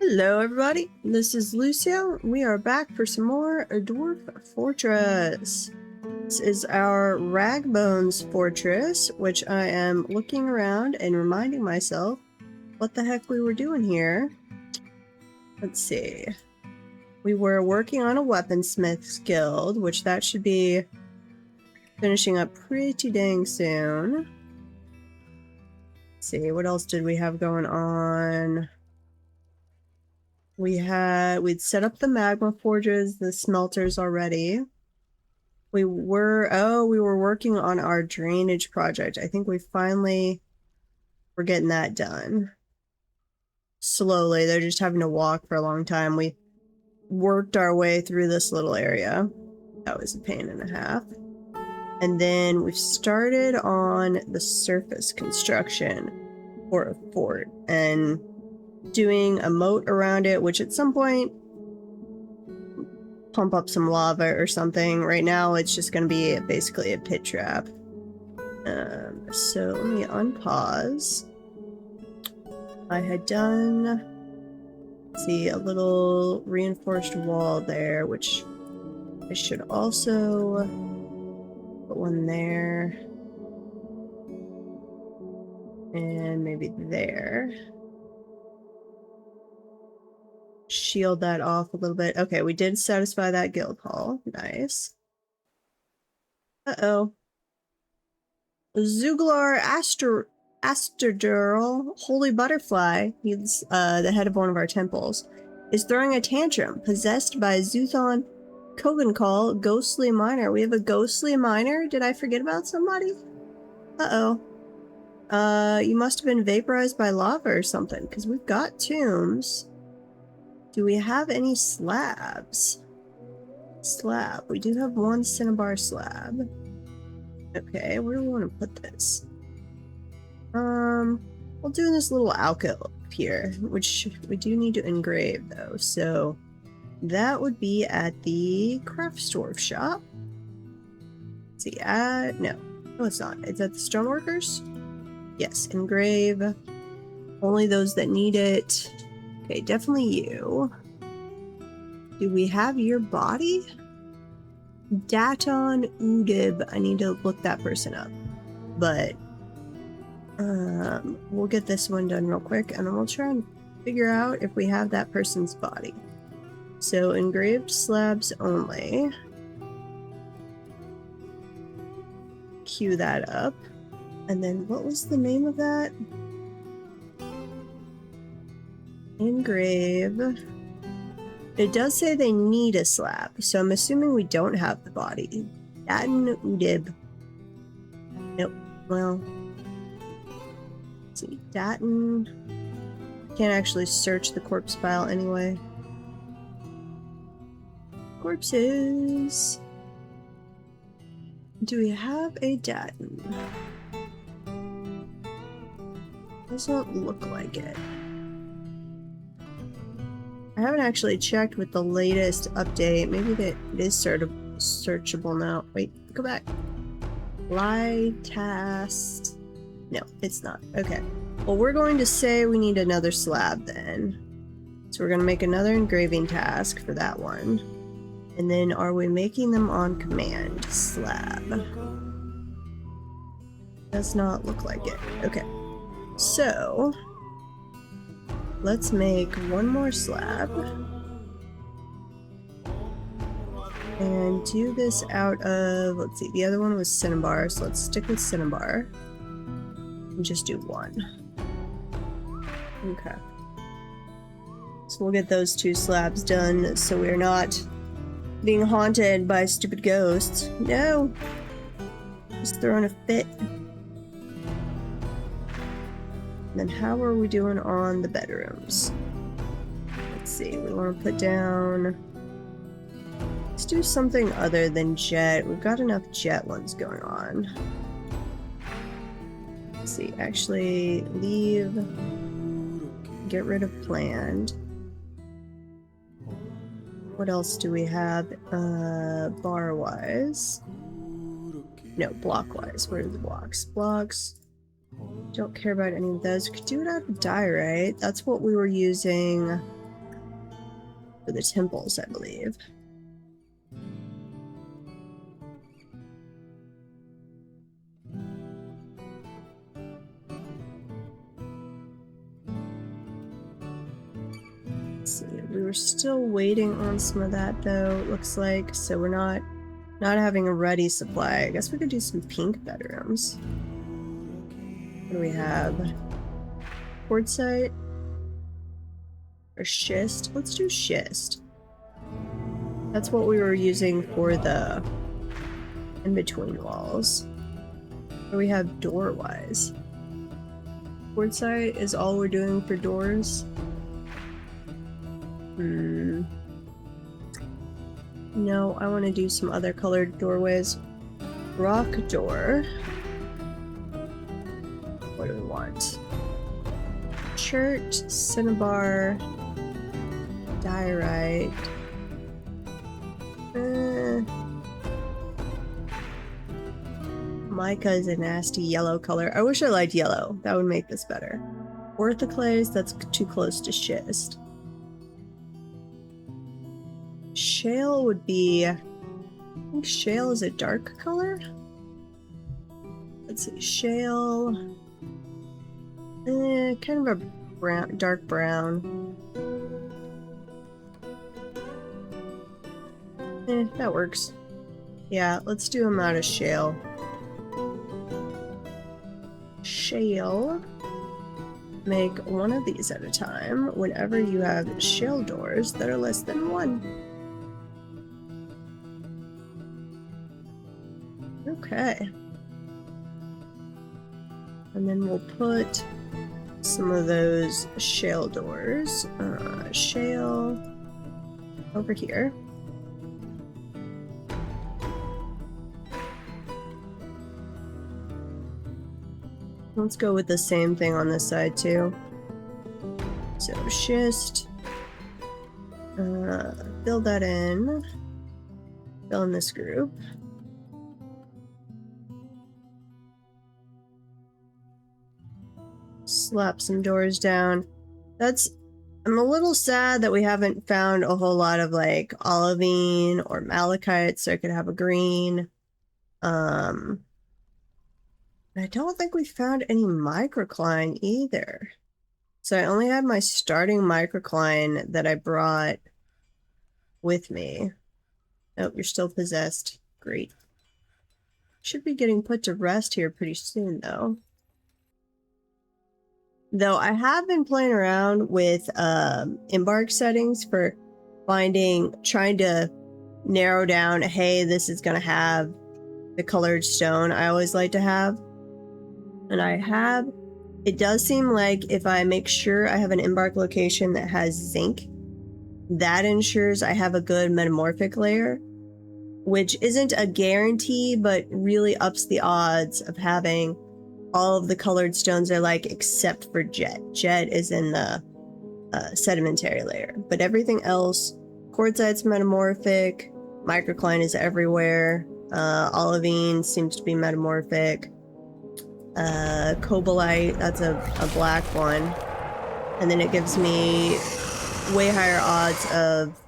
Hello everybody, this is Lucio. We are back for some more Dwarf Fortress. This is our Ragbones Fortress, which I am looking around and reminding myself what the heck we were doing here. Let's see. We were working on a weaponsmith's guild, which that should be finishing up pretty dang soon. Let's see, what else did we have going on? We'd set up the magma forges, the smelters already. We were working on our drainage project. I think we're getting that done. Slowly, they're just having to walk for a long time. We worked our way through this little area. That was a pain and a half. And then we've started on the surface construction for a fort and doing a moat around it, which at some point pump up some lava or something. Right now it's just going to be basically a pit trap. So let me unpause. I had done, let's see, a little reinforced wall there, which I should also put one there and maybe there. Shield that off a little bit. Okay, we did satisfy that guild hall. Nice. Uh-oh. Zuglar Asterdurl, Holy Butterfly, he's the head of one of our temples, is throwing a tantrum, possessed by Zuthon Kogankal, Ghostly Miner. We have a Ghostly Miner? Did I forget about somebody? Uh-oh. You must have been vaporized by lava or something, because we've got tombs. Do we have any slabs? Slab. We do have one cinnabar slab. Okay, where do we want to put this? We'll do this little alcove here, which we do need to engrave though. So that would be at the Craftsdwarf shop. Let's see, no, it's not. It's at the Stoneworkers. Yes, engrave. Only those that need it. Okay, definitely you. Do we have your body? Daton Udib. I need to look that person up. But we'll get this one done real quick and then we'll try and figure out if we have that person's body. So engraved slabs only. Cue that up. And then what was the name of that? Engrave. It does say they need a slab, so I'm assuming we don't have the body. Daton Udib. Nope. Well, let's see. Daton. Can't actually search the corpse file anyway. Corpses. Do we have a Daton? Doesn't look like it. I haven't actually checked with the latest update. Maybe that it is searchable now. Wait, go back. Lie task. No, it's not. Okay. Well, we're going to say we need another slab then. So we're going to make another engraving task for that one. And then are we making them on command? Slab. Does not look like it. Okay. So let's make one more slab and do this out of, let's see, the other one was cinnabar, so let's stick with cinnabar and just do one. Okay. So we'll get those two slabs done so we're not being haunted by stupid ghosts. No! Just throwing a fit. Then how are we doing on the bedrooms? Let's see, we want to put down... Let's do something other than jet. We've got enough jet ones going on. Let's see, actually leave... Get rid of planned. What else do we have bar-wise? No, block-wise. Where are the blocks? Blocks. Don't care about any of those. We could do it out of diorite. That's what we were using for the temples, I believe. Let's see, we were still waiting on some of that though, it looks like, so we're not having a ready supply. I guess we could do some pink bedrooms. What do we have? Quartzite or schist? Let's do schist. That's what we were using for the in-between walls. What do we have door-wise? Quartzite is all we're doing for doors. No, I want to do some other colored doorways. Rock door. What do we want? Chert, cinnabar, diorite. Mica is a nasty yellow color. I wish I liked yellow. That would make this better. Orthoclase, that's too close to schist. Shale would be... I think shale is a dark color? Let's see, shale... kind of a brown, dark brown. That works. Yeah, let's do them out of shale. Shale. Make one of these at a time whenever you have shale doors that are less than 1. Okay. And then we'll put some of those shale doors, shale over here. Let's go with the same thing on this side too. So schist, fill that in, fill in this group. Slap some doors down. I'm a little sad that we haven't found a whole lot of like olivine or malachite, so I could have a green. I don't think we found any microcline either. So I only had my starting microcline that I brought with me. Oh, you're still possessed. Great. Should be getting put to rest here pretty soon though. Though I have been playing around with embark settings for trying to narrow down, hey, this is going to have the colored stone I always like to have. And it does seem like if I make sure I have an embark location that has zinc, that ensures I have a good metamorphic layer, which isn't a guarantee, but really ups the odds of having all of the colored stones I like except for jet. Jet is in the sedimentary layer, but everything else, quartzite's metamorphic, microcline is everywhere, olivine seems to be metamorphic, cobalite, that's a black one, and then it gives me way higher odds of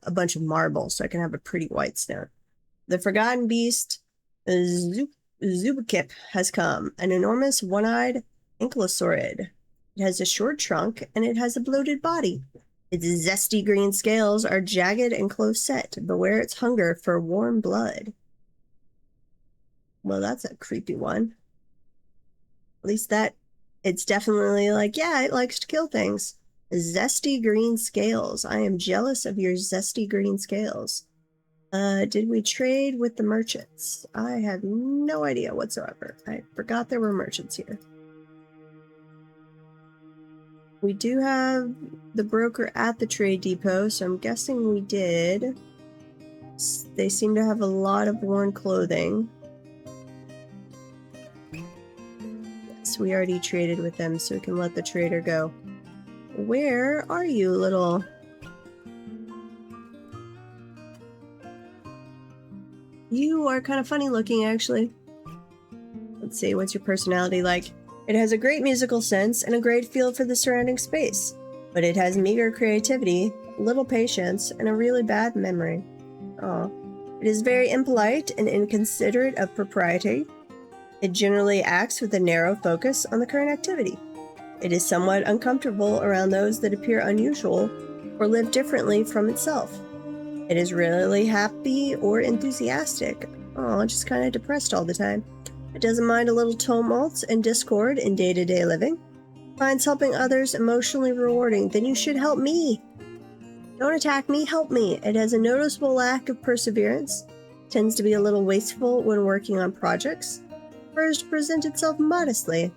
a bunch of marble, so I can have a pretty white stone. The Forgotten Beast, Zubakip, has come, an enormous one-eyed ankylosaurid. It has a short trunk, and it has a bloated body. Its zesty green scales are jagged and close set. Beware its hunger for warm blood. Well, that's a creepy one. At least it's definitely like, yeah, it likes to kill things. Zesty green scales. I am jealous of your zesty green scales. Did we trade with the merchants? I have no idea whatsoever. I forgot there were merchants here. We do have the broker at the trade depot, so I'm guessing we did. They seem to have a lot of worn clothing. Yes, we already traded with them, so we can let the trader go. Where are you, little... You are kind of funny looking, actually. Let's see, what's your personality like? It has a great musical sense and a great feel for the surrounding space, but it has meager creativity little patience, and a really bad memory. Oh. It is very impolite and inconsiderate of propriety. It generally acts with a narrow focus on the current activity. It is somewhat uncomfortable around those that appear unusual or live differently from itself. It is rarely happy or enthusiastic. Oh, just kind of depressed all the time. It doesn't mind a little tumult and discord in day-to-day living. Finds helping others emotionally rewarding. Then you should help me. Don't attack me, help me. It has a noticeable lack of perseverance. Tends to be a little wasteful when working on projects. Prefers to present itself modestly.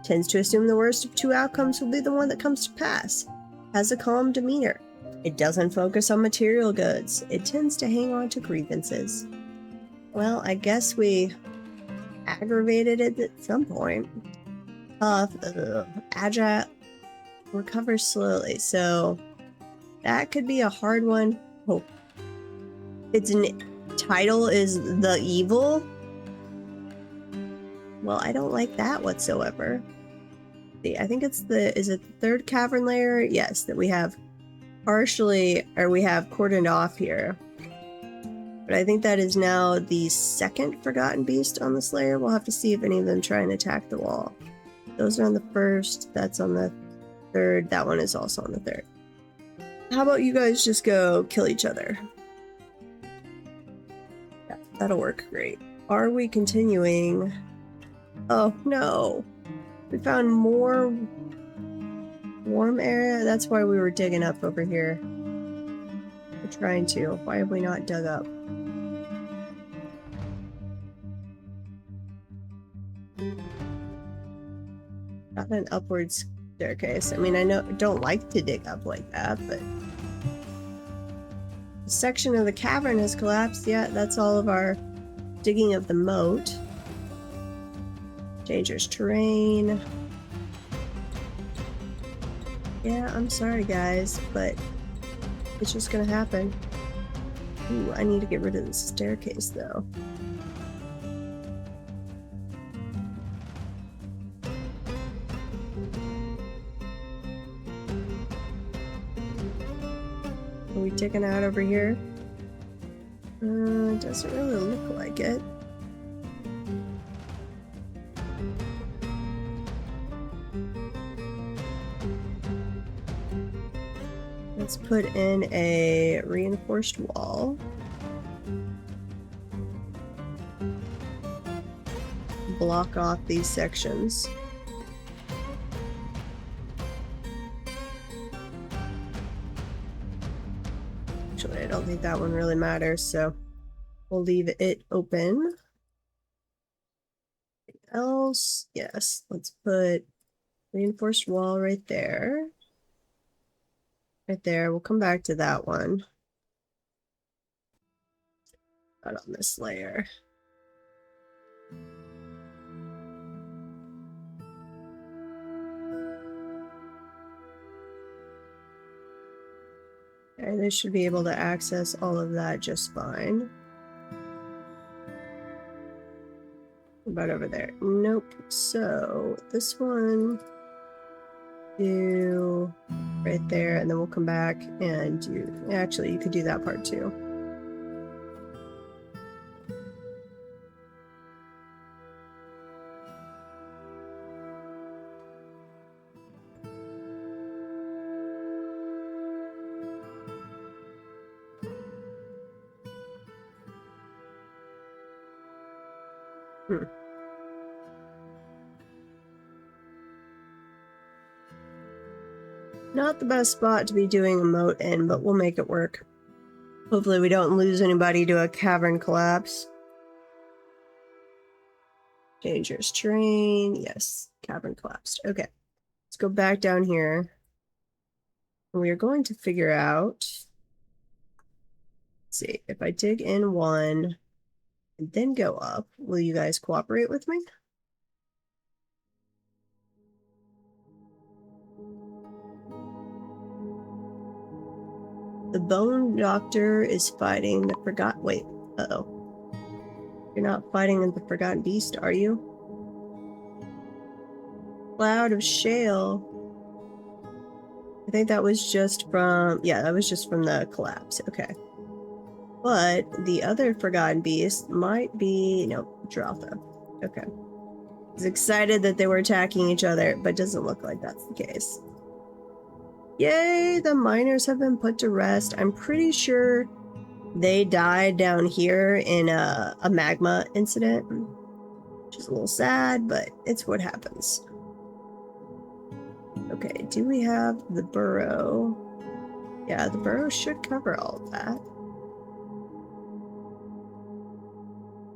Tends to assume the worst of two outcomes will be the one that comes to pass. Has a calm demeanor. It doesn't focus on material goods. It tends to hang on to grievances. Well, I guess we aggravated it at some point. Agile. Recovers slowly. So that could be a hard one. Oh. Its title is The Evil. Well, I don't like that whatsoever. See, I think it's is it the third cavern layer? Yes, that we have partially, or we have cordoned off here. But I think that is now the second Forgotten Beast on this layer. We'll have to see if any of them try and attack the wall. Those are on the first, that's on the third, that one is also on the third. How about you guys just go kill each other? Yeah, that'll work great. Are we continuing? Oh no, we found more warm area. That's why we were digging up over here. We're trying to. Why have we not dug up? Got an upward staircase. I mean, I don't like to dig up like that, but the section of the cavern has collapsed. Yeah, that's all of our digging of the moat. Dangerous terrain. Yeah, I'm sorry guys, but it's just gonna happen. Ooh, I need to get rid of this staircase though. Are we digging out over here? Doesn't really look like it. Let's put in a reinforced wall. Block off these sections. Actually, I don't think that one really matters, so we'll leave it open. Anything else? Yes, let's put reinforced wall right there. Right there. We'll come back to that one. Not on this layer. Okay, they should be able to access all of that just fine. What about over there? Nope. So this one, do right there, and then we'll come back and do. Actually, you could do that part too. Not the best spot to be doing a moat in, but we'll make it work. Hopefully we don't lose anybody to a cavern collapse. Dangerous terrain. Yes, cavern collapsed. Okay, let's go back down here. We are going to figure out, let's see, if I dig in one and then go up, will you guys cooperate with me? The Bone Doctor is fighting the Forgotten... Wait, uh-oh. You're not fighting the Forgotten Beast, are you? Cloud of Shale. I think that was just from, yeah, that was just from the collapse. Okay. But the other Forgotten Beast might be, no, Draltha. Okay. I was excited that they were attacking each other, but doesn't look like that's the case. Yay, the miners have been put to rest. I'm pretty sure they died down here in a magma incident, which is a little sad, but it's what happens. Okay, do we have the burrow? Yeah, the burrow should cover all of that.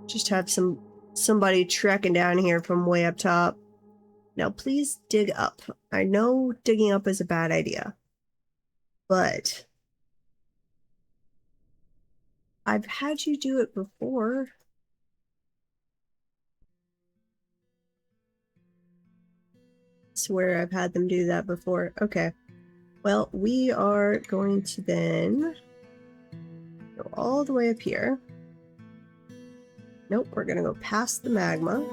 Just have somebody trekking down here from way up top. Now, please dig up. I know digging up is a bad idea, but I've had you do it before. I swear I've had them do that before. Okay. Well, we are going to then go all the way up here. Nope, we're going to go past the magma.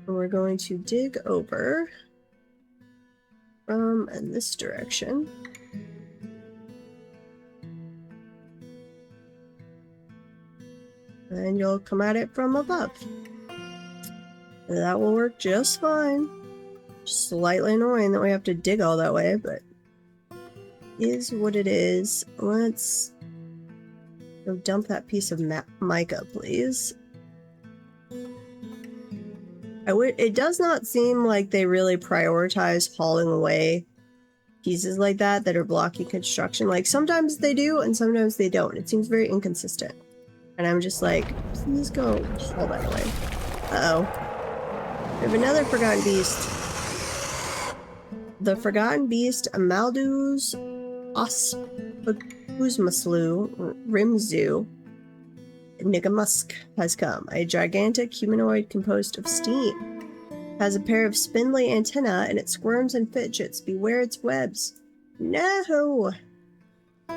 And we're going to dig over from in this direction. And you'll come at it from above. And that will work just fine. Slightly annoying that we have to dig all that way, but is what it is. Let's go dump that piece of mica, please. It does not seem like they really prioritize hauling away pieces like that are blocking construction. Like, sometimes they do, and sometimes they don't. It seems very inconsistent. And I'm just like, please go haul that away. Uh-oh. We have another Forgotten Beast. The Forgotten Beast, Amalduz Ospuzmaslu Rimzu Nigamusk has come. A gigantic humanoid composed of steam. Has a pair of spindly antennae and it squirms and fidgets. Beware its webs. No!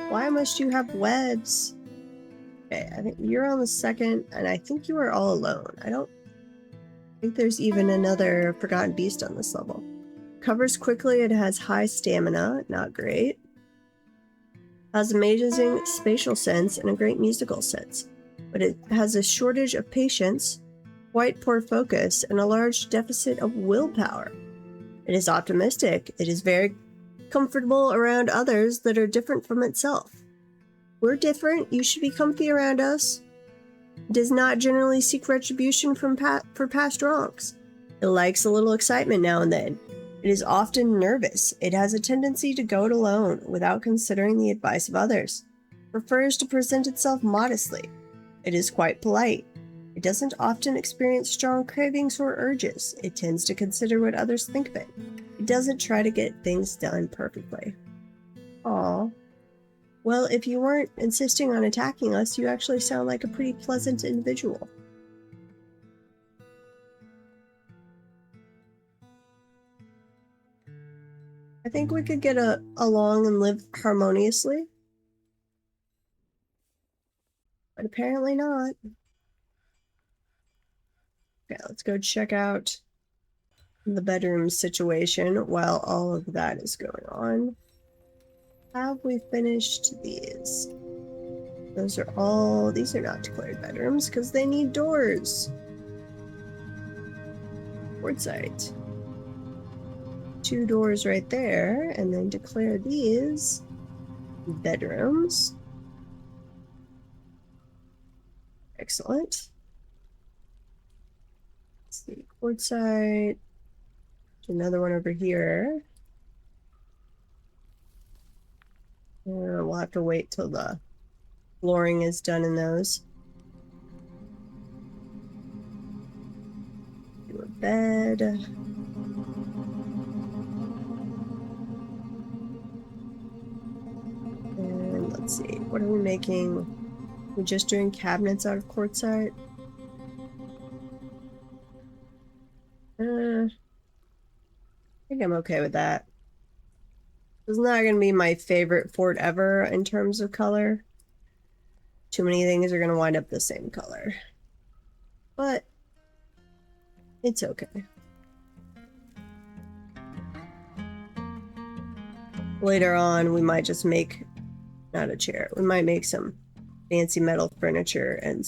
Why must you have webs? Okay, I think you're on the second, and I think you are all alone. I don't think there's even another Forgotten Beast on this level. Covers quickly, it has high stamina, not great. Has amazing spatial sense and a great musical sense. But it has a shortage of patience, quite poor focus, and a large deficit of willpower. It is optimistic. It is very comfortable around others that are different from itself. We're different. You should be comfy around us. It does not generally seek retribution for past wrongs. It likes a little excitement now and then. It is often nervous. It has a tendency to go it alone without considering the advice of others. Prefers to present itself modestly. It is quite polite. It doesn't often experience strong cravings or urges. It tends to consider what others think of it. It doesn't try to get things done perfectly. Aww. Well, if you weren't insisting on attacking us, you actually sound like a pretty pleasant individual. I think we could get along and live harmoniously. But apparently not. Okay, let's go check out the bedroom situation while all of that is going on. Have we finished these? These are not declared bedrooms because they need doors. Quartzite. 2 doors right there, and then declare these bedrooms. Excellent. Let's see, quartzite. Another one over here. We'll have to wait till the flooring is done in those. Do a bed. And let's see, what are we making? We're just doing cabinets out of quartzite. I think I'm okay with that. It's not going to be my favorite fort ever in terms of color. Too many things are going to wind up the same color. But it's okay. later on we might just make, not a chair, we might make some fancy metal furniture and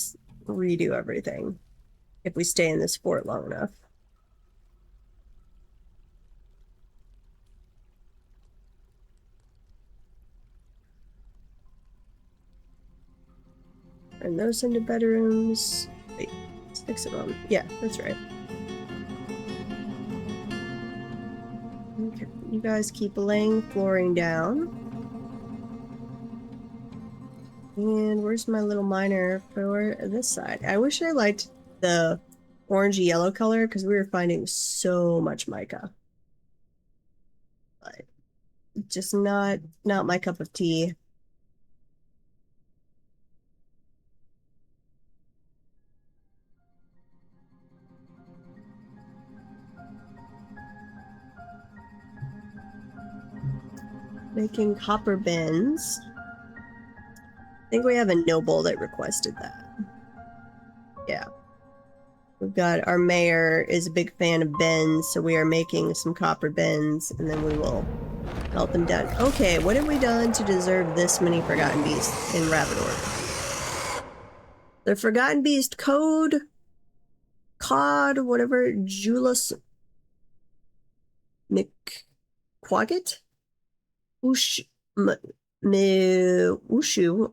redo everything if we stay in this fort long enough. Turn those into bedrooms. Wait, 6 of them. Yeah, that's right. Okay, you guys keep laying flooring down. And where's my little miner for this side? I wish I liked the orangey yellow color because we were finding so much mica. But just not my cup of tea. Making copper bins. I think we have a noble that requested that. Yeah. We've got our mayor is a big fan of bins, so we are making some copper bins, and then we will melt them down. Okay, what have we done to deserve this many Forgotten Beasts in rapid order? The Forgotten Beast code, COD, whatever, Julius McQuagget? Ushu,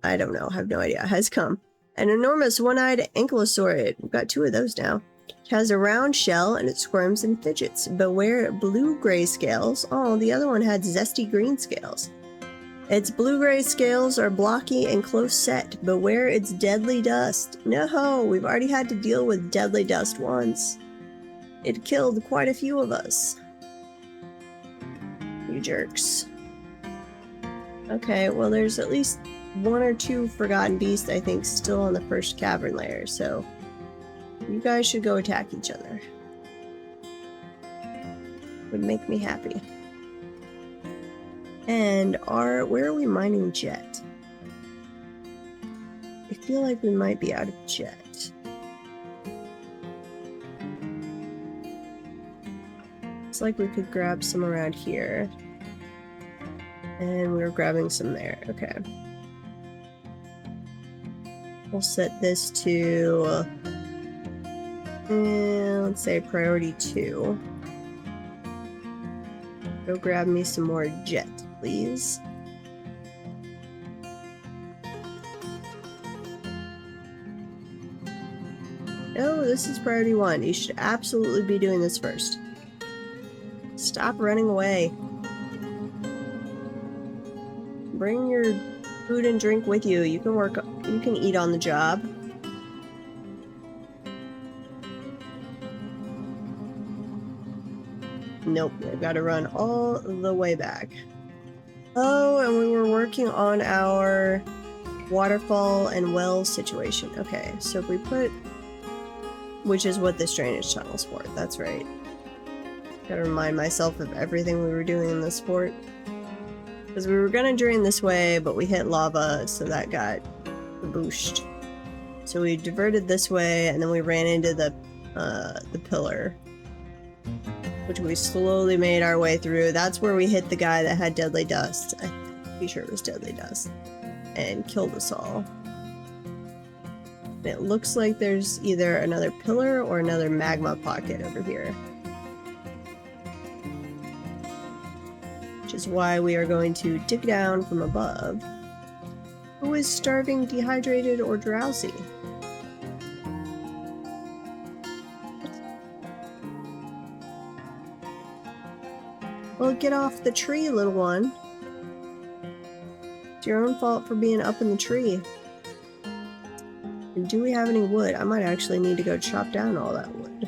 I don't know, I have no idea, has come. An enormous one-eyed ankylosaurid. We've got 2 of those now. It has a round shell and it squirms and fidgets. Beware blue-gray scales. Oh, the other one had zesty green scales. Its blue-gray scales are blocky and close set. Beware its deadly dust. No, we've already had to deal with deadly dust once. It killed quite a few of us. You jerks. Okay, well there's at least 1 or 2 Forgotten Beasts, I think, still on the first cavern layer, so you guys should go attack each other. Would make me happy. And where are we mining jet? I feel like we might be out of jet. It's like we could grab some around here. And we were grabbing some there. Okay. We'll set this to, let's say priority 2. Go grab me some more jet, please. Oh, this is priority 1. You should absolutely be doing this first. Stop running away. Bring your food and drink with you. You can eat on the job. Nope, I've got to run all the way back. Oh, and we were working on our waterfall and well situation. Okay, so if we put, which is what this drainage tunnel's for, that's right. Gotta remind myself of everything we were doing in this fort. Because we were gonna drain this way, but we hit lava, so that got kabooshed. So we diverted this way, and then we ran into the pillar, which we slowly made our way through. That's where we hit the guy that had deadly dust. I'm pretty sure it was deadly dust, and killed us all. And it looks like there's either another pillar or another magma pocket over here. Which is why we are going to dig down from above. Who is starving, dehydrated, or drowsy? Well, get off the tree, little one. It's your own fault for being up in the tree. And do we have any wood? I might actually need to go chop down all that wood.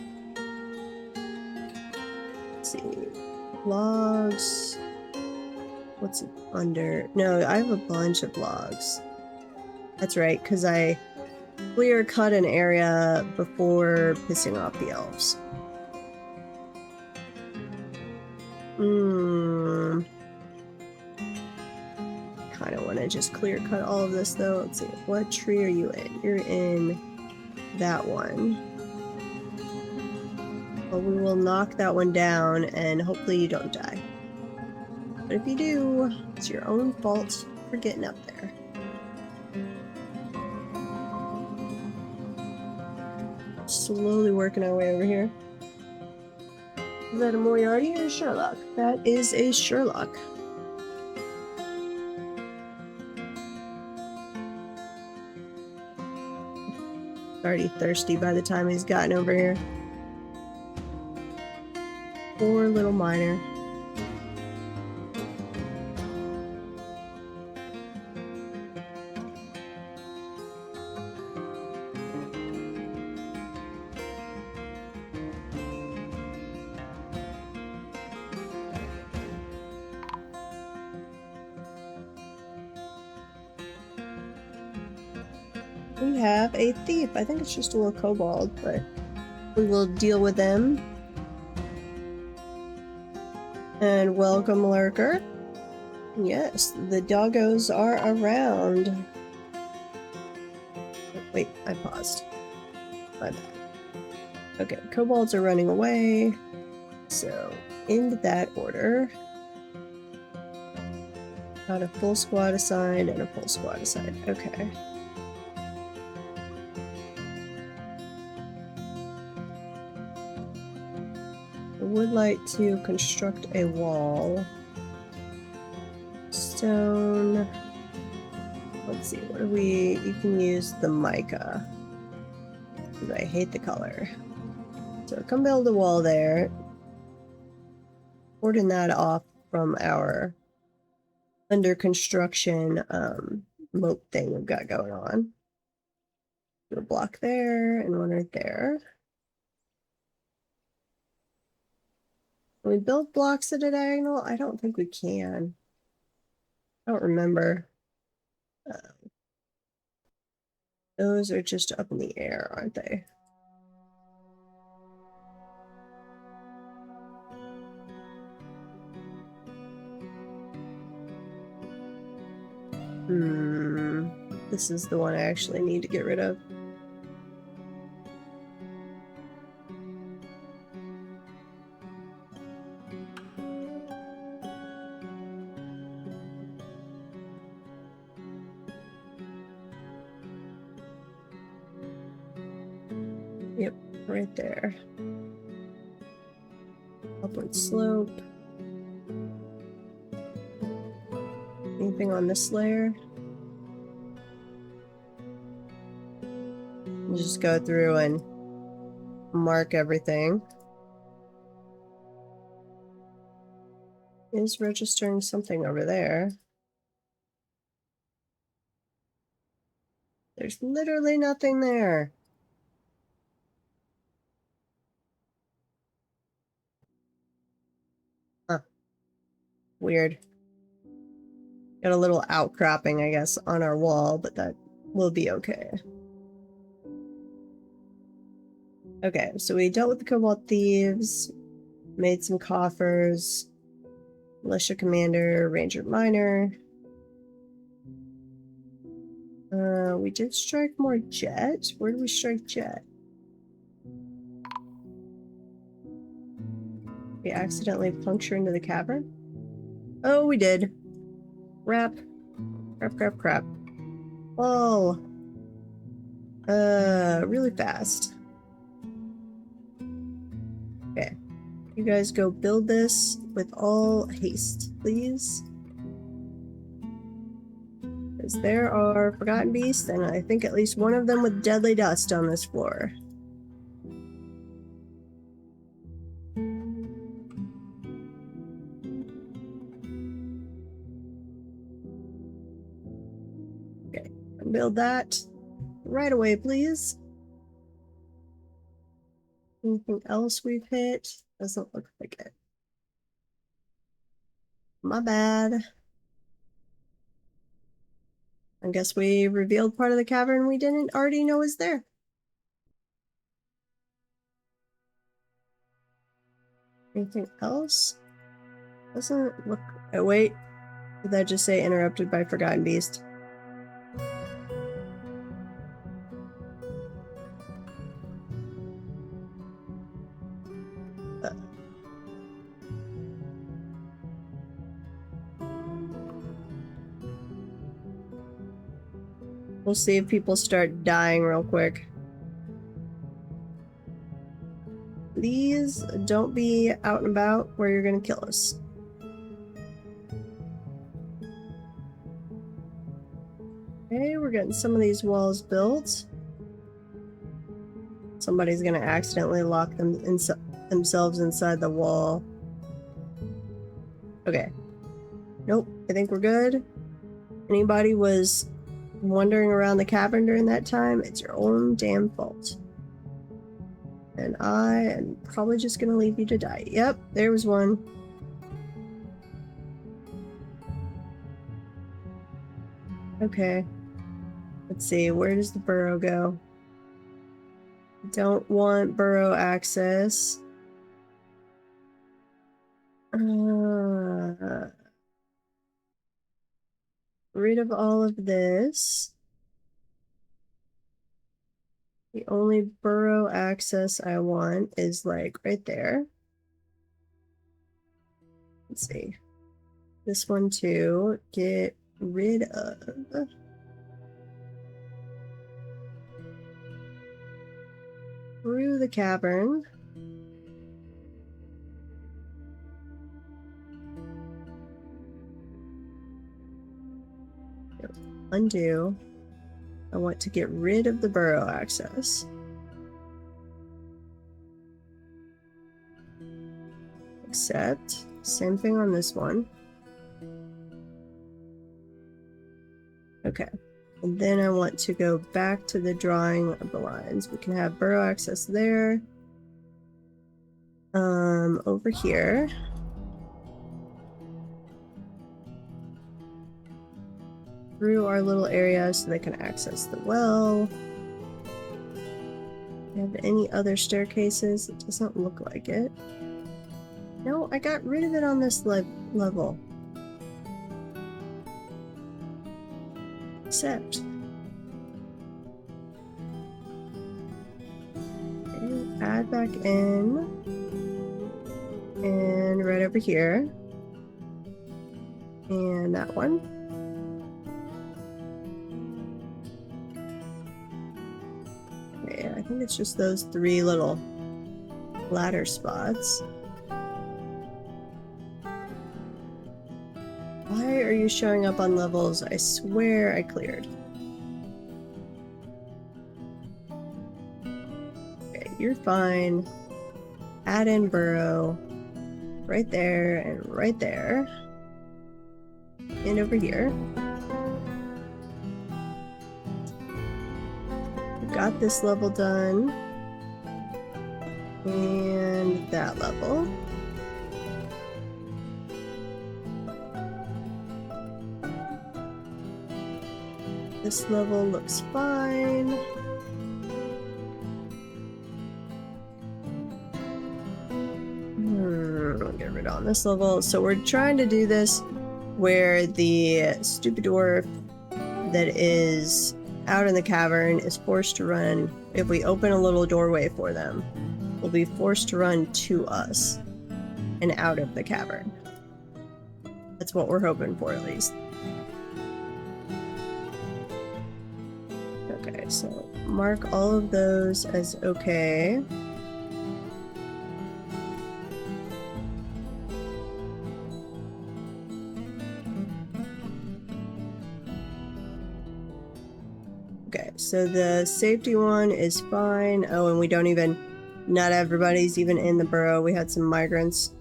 Let's see. Logs. What's under? No, I have a bunch of logs. That's right, because I clear cut an area before pissing off the elves. Kind of want to just clear cut all of this though. Let's see, what tree are you in? You're in that one. Well, we will knock that one down and hopefully you don't die. But if you do, it's your own fault for getting up there. Slowly working our way over here. Is that a Moriarty or a Sherlock? That is a Sherlock. Already thirsty by the time he's gotten over here. Poor little miner. We have a thief. I think it's just a little kobold, but we will deal with them. And welcome, lurker. Yes, the doggos are around. Oh, wait, I paused. My bad. Okay, kobolds are running away. So, in that order. Got a full squad assigned and a full squad assigned. Okay. I would like to construct a wall. Stone. Let's see, what do we... You can use the mica. Because I hate the color. So come build a wall there. Cordon that off from our under construction moat thing we've got going on. Do a block there and one right there. Can we build blocks at a diagonal? I don't think we can. I don't remember. Those are just up in the air, aren't they? This is the one I actually need to get rid of. Yep, right there. Upward slope. Anything on this layer? Just go through and mark everything. Is registering something over there. There's literally nothing there. Huh. Weird. Got a little outcropping, I guess, on our wall, but that will be okay. Okay, so we dealt with the Cobalt Thieves, made some coffers, Militia Commander, Ranger Miner. We did strike more jet. Where did we strike jet? We accidentally puncture into the cavern? Oh, we did. Crap. Crap, crap, crap. Oh. Really fast. Okay. You guys go build this with all haste, please. Because there are Forgotten Beasts, and I think at least one of them with deadly dust on this floor. Okay, build that right away, please. Anything else we've hit? Doesn't look like it. My bad. I guess we revealed part of the cavern we didn't already know was there. Anything else? Doesn't look... Oh, wait. Did that just say interrupted by Forgotten Beast? We'll see if people start dying real quick. Please don't be out and about where you're gonna kill us. Okay, we're getting some of these walls built. Somebody's gonna accidentally lock themselves inside the wall. Okay. Nope, I think we're good. Anybody was wandering around the cavern during that time, it's your own damn fault. And I am probably just gonna leave you to die. Yep, there was one. Okay. Let's see, where does the burrow go? Don't want burrow access. Rid of all of this. The only burrow access I want is like right there. Let's see. This one too. Get rid of. Through the cavern. Undo. I want to get rid of the burrow access. Accept. Same thing on this one. Okay. And then I want to go back to the drawing of the lines. We can have burrow access there. Over here. Through our little area so they can access the well. Do you have any other staircases? It doesn't look like it. No, I got rid of it on this level. Accept. Okay, add back in. And right over here. And that one. Okay, I think it's just those three little ladder spots. Why are you showing up on levels I swear I cleared? Okay, you're fine. Add in burrow. Right there and right there. And over here. We've got this level done. And that level. This level looks fine. I'll get rid on this level. So we're trying to do this where the stupid dwarf that is out in the cavern is forced to run. If we open a little doorway for them, they'll be forced to run to us and out of the cavern. That's what we're hoping for, at least. Okay, so mark all of those as okay. Okay, so the safety one is fine. Oh, and we don't even, not everybody's even in the burrow. We had some migrants.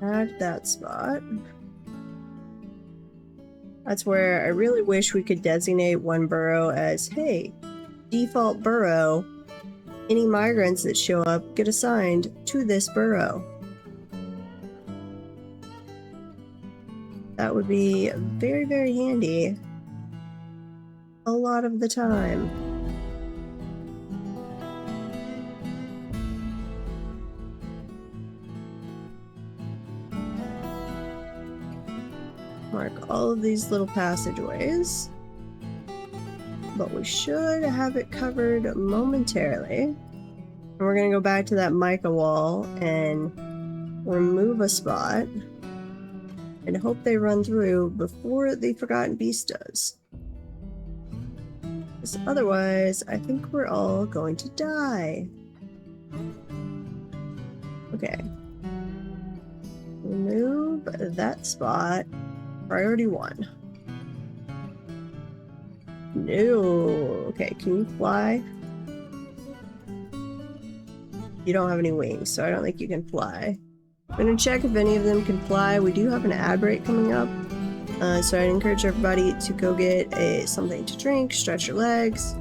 Add that spot. That's where I really wish we could designate one burrow as, hey, default burrow. Any migrants that show up get assigned to this burrow. That would be very, very handy a lot of the time. Mark all of these little passageways. But we should have it covered momentarily. And we're going to go back to that mica wall and remove a spot. and hope they run through before the Forgotten Beast does. Because otherwise, I think we're all going to die. Okay. Remove that spot. Priority 1. No. Okay, can you fly? You don't have any wings, so I don't think you can fly. I'm gonna check if any of them can fly. We do have an ad break coming up, so I'd encourage everybody to go get something to drink, stretch your legs.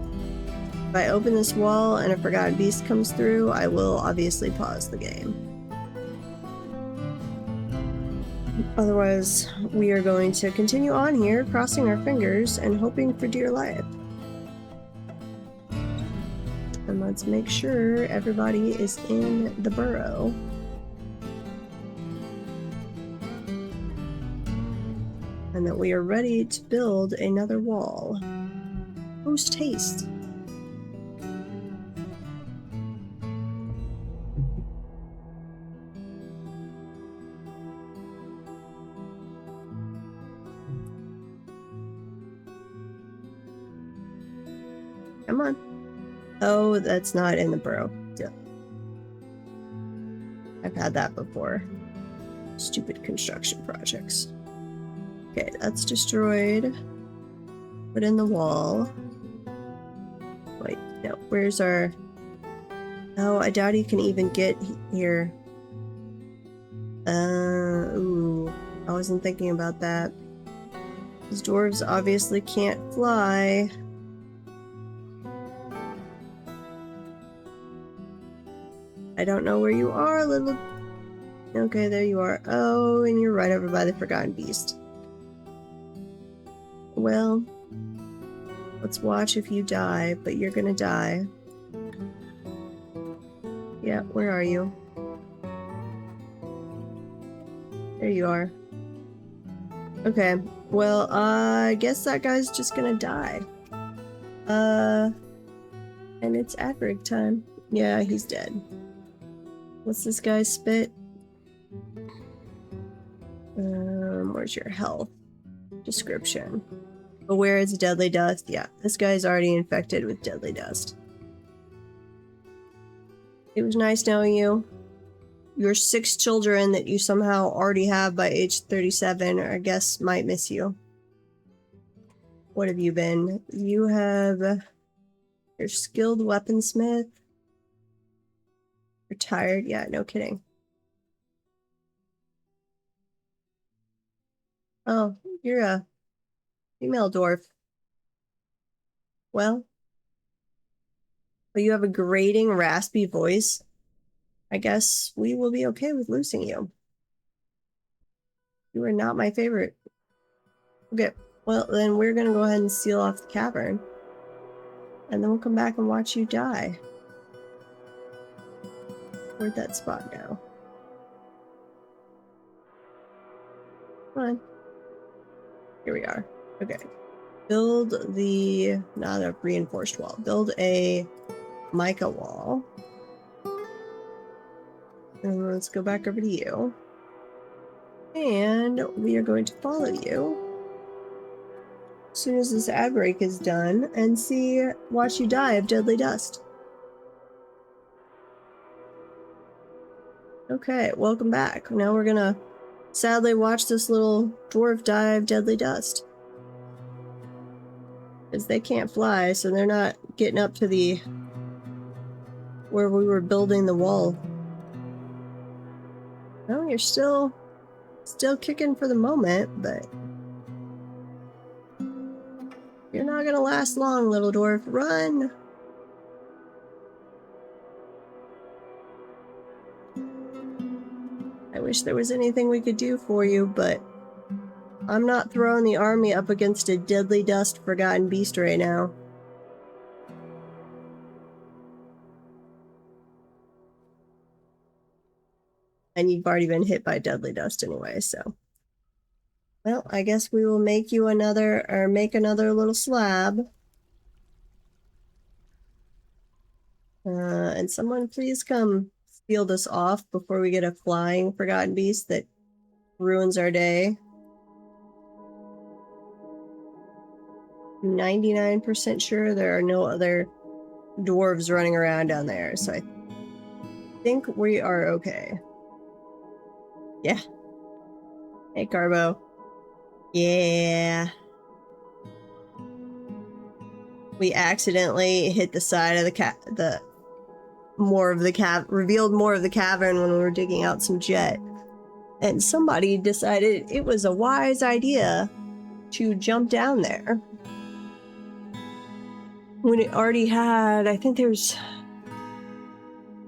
If I open this wall and a Forgotten Beast comes through, I will obviously pause the game. Otherwise, we are going to continue on here, crossing our fingers and hoping for dear life. And let's make sure everybody is in the burrow. And that we are ready to build another wall. Post haste. Come on. Oh, that's not in the burrow. Yeah. I've had that before. Stupid construction projects. Okay, that's destroyed. Put in the wall. Wait, no, where's our... Oh, I doubt he can even get here. Ooh, I wasn't thinking about that. These dwarves obviously can't fly. I don't know where you are, little... Okay, there you are. Oh, and you're right over by the Forgotten Beast. Well, let's watch if you die, but you're gonna die. Yeah, where are you? There you are. Okay, well, I guess that guy's just gonna die. And it's ad break time. Yeah, he's dead. What's this guy's spit? Where's your health? Description. Aware it's deadly dust. Yeah, this guy's already infected with deadly dust. It was nice knowing you. Your 6 children that you somehow already have by age 37, I guess, might miss you. What have you been? You have... You're skilled weaponsmith. Retired? Yeah, no kidding. Oh, you're a female dwarf. Well, but you have a grating, raspy voice. I guess we will be okay with losing you. You are not my favorite. Okay, well then we're gonna go ahead and seal off the cavern. And then we'll come back and watch you die. Where'd that spot go? Come on. Here we are. Okay. Build the... not a reinforced wall. Build a mica wall. And let's go back over to you. And we are going to follow you as soon as this ad break is done and watch you die of deadly dust. Okay, welcome back. Now we're gonna sadly watch this little dwarf die of deadly dust. Because they can't fly, so they're not getting up to where we were building the wall. No, you're still kicking for the moment, but you're not gonna last long, little dwarf. Run! I wish there was anything we could do for you, but I'm not throwing the army up against a deadly dust Forgotten Beast right now. And you've already been hit by deadly dust anyway, so... Well, I guess we will make you make another little slab. And someone please come steal this off before we get a flying Forgotten Beast that ruins our day. 99% sure there are no other dwarves running around down there, so I think we are okay. Yeah. Hey, Carbo. Yeah. We accidentally hit the side of revealed more of the cavern when we were digging out some jet. And somebody decided it was a wise idea to jump down there. When it already had, I think there's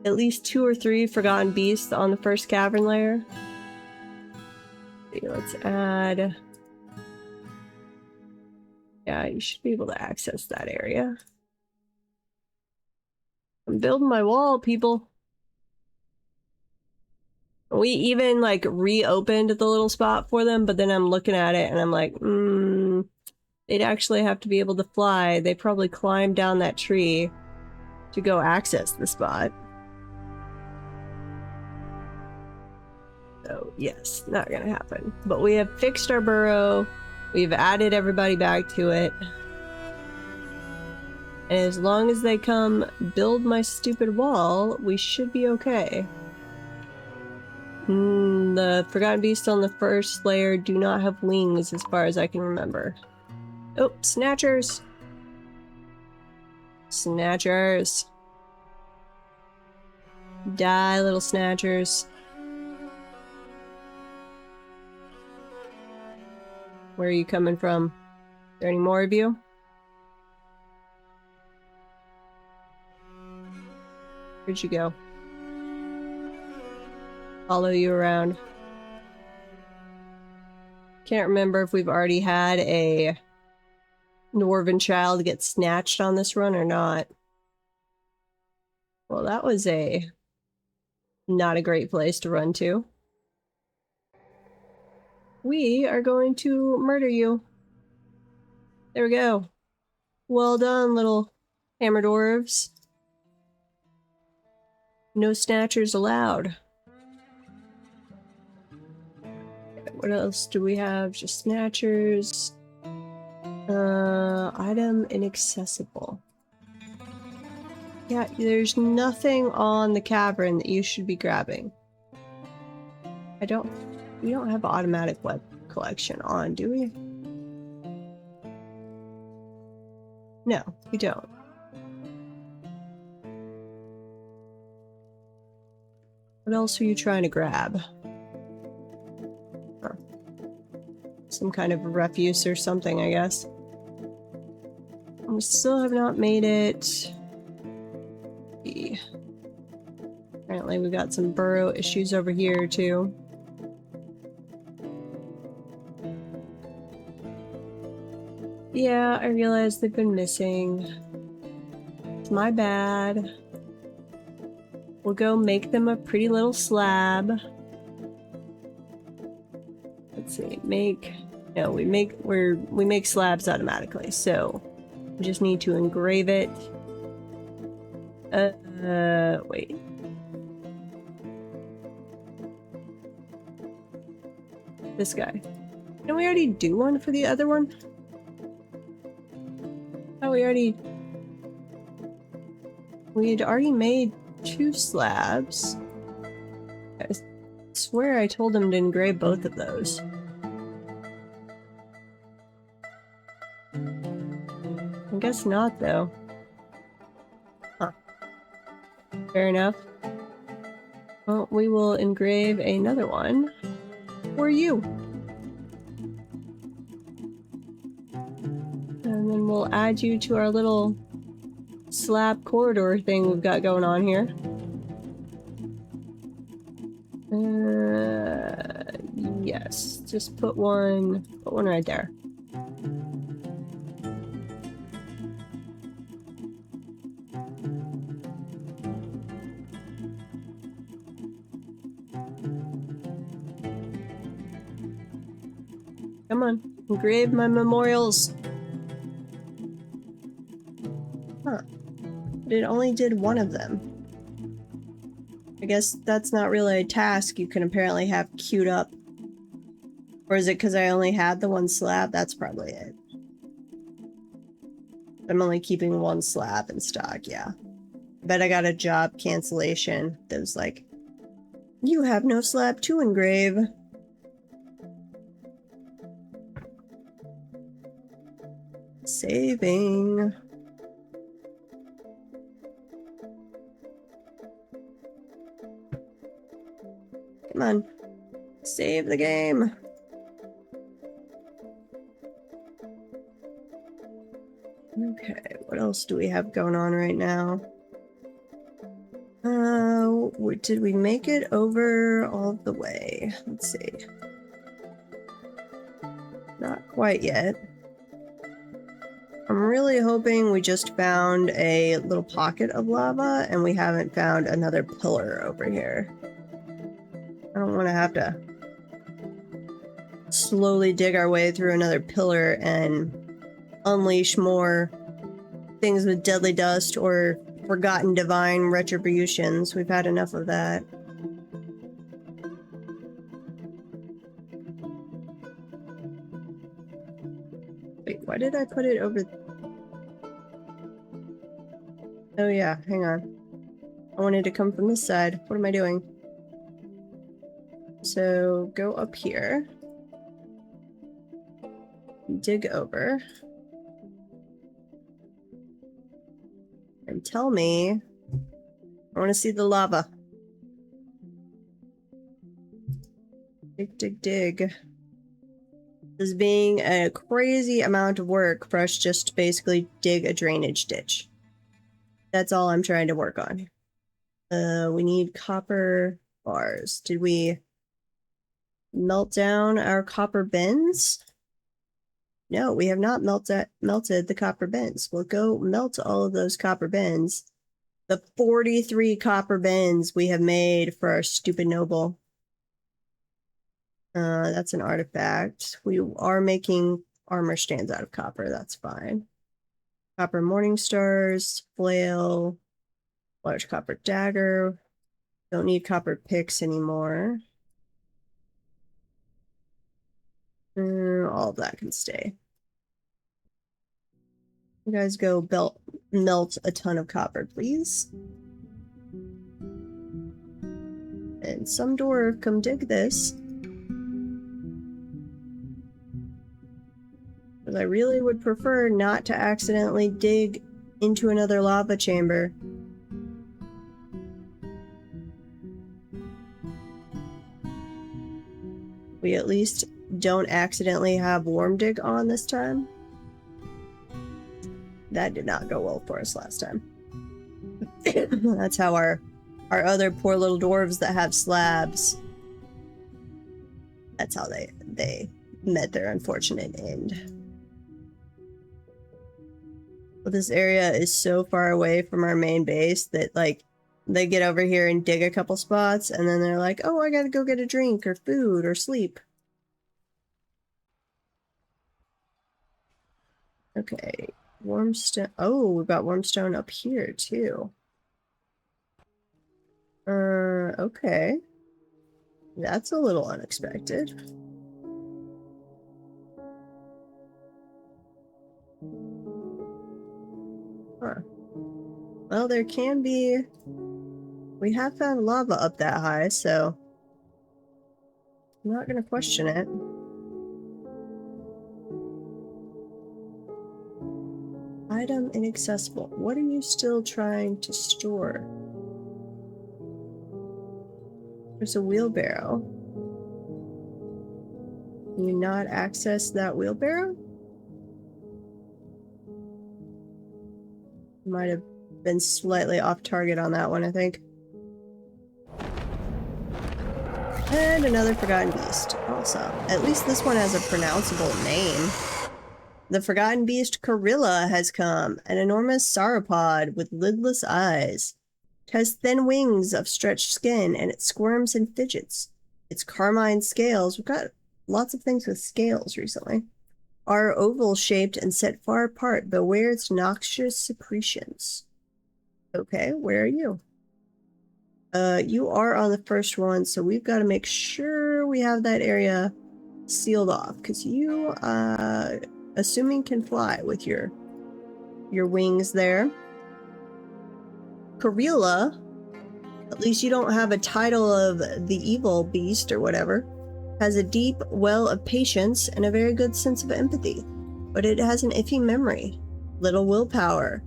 at least 2 or 3 forgotten beasts on the first cavern layer. Let's add... Yeah, you should be able to access that area. I'm building my wall, people. We even, like, reopened the little spot for them, but then I'm looking at it and I'm like, they'd actually have to be able to fly. They probably climbed down that tree to go access the spot. So, yes, not gonna happen. But we have fixed our burrow. We've added everybody back to it. And as long as they come build my stupid wall, we should be okay. The Forgotten Beasts on the first layer do not have wings as far as I can remember. Oh, Snatchers! Snatchers! Die, little Snatchers. Where are you coming from? Is there any more of you? Where'd you go? Follow you around. Can't remember if we've already had a Dwarven child get snatched on this run or not. Well, that was not a great place to run to. We are going to murder you. There we go. Well done, little hammer dwarves. No snatchers allowed. What else do we have? Just snatchers. Item inaccessible. Yeah, there's nothing on the cavern that you should be grabbing. We don't have automatic web collection on, do we? No, we don't. What else are you trying to grab? Huh. Some kind of refuse or something, I guess. We still have not made it. Apparently we got some burrow issues over here too. Yeah, I realize they've been missing. It's my bad. We'll go make them a pretty little slab. Let's see, we make slabs automatically, so we just need to engrave it. Wait. This guy. Didn't we already do one for the other one? Oh, we had already made 2 slabs. I swear I told him to engrave both of those. I guess not, though. Huh. Fair enough. Well, we will engrave another one for you. And then we'll add you to our little slab corridor thing we've got going on here. Yes, just put one right there. Come on, engrave my memorials. Huh. But it only did one of them. I guess that's not really a task you can apparently have queued up. Or is it because I only had the one slab? That's probably it. I'm only keeping one slab in stock, yeah. Bet I got a job cancellation that was like, you have no slab to engrave. Saving. Come on. Save the game. Okay, what else do we have going on right now? Did we make it over all the way? Let's see. Not quite yet. I'm really hoping we just found a little pocket of lava and we haven't found another pillar over here. I don't want to have to slowly dig our way through another pillar and unleash more things with deadly dust or forgotten divine retributions. We've had enough of that. Wait, why did I put it over? Oh yeah, hang on. I wanted to come from this side. What am I doing? So go up here. Dig over. And tell me. I want to see the lava. Dig, dig, dig. This is being a crazy amount of work for us just to basically dig a drainage ditch. That's all I'm trying to work on. We need copper bars. Did we melt down our copper bins? No, we have not melted the copper bins. We'll go melt all of those copper bins. The 43 copper bins we have made for our stupid noble. That's an artifact. We are making armor stands out of copper. That's fine. Copper morning stars, flail, large copper dagger. Don't need copper picks anymore. All of that can stay. You guys go melt a ton of copper, please. And some dwarf, come dig this. Because I really would prefer not to accidentally dig into another lava chamber. We at least don't accidentally have worm dig on this time. That did not go well for us last time. That's how our other poor little dwarves that have slabs, that's how they met their unfortunate end. But this area is so far away from our main base that, like, they get over here and dig a couple spots, and then they're like, oh, I gotta go get a drink or food or sleep. Okay, wormstone. Oh, we've got wormstone up here, too. Okay. That's a little unexpected. Huh. Well, there can be... We have found lava up that high, so... I'm not gonna question it. Item inaccessible. What are you still trying to store? There's a wheelbarrow. Can you not access that wheelbarrow? Might have been slightly off target on that one, I think. And another Forgotten Beast. Awesome. At least this one has a pronounceable name. The Forgotten Beast Corilla has come. An enormous sauropod with lidless eyes. It has thin wings of stretched skin, and it squirms and fidgets. Its carmine scales, we've got lots of things with scales recently, are oval-shaped and set far apart. Beware its noxious secretions. Okay, where are you? You are on the first one, so we've got to make sure we have that area sealed off, because you, assuming can fly with your your wings there. Karela, at least you don't have a title of the evil beast or whatever, has a deep well of patience and a very good sense of empathy, but it has an iffy memory, little willpower,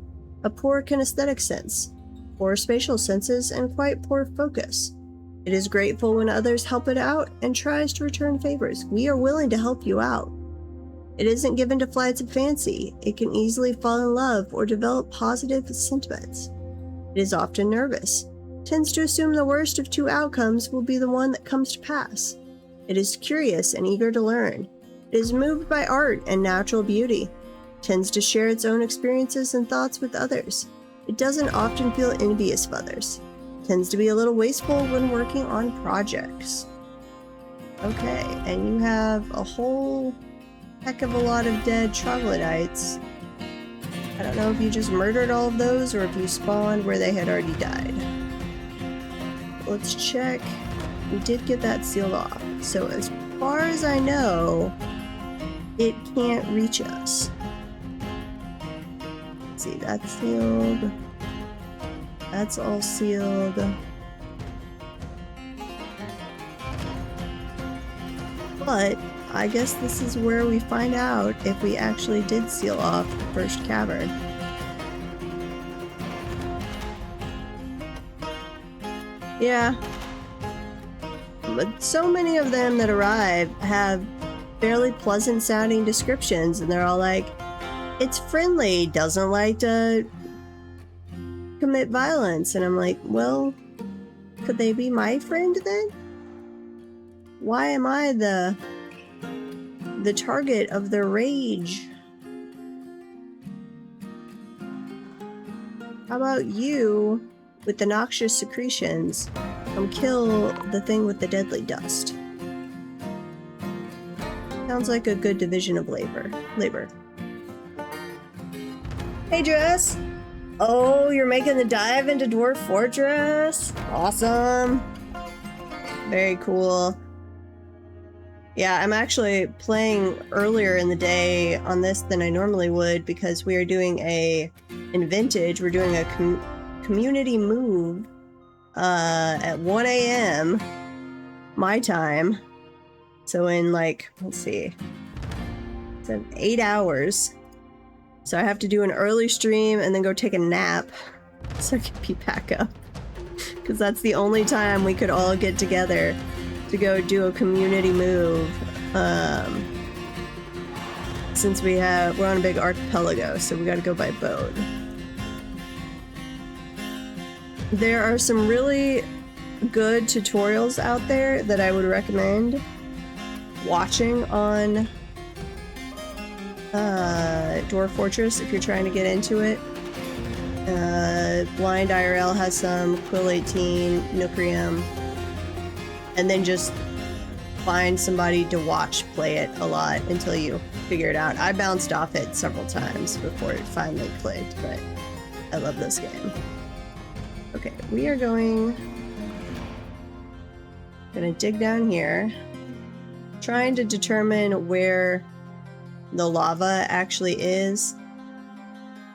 a poor kinesthetic sense, poor spatial senses, and quite poor focus. It is grateful when others help it out and tries to return favors. We are willing to help you out. It isn't given to flights of fancy. It can easily fall in love or develop positive sentiments. It is often nervous, tends to assume the worst of two outcomes will be the one that comes to pass. It is curious and eager to learn. It is moved by art and natural beauty, tends to share its own experiences and thoughts with others. It doesn't often feel envious of others. Tends to be a little wasteful when working on projects. Okay, and you have a whole heck of a lot of dead troglodytes. I don't know if you just murdered all of those or if you spawned where they had already died. Let's check. We did get that sealed off. So as far as I know, it can't reach us. Let's see, that's sealed. That's all sealed. But I guess this is where we find out if we actually did seal off the first cavern. Yeah. But so many of them that arrive have fairly pleasant sounding descriptions, and they're all like, it's friendly, doesn't like to commit violence. And I'm like, well, could they be my friend then? Why am I the target of their rage? How about you, with the noxious secretions, come kill the thing with the deadly dust? Sounds like a good division of labor. Hey, Jess! Oh, you're making the dive into Dwarf Fortress? Awesome! Very cool. Yeah, I'm actually playing earlier in the day on this than I normally would because we are doing in Vintage, we're doing a community move at 1 a.m. my time. So in like, let's see, it's 8 hours. So I have to do an early stream and then go take a nap so I can be back up. Because that's the only time we could all get together to go do a community move. Since we're on a big archipelago, so we gotta go by boat. There are some really good tutorials out there that I would recommend watching on Dwarf Fortress if you're trying to get into it. Blind IRL has some, Quill 18, Noocrium, and then just find somebody to watch play it a lot until you figure it out. I bounced off it several times before it finally clicked, but I love this game. Okay, we are gonna dig down here, trying to determine where the lava actually is.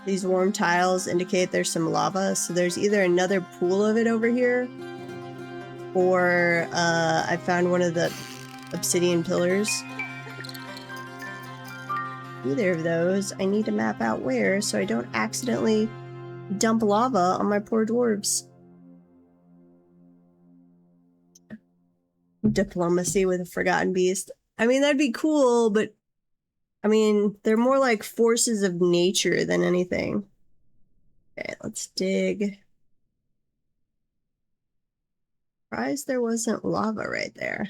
These warm tiles indicate there's some lava, so there's either another pool of it over here, or I found one of the obsidian pillars. Either of those, I need to map out where so I don't accidentally dump lava on my poor dwarves. Diplomacy with a forgotten beast. I mean, that'd be cool, but I mean, they're more like forces of nature than anything. Okay, let's dig. Surprised there wasn't lava right there.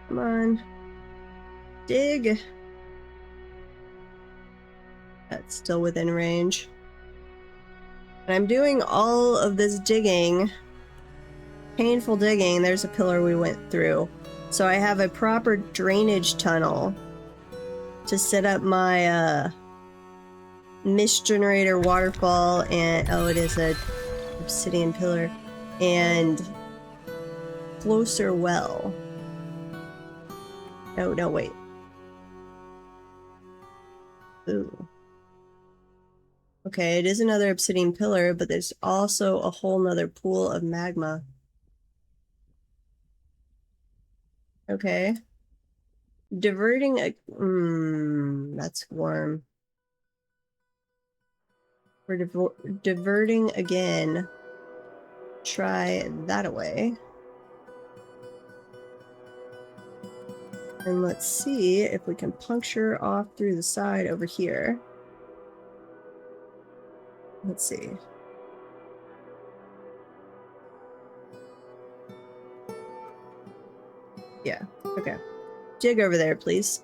Come on. Dig. That's still within range. And I'm doing all of this digging. Painful digging. There's a pillar we went through. So I have a proper drainage tunnel to set up my mist generator waterfall, and oh, it is a obsidian pillar, and closer well. Oh, no, wait. Ooh. Okay, it is another obsidian pillar, but there's also a whole nother pool of magma. Okay. Diverting a... that's warm. We're diverting again. Try that away. And let's see if we can puncture off through the side over here. Let's see. Yeah, okay. Dig over there, please.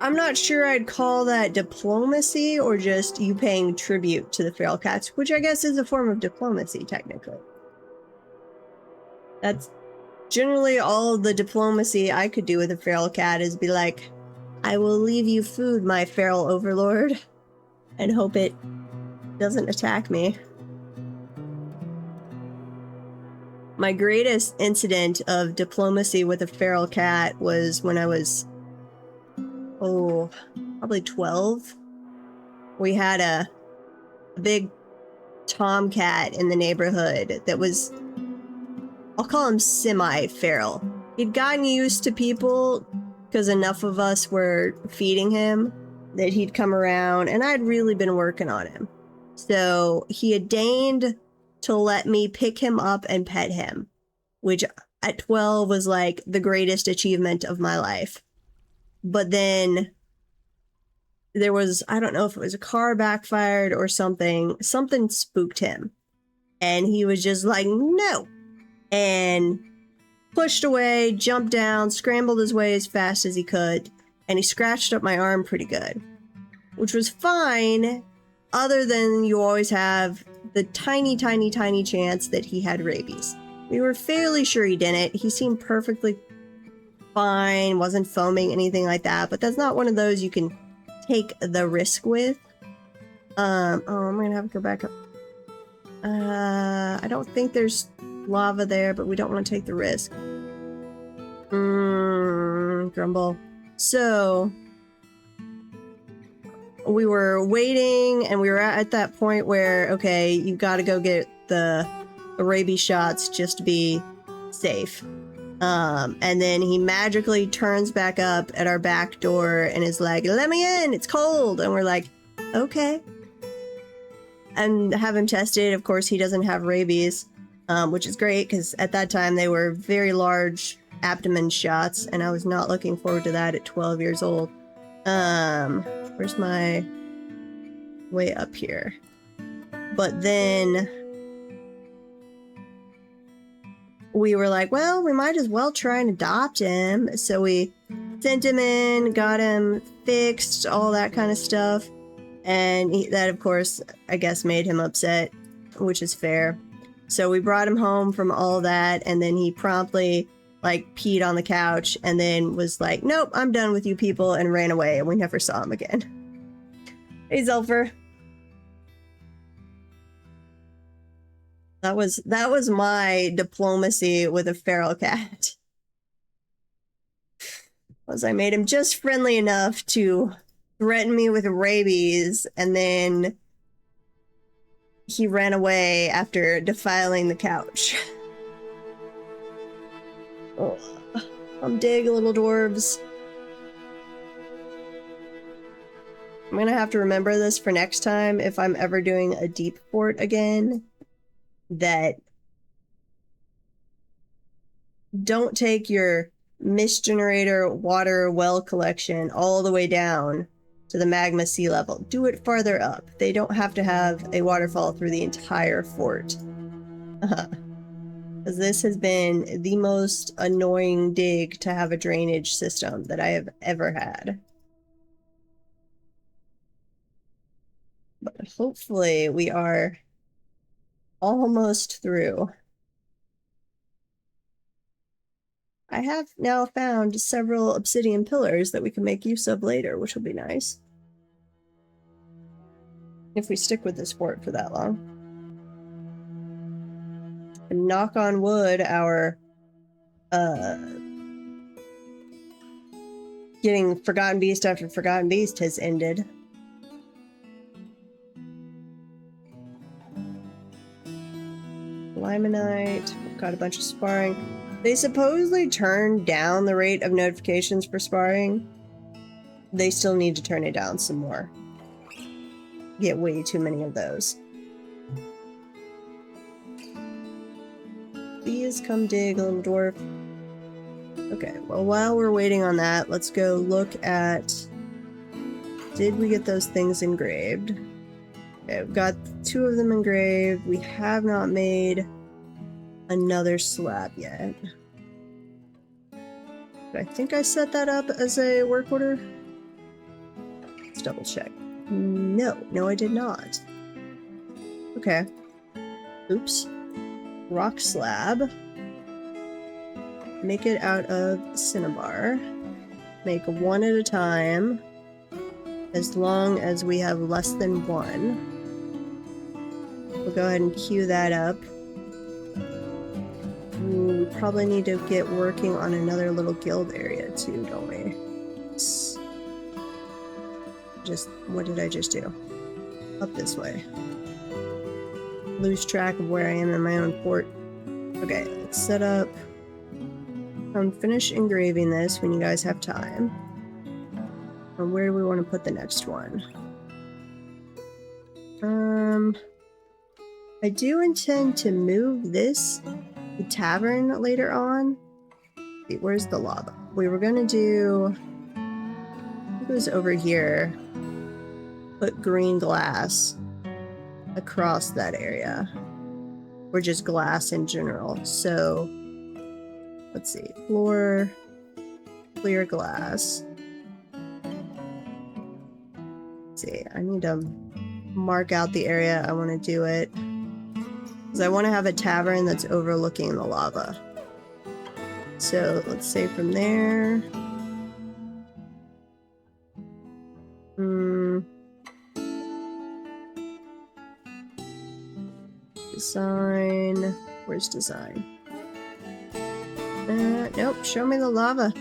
I'm not sure I'd call that diplomacy or just you paying tribute to the feral cats, which I guess is a form of diplomacy, technically. That's generally all the diplomacy I could do with a feral cat is be like, I will leave you food, my feral overlord, and hope it doesn't attack me. My greatest incident of diplomacy with a feral cat was when I was, probably 12. We had a big tomcat in the neighborhood that was, I'll call him semi-feral. He'd gotten used to people because enough of us were feeding him that he'd come around, and I'd really been working on him. So he had deigned to let me pick him up and pet him, which at 12 was like the greatest achievement of my life. But then there was, I don't know if it was a car backfired or something spooked him. And he was just like, no. And pushed away, jumped down, scrambled his way as fast as he could. And he scratched up my arm pretty good, which was fine, other than you always have the tiny, tiny, tiny chance that he had rabies. We were fairly sure he didn't. He seemed perfectly fine, wasn't foaming, anything like that. But that's not one of those you can take the risk with. I'm gonna have to go back up. I don't think there's lava there, but we don't want to take the risk. Grumble. So we were waiting, and we were at that point where, okay, you got to go get the rabies shots just to be safe. And then he magically turns back up at our back door and is like, let me in, it's cold. And we're like, okay. And have him tested. Of course, he doesn't have rabies, which is great because at that time they were very large abdomen shots, and I was not looking forward to that at 12 years old. Where's my way up here? But then we were like, well, we might as well try and adopt him. So we sent him in, got him fixed, all that kind of stuff. And that, of course, I guess made him upset, which is fair. So we brought him home from all that, and then he promptly, like, peed on the couch and then was like, nope, I'm done with you people, and ran away, and we never saw him again. Hey, Zelfer. That was my diplomacy with a feral cat. Was I made him just friendly enough to threaten me with rabies, and then he ran away after defiling the couch. Oh, come dig, little dwarves. I'm gonna have to remember this for next time if I'm ever doing a deep fort again, that don't take your mist generator water well collection all the way down to the magma sea level. Do it farther up. They don't have to have a waterfall through the entire fort. Because this has been the most annoying dig to have a drainage system that I have ever had. But hopefully we are almost through. I have now found several obsidian pillars that we can make use of later, which will be nice. If we stick with this fort for that long. knock on wood, our getting Forgotten Beast after Forgotten Beast has ended. Limonite, got a bunch of sparring. They supposedly turned down the rate of notifications for sparring. They still need to turn it down some more. Get way too many of those. Please come dig, little dwarf. Okay, well, while we're waiting on that, let's go look at... Did we get those things engraved? Okay, we've got 2 of them engraved. We have not made another slab yet. But I think I set that up as a work order. Let's double check. No, I did not. Okay. Oops. Rock slab. Make it out of cinnabar. Make 1 at a time. As long as we have less than 1. We'll go ahead and queue that up. We probably need to get working on another little guild area too, don't we? What did I just do? Up this way. Lose track of where I am in my own fort. Okay, let's set up. Finish engraving this when you guys have time. And where do we want to put the next one? I do intend to move the tavern later on. Wait, where's the lava? We were gonna do... I think it was over here. Put green glass across that area. Or just glass in general. So, let's see. Floor, clear glass. Let's see, I need to mark out the area I want to do it. Because I want to have a tavern that's overlooking the lava. So let's say from there. Design. Where's design? Nope, show me the lava.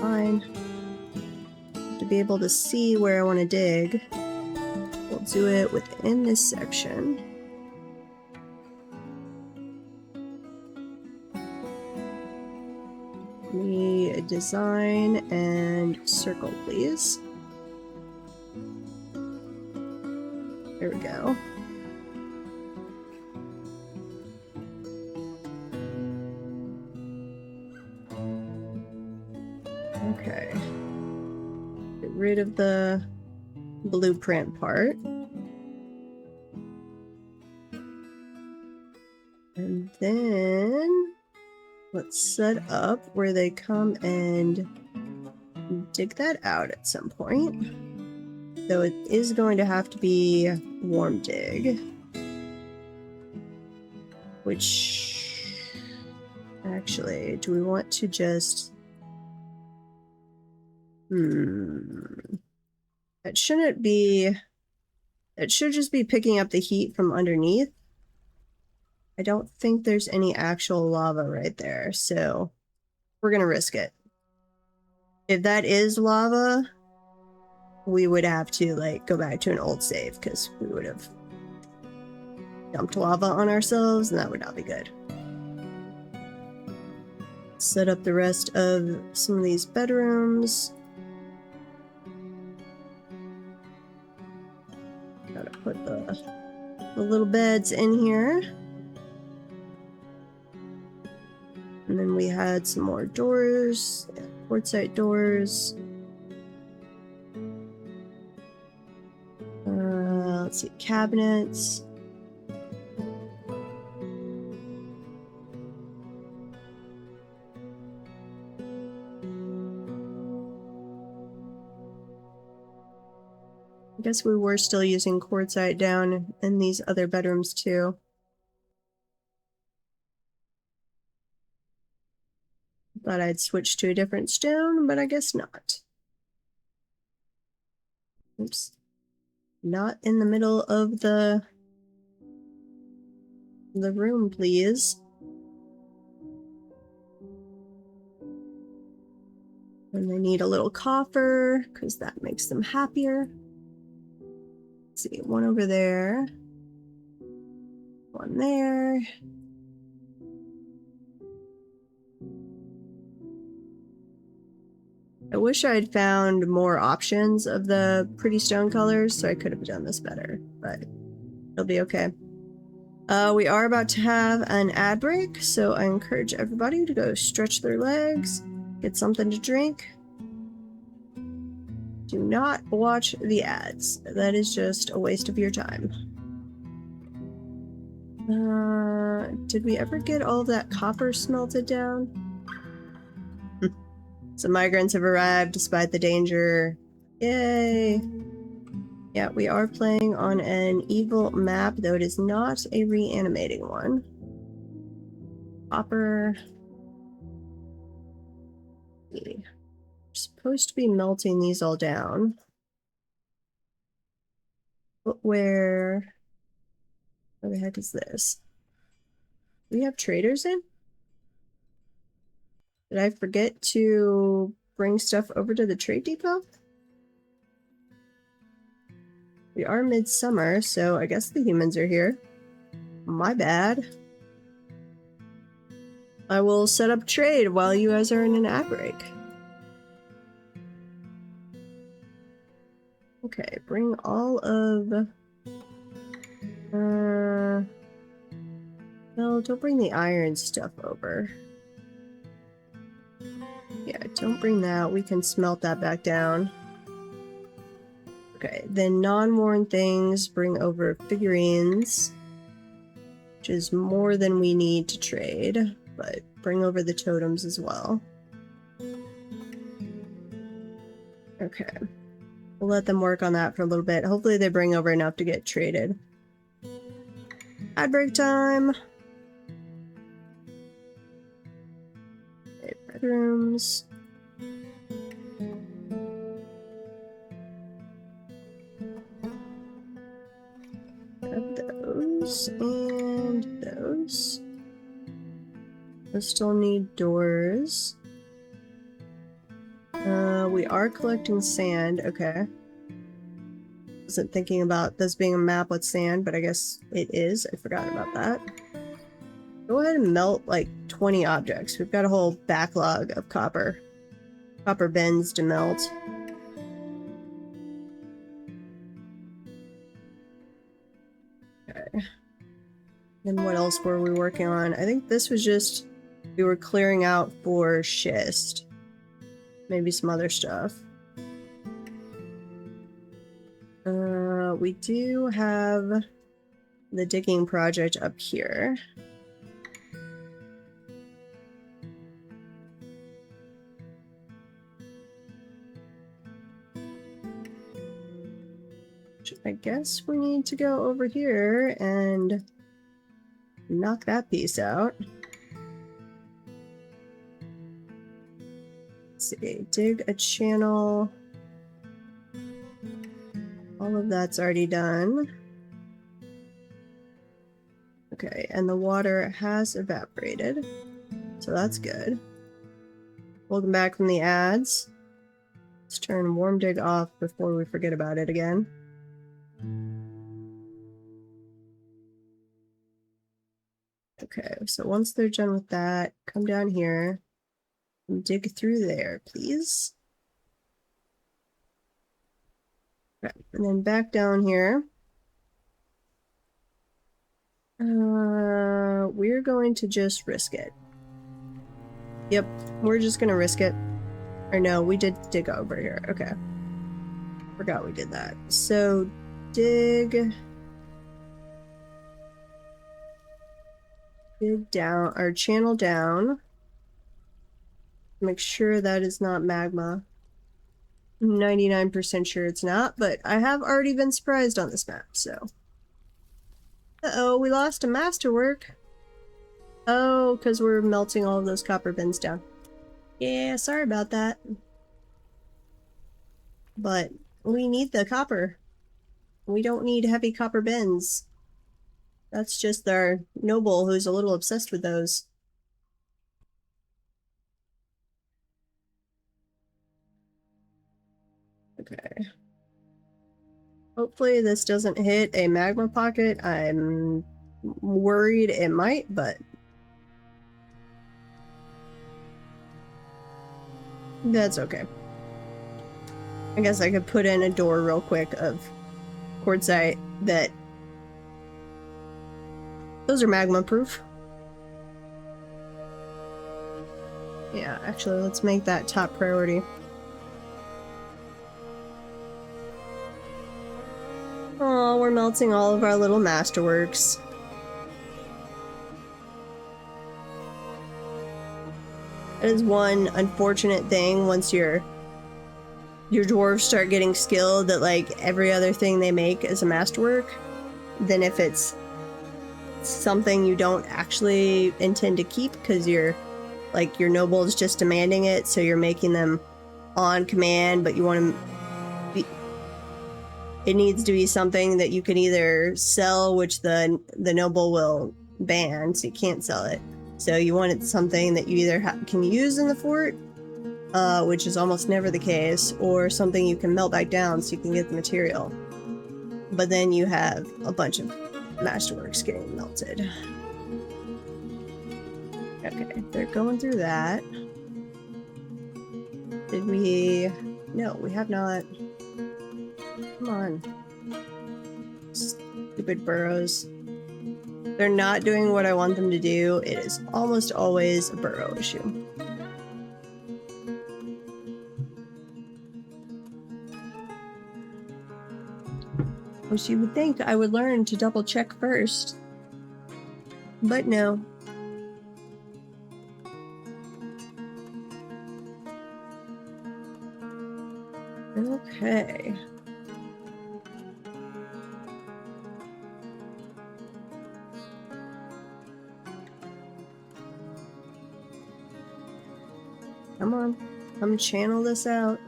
Fine. To be able to see where I want to dig, we'll do it within this section. Need a design and circle, please. There we go. Okay. Get rid of the blueprint part. And then let's set up where they come and dig that out at some point. Though it is going to have to be warm dig. Which... Actually, do we want to just... That shouldn't be... It should just be picking up the heat from underneath. I don't think there's any actual lava right there, so we're gonna risk it. If that is lava, we would have to, like, go back to an old save, because we would have dumped lava on ourselves, and that would not be good. Set up the rest of some of these bedrooms. Gotta put the little beds in here. And then we had some more doors, quartzite doors. Let's see, cabinets. I guess we were still using quartzite down in these other bedrooms too. Thought I'd switch to a different stone, but I guess not. Oops. Not in the middle of the the room, please. And they need a little coffer, because that makes them happier. Let's see, one over there. One there. I wish I'd found more options of the pretty stone colors, so I could have done this better, but it'll be okay. We are about to have an ad break, so I encourage everybody to go stretch their legs, get something to drink. Do not watch the ads. That is just a waste of your time. Did we ever get all of that copper smelted down? Some migrants have arrived despite the danger. Yay! Yeah, we are playing on an evil map, though it is not a reanimating one. Copper. We're supposed to be melting these all down. But where the heck is this? Do we have traders in? Did I forget to bring stuff over to the trade depot? We are midsummer, so I guess the humans are here. My bad. I will set up trade while you guys are in an ad break. Okay, bring all of... No, don't bring the iron stuff over. Yeah, don't bring that. We can smelt that back down. Okay, then non-worn things, bring over figurines, which is more than we need to trade, but bring over the totems as well. Okay, we'll let them work on that for a little bit. Hopefully they bring over enough to get traded. Ad break time! Okay, bedrooms. Those and those. I still need doors. We are collecting sand. Okay. Wasn't thinking about this being a map with sand, but I guess it is. I forgot about that. Go ahead and melt like 20 objects. We've got a whole backlog of copper bins to melt. Okay. Then what else were we working on? I think this was just, we were clearing out for schist. Maybe some other stuff. We do have the digging project up here. I guess we need to go over here and knock that piece out. Let's see, dig a channel. All of that's already done. Okay, and the water has evaporated, so that's good. Welcome back from the ads. Let's turn warm dig off before we forget about it again. Okay, so once they're done with that, come down here and dig through there, please. Okay, and then back down here. We're going to just risk it. Yep, we're just gonna risk it. Or no, we did dig over here. Okay. Forgot we did that. So, dig down, or channel down. Make sure that is not magma. 99% sure it's not, but I have already been surprised on this map, so. Uh-oh, we lost a masterwork. Oh, because we're melting all of those copper bins down. Yeah, sorry about that. But we need the copper. We don't need heavy copper bins. That's just our noble who's a little obsessed with those. Okay. Hopefully this doesn't hit a magma pocket. I'm worried it might, but that's okay. I guess I could put in a door real quick of quartzite that... Those are magma proof. Yeah, actually, let's make that top priority. Oh, we're melting all of our little masterworks. That is one unfortunate thing once your dwarves start getting skilled that like every other thing they make is a masterwork. Then if it's something you don't actually intend to keep because your noble is just demanding it, so you're making them on command, but you want to be... It needs to be something that you can either sell, which the noble will ban, so you can't sell it. So you want it something that you either can use in the fort, which is almost never the case, or something you can melt back down so you can get the material. But then you have a bunch of masterworks getting melted. Okay, they're going through that. Did we... No, we have not. Come on. Stupid burrows. They're not doing what I want them to do. It is almost always a burrow issue. Which you would think I would learn to double check first. But no. Okay. Come on. Come channel this out.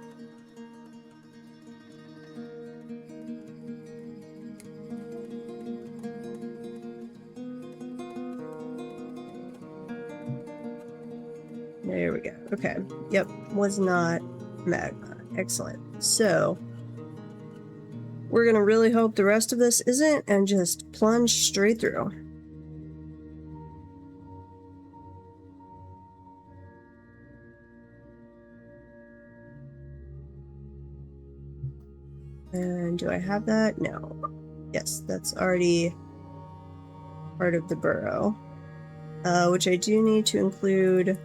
There we go. Okay. Yep. Was not magma. Excellent. So, we're gonna really hope the rest of this isn't and just plunge straight through. And do I have that? No. Yes, that's already part of the burrow. Which I do need to include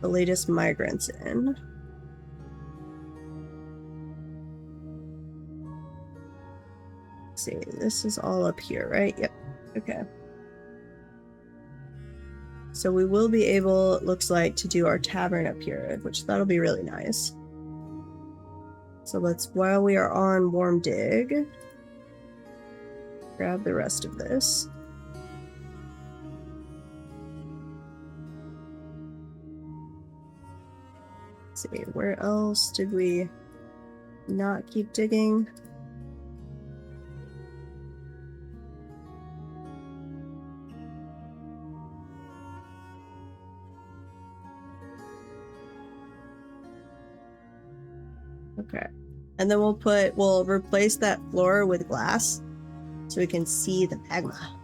the latest migrants in. Let's see, this is all up here, right? Yep. Okay. So we will be able, it looks like, to do our tavern up here, which that'll be really nice. So let's, while we are on Warm Dig, grab the rest of this. Let's see, where else did we not keep digging? Okay. And then we'll replace that floor with glass so we can see the magma.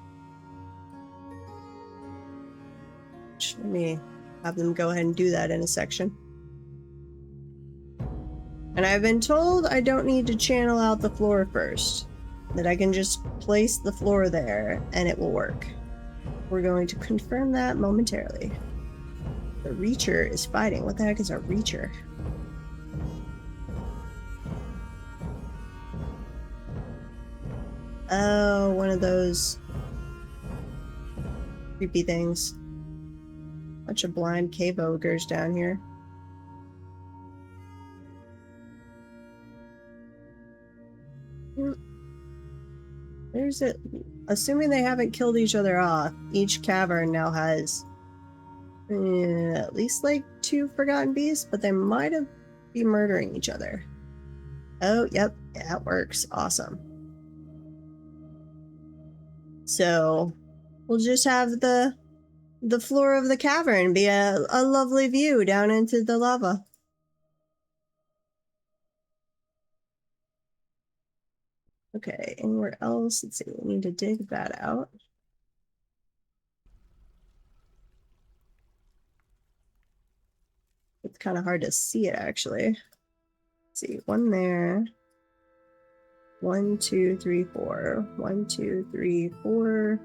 Let me have them go ahead and do that in a section. And I've been told I don't need to channel out the floor first, that I can just place the floor there and it will work. We're going to confirm that momentarily. The Reacher is fighting. What the heck is a Reacher? Oh, one of those creepy things. Bunch of blind cave ogres down here. There's it. Assuming they haven't killed each other off, each cavern now has at least like 2 forgotten beasts, but they might have been murdering each other. Oh, yep, that works. Awesome. So We'll just have the floor of the cavern be a lovely view down into the lava. Okay, anywhere else? Let's see, we need to dig that out. It's kind of hard to see it, actually. Let's see, one there. 1, 2, 3, 4. 1, 2, 3, 4.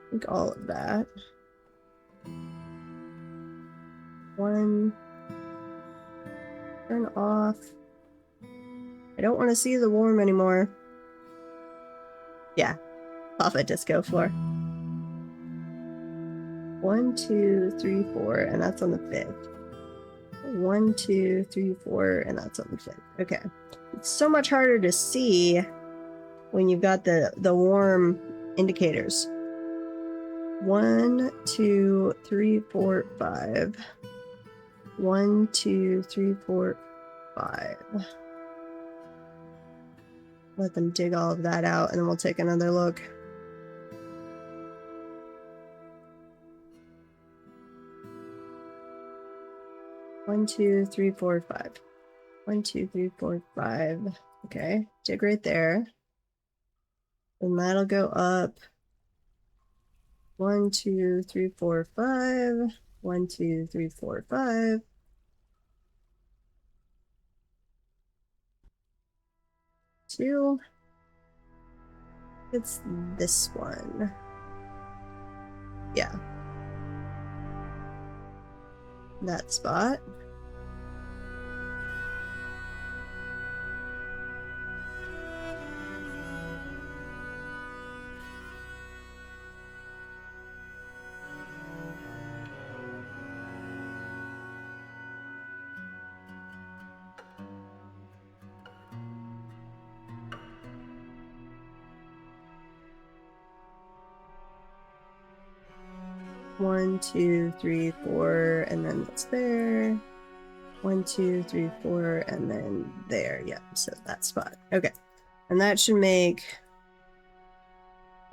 I think all of that. 1. Turn off. I don't want to see the worm anymore. Yeah, Papa Disco floor. 1, 2, 3, 4, and that's on the 5th. 1, 2, 3, 4, and that's on the 5th. Okay. It's so much harder to see when you've got the worm indicators. 1, 2, 3, 4, 5. 1, 2, 3, 4, 5. Let them dig all of that out, and then we'll take another look. One, 2, 3, 4, 5. 1, 2, 3, 4, 5. Okay, dig right there. And that'll go up. 1, 2, 3, 4, 5. 1, 2, 3, 4, 5. 2. It's this one. Yeah. That spot. One, 2, 3, 4, and then it's there. 1, 2, 3, 4, and then there. Yep, so that spot. Okay, and that should make,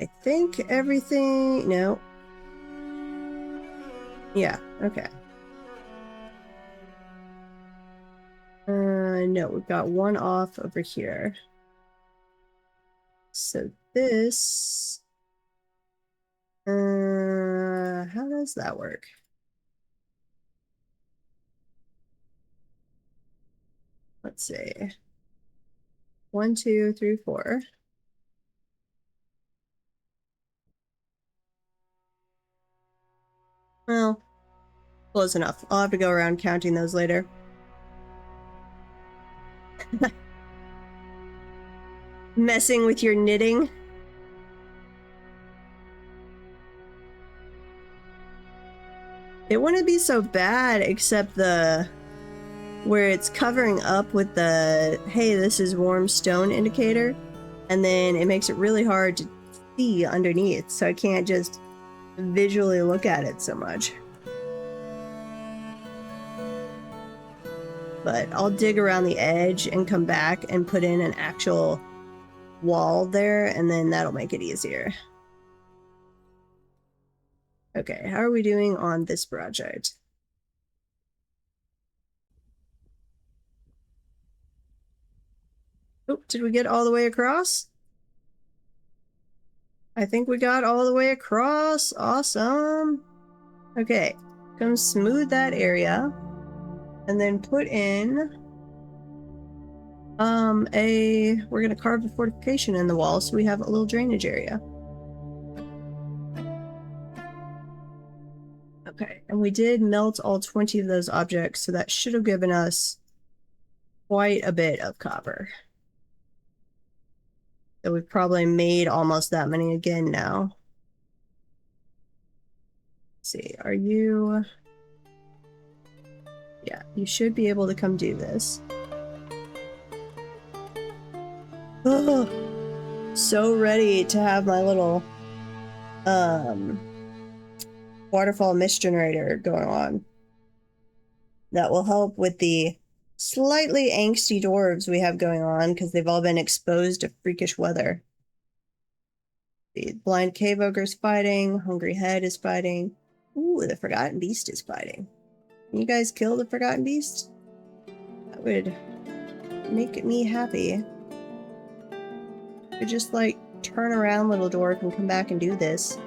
I think, everything. No. Yeah. Okay. No, we've got one off over here. So this. How does that work? Let's see. 1, 2, 3, 4. Well, close enough. I'll have to go around counting those later. Messing with your knitting. It wouldn't be so bad, except where it's covering up with the, hey, this is warm stone indicator, and then it makes it really hard to see underneath, so I can't just visually look at it so much. But I'll dig around the edge and come back and put in an actual wall there, and then that'll make it easier. Okay, how are we doing on this project? Oh, did we get all the way across? I think we got all the way across. Awesome. Okay, come smooth that area and then put in we're gonna carve a fortification in the wall so we have a little drainage area. Okay, and we did melt all 20 of those objects, so that should have given us quite a bit of copper. So we've probably made almost that many again now. Let's see, are you... Yeah, you should be able to come do this. Oh, so ready to have my little waterfall mist generator going on. That will help with the slightly angsty dwarves we have going on because they've all been exposed to freakish weather. The blind cave ogre's fighting. Hungry head is fighting. Ooh, the forgotten beast is fighting. Can you guys kill the forgotten beast? That would make me happy. Could just like turn around, little dwarf, and come back and do this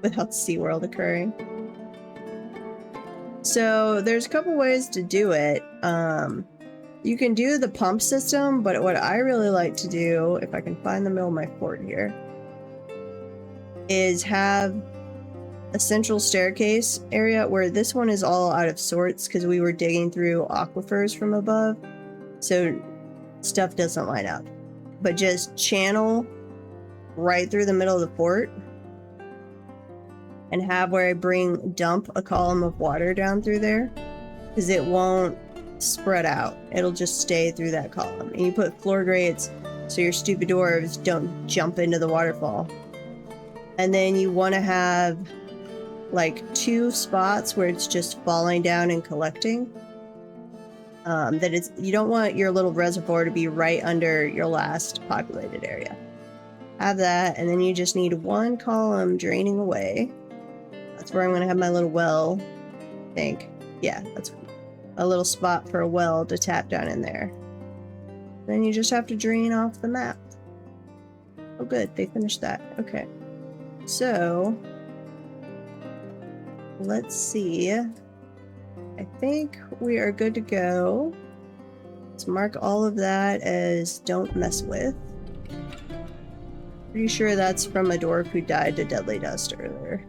without SeaWorld occurring. So there's a couple ways to do it. You can do the pump system, but what I really like to do, if I can find the middle of my fort here, is have a central staircase area where this one is all out of sorts because we were digging through aquifers from above, so stuff doesn't line up. But just channel right through the middle of the fort and have where I dump a column of water down through there, because it won't spread out. It'll just stay through that column. And you put floor grates so your stupid dwarves don't jump into the waterfall. And then you want to have like 2 spots where it's just falling down and collecting. You don't want your little reservoir to be right under your last populated area. Have that, and then you just need 1 column draining away. That's where I'm going to have my little well, I think. Yeah, that's a little spot for a well to tap down in there. Then you just have to drain off the map. Oh good, they finished that. Okay. So, let's see. I think we are good to go. Let's mark all of that as don't mess with. Pretty sure that's from a dwarf who died to deadly dust earlier.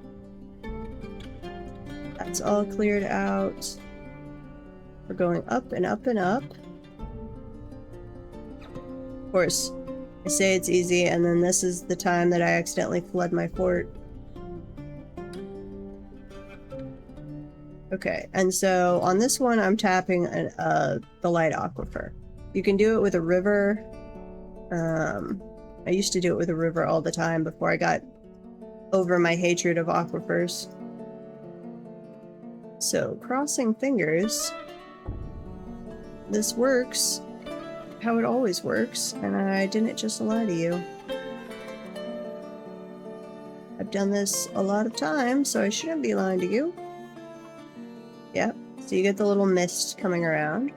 That's all cleared out. We're going up and up and up. Of course, I say it's easy, and then this is the time that I accidentally flood my fort. Okay, and so on this one, I'm tapping the light aquifer. You can do it with a river. I used to do it with a river all the time before I got over my hatred of aquifers. So, crossing fingers, this works how it always works, and I didn't just lie to you. I've done this a lot of times, so I shouldn't be lying to you. Yep, so you get the little mist coming around.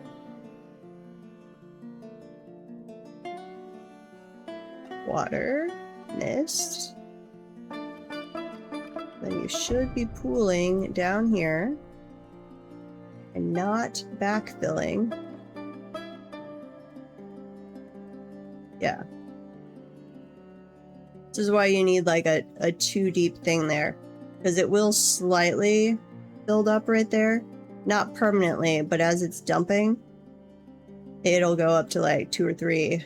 Water, mist. Then you should be pooling down here and not backfilling. Yeah. This is why you need like a 2 deep thing there, because it will slightly build up right there. Not permanently, but as it's dumping, it'll go up to like 2 or 3.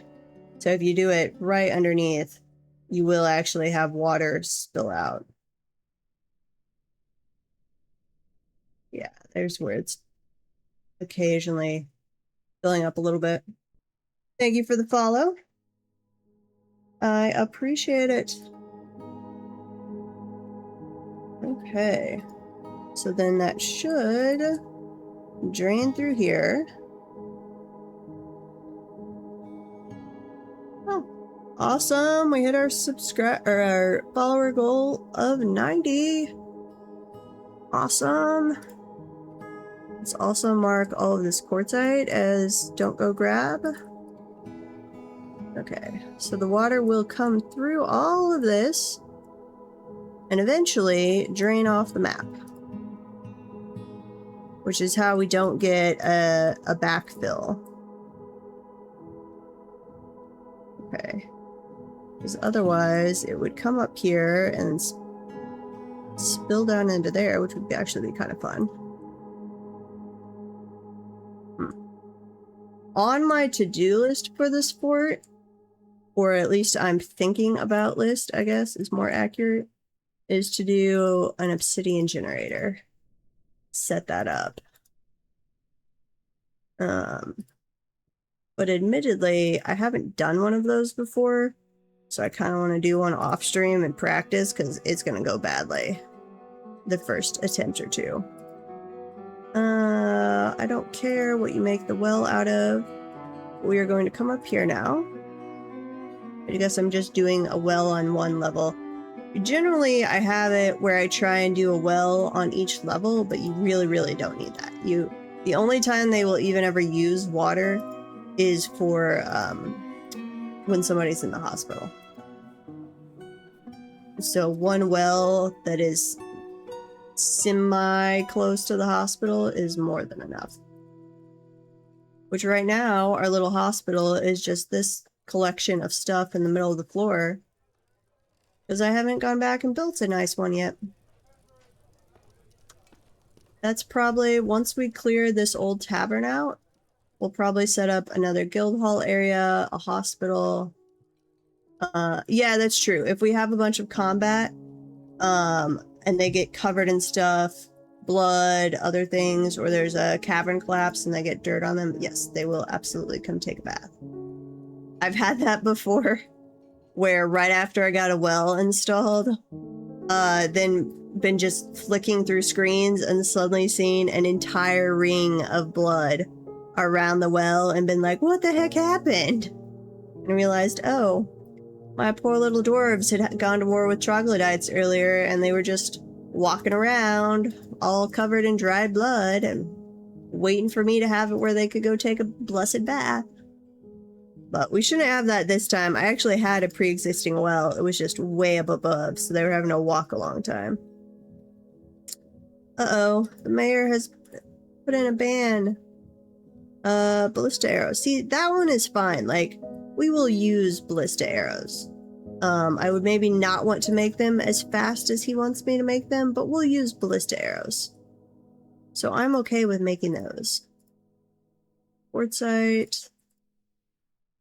So if you do it right underneath, you will actually have water spill out. Yeah, there's where it's occasionally filling up a little bit. Thank you for the follow. I appreciate it. Okay. So then that should drain through here. Oh, awesome. We hit our our follower goal of 90. Awesome. Let's also mark all of this quartzite as don't go grab. Okay, so the water will come through all of this and eventually drain off the map, which is how we don't get a backfill. Okay, because otherwise it would come up here and spill down into there, which would actually be kind of fun. On my to-do list for this fort, or at least I'm thinking about list, I guess is more accurate, is to do an obsidian generator. Set that up. But admittedly, I haven't done one of those before, so I kind of want to do one off stream and practice, because it's going to go badly the first attempt or 2. I don't care what you make the well out of. We are going to come up here now. I guess I'm just doing a well on one level. Generally, I have it where I try and do a well on each level, but you really, really don't need that. The only time they will even ever use water is for when somebody's in the hospital. So one well that is semi-close to the hospital is more than enough. Which right now, our little hospital is just this collection of stuff in the middle of the floor. Because I haven't gone back and built a nice one yet. That's probably, once we clear this old tavern out, we'll probably set up another guild hall area, a hospital. Yeah, that's true. If we have a bunch of combat, and they get covered in stuff, blood, other things, or there's a cavern collapse and they get dirt on them, yes, they will absolutely come take a bath. I've had that before, where right after I got a well installed, then been just flicking through screens and suddenly seen an entire ring of blood around the well and been like, what the heck happened? And realized, oh, my poor little dwarves had gone to war with troglodytes earlier, and they were just walking around all covered in dried blood and waiting for me to have it where they could go take a blessed bath. But we shouldn't have that this time. I actually had a pre-existing well. It was just way up above, so they were having to walk a long time. Uh-oh, the mayor has put in a ban. Ballista arrows. See, that one is fine. Like, we will use ballista arrows. I would maybe not want to make them as fast as he wants me to make them, but we'll use ballista arrows. So I'm okay with making those. Quartzite.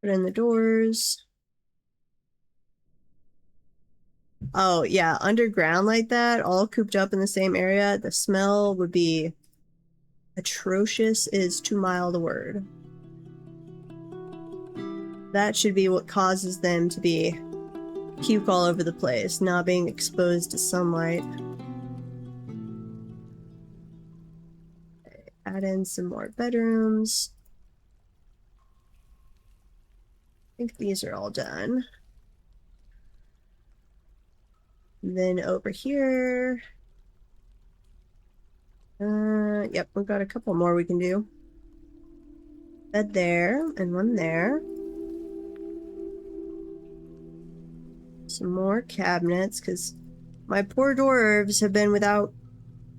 Put in the doors. Oh, yeah, underground like that, all cooped up in the same area, the smell would be atrocious is too mild a word. That should be what causes them to be puke all over the place, not being exposed to sunlight. Okay, add in some more bedrooms. I think these are all done. And then over here, yep, we've got a couple more we can do. Bed there, and one there. Some more cabinets, because my poor dwarves have been without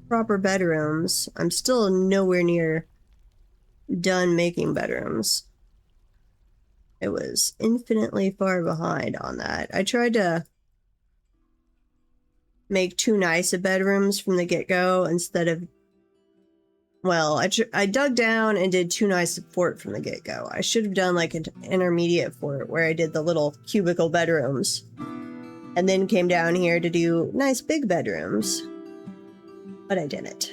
proper bedrooms. I'm still nowhere near done making bedrooms. It was infinitely far behind on that. I tried to make too nice of bedrooms from the get-go instead of, well, I dug down and did too nice a fort from the get-go. I should have done like an intermediate fort where I did the little cubicle bedrooms and then came down here to do nice big bedrooms, but I didn't.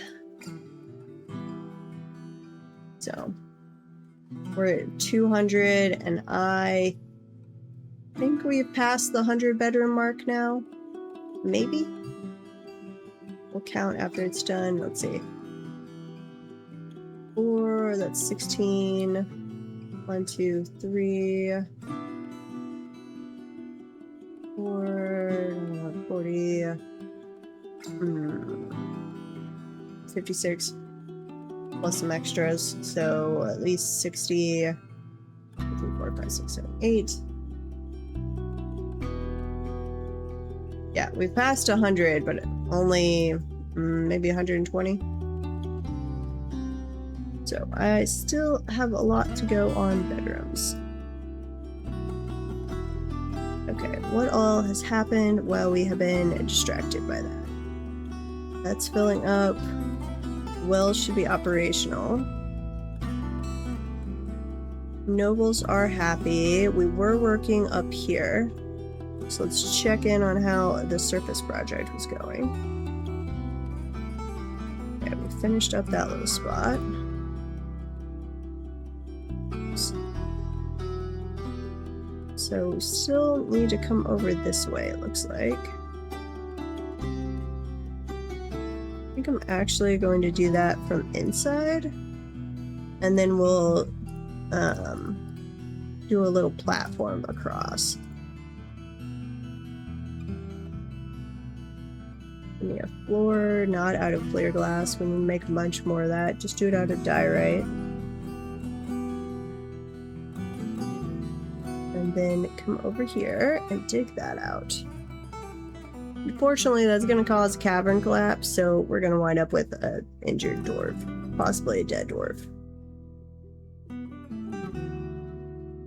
So we're at 200 and I think we've passed the 100 bedroom mark now. Maybe? We'll count after it's done. Let's see. 4, that's 16. 1, 2, 3. 4, 40. 56. Plus some extras. So at least 60. 2, 3, 4, 5, 6, 7, 8. Yeah, we've passed 100, but only maybe 120. So I still have a lot to go on bedrooms. Okay, what all has happened while we have been distracted by that? That's filling up. Wells should be operational. Nobles are happy. We were working up here. So let's check in on how the surface project was going. Okay, we finished up that little spot. So we still need to come over this way, it looks like. I think I'm actually going to do that from inside. And then we'll do a little platform across. We need a floor, not out of clear glass. We need to make a bunch more of that. Just do it out of diorite. And then come over here and dig that out. Unfortunately, that's going to cause a cavern collapse, so we're going to wind up with an injured dwarf, possibly a dead dwarf.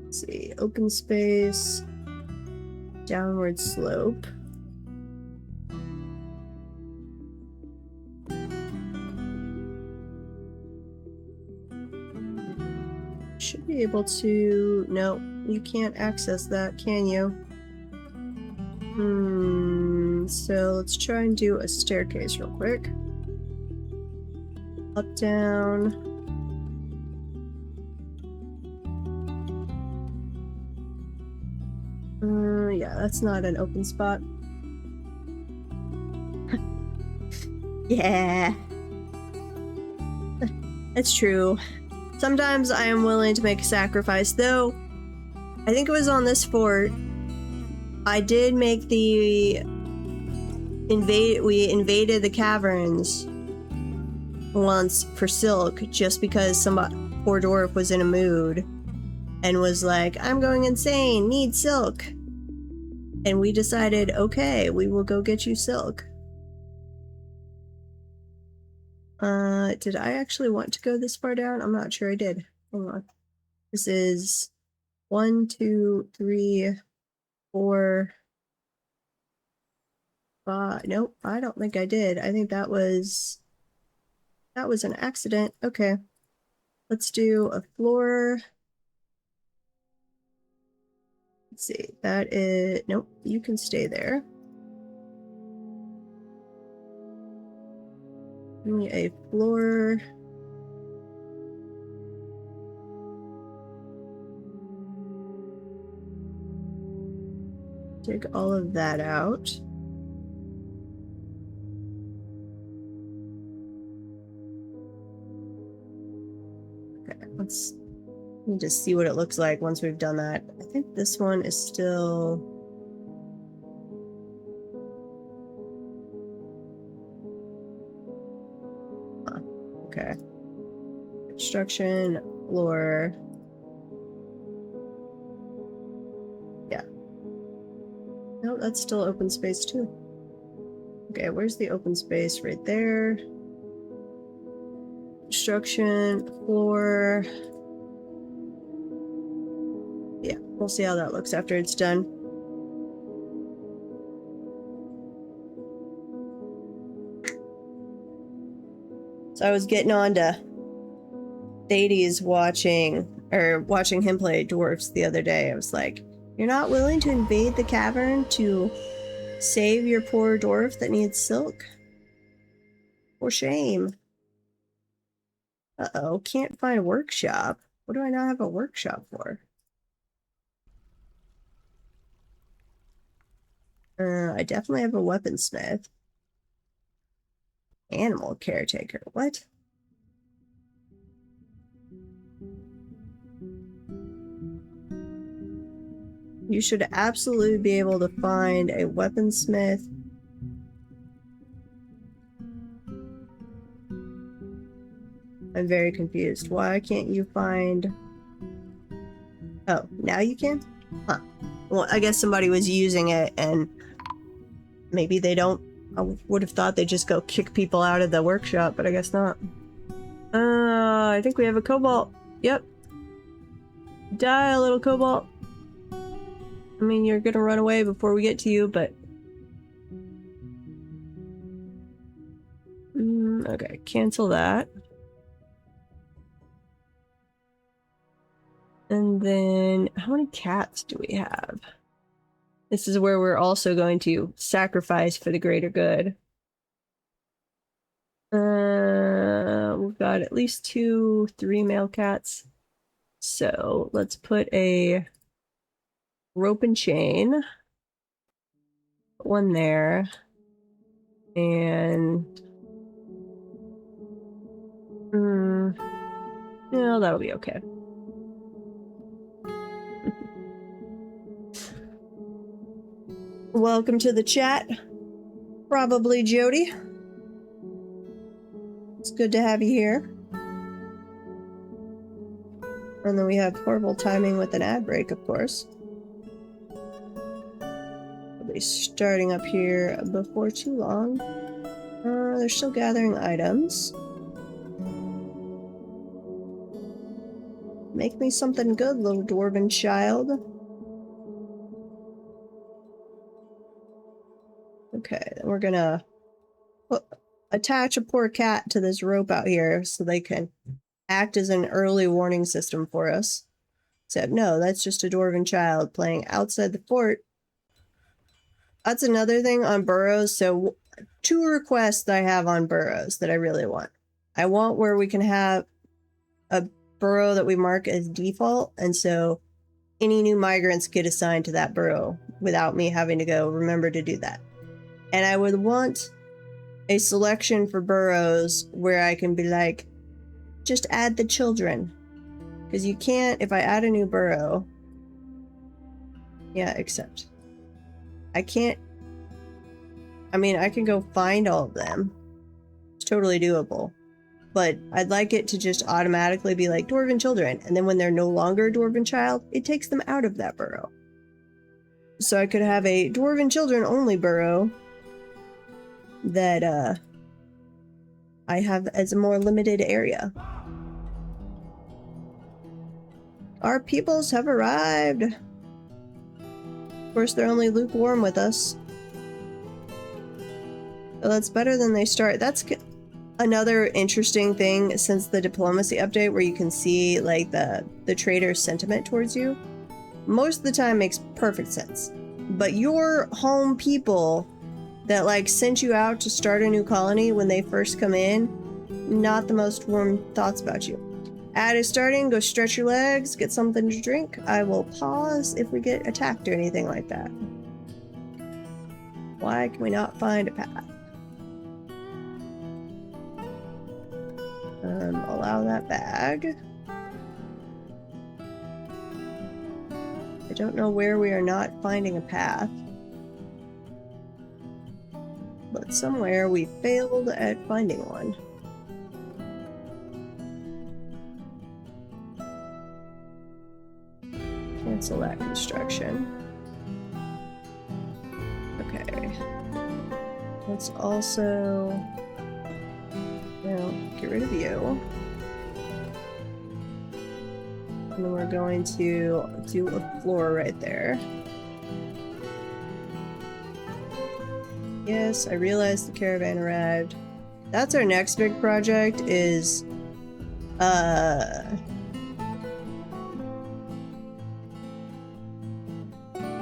Let's see, open space, downward slope. Should be able to... No, you can't access that, can you? So let's try and do a staircase real quick. Up, down. Yeah, that's not an open spot. Yeah. That's true. Sometimes I am willing to make a sacrifice, though I think it was on this fort. I did make the we invaded the caverns once for silk just because some poor dwarf was in a mood and was like, I'm going insane, need silk. And we decided, okay, we will go get you silk. Did I actually want to go this far down? I'm not sure I did. Hold on. This is 1, 2, 3, 4, 5. Nope, I don't think I did. I think that was an accident. Okay. Let's do a floor. Let's see. That is... Nope, you can stay there. Give me a floor. Take all of that out. Okay, let's just see what it looks like once we've done that. I think this one is still... Okay. Construction, floor. Yeah. No, that's still open space too. Okay, where's the open space? Right there. Construction, floor. Yeah, we'll see how that looks after it's done. So I was getting on to Thades watching him play dwarfs the other day. I was like, you're not willing to invade the cavern to save your poor dwarf that needs silk? For shame. Uh-oh, can't find a workshop. What do I not have a workshop for? I definitely have a weaponsmith. Animal caretaker. What? You should absolutely be able to find a weaponsmith. I'm very confused. Why can't you find... Oh, now you can? Huh. Well, I guess somebody was using it and maybe they don't... I would have thought they'd just go kick people out of the workshop, but I guess not. I think we have a cobalt. Yep. Die, little cobalt. I mean, you're gonna run away before we get to you, but... Okay, cancel that. And then, how many cats do we have? This is where we're also going to sacrifice for the greater good. We've got at least 2, 3 male cats. So let's put a rope and chain. Put one there. And... no, that'll be okay. Welcome to the chat. Probably, Jody. It's good to have you here. And then we have horrible timing with an ad break, of course. We'll be starting up here before too long. They're still gathering items. Make me something good, little dwarven child. Okay, then we're gonna attach a poor cat to this rope out here so they can act as an early warning system for us. Except, no, that's just a dwarven child playing outside the fort. That's another thing on burrows. So, 2 requests that I have on burrows that I really want. I want where we can have a burrow that we mark as default, and so any new migrants get assigned to that burrow without me having to go remember to do that. And I would want a selection for burrows where I can be like, just add the children. Because you can't, if I add a new burrow, yeah, except I can't, I mean, I can go find all of them. It's totally doable. But I'd like it to just automatically be like dwarven children. And then when they're no longer a dwarven child, it takes them out of that burrow. So I could have a dwarven children only burrow that I have as a more limited area. Our peoples have arrived. Of course, they're only lukewarm with us. So that's better than they start. That's another interesting thing since the diplomacy update where you can see like the trader's sentiment towards you. Most of the time makes perfect sense. But your home people that like sent you out to start a new colony when they first come in, not the most warm thoughts about you. Ad is starting, go stretch your legs, get something to drink. I will pause if we get attacked or anything like that. Why can we not find a path? Allow that bag. I don't know where we are not finding a path. But somewhere we failed at finding one. Cancel that construction. Okay. Let's also, get rid of you. And then we're going to do a floor right there. Yes, I realized the caravan arrived. That's our next big project is, but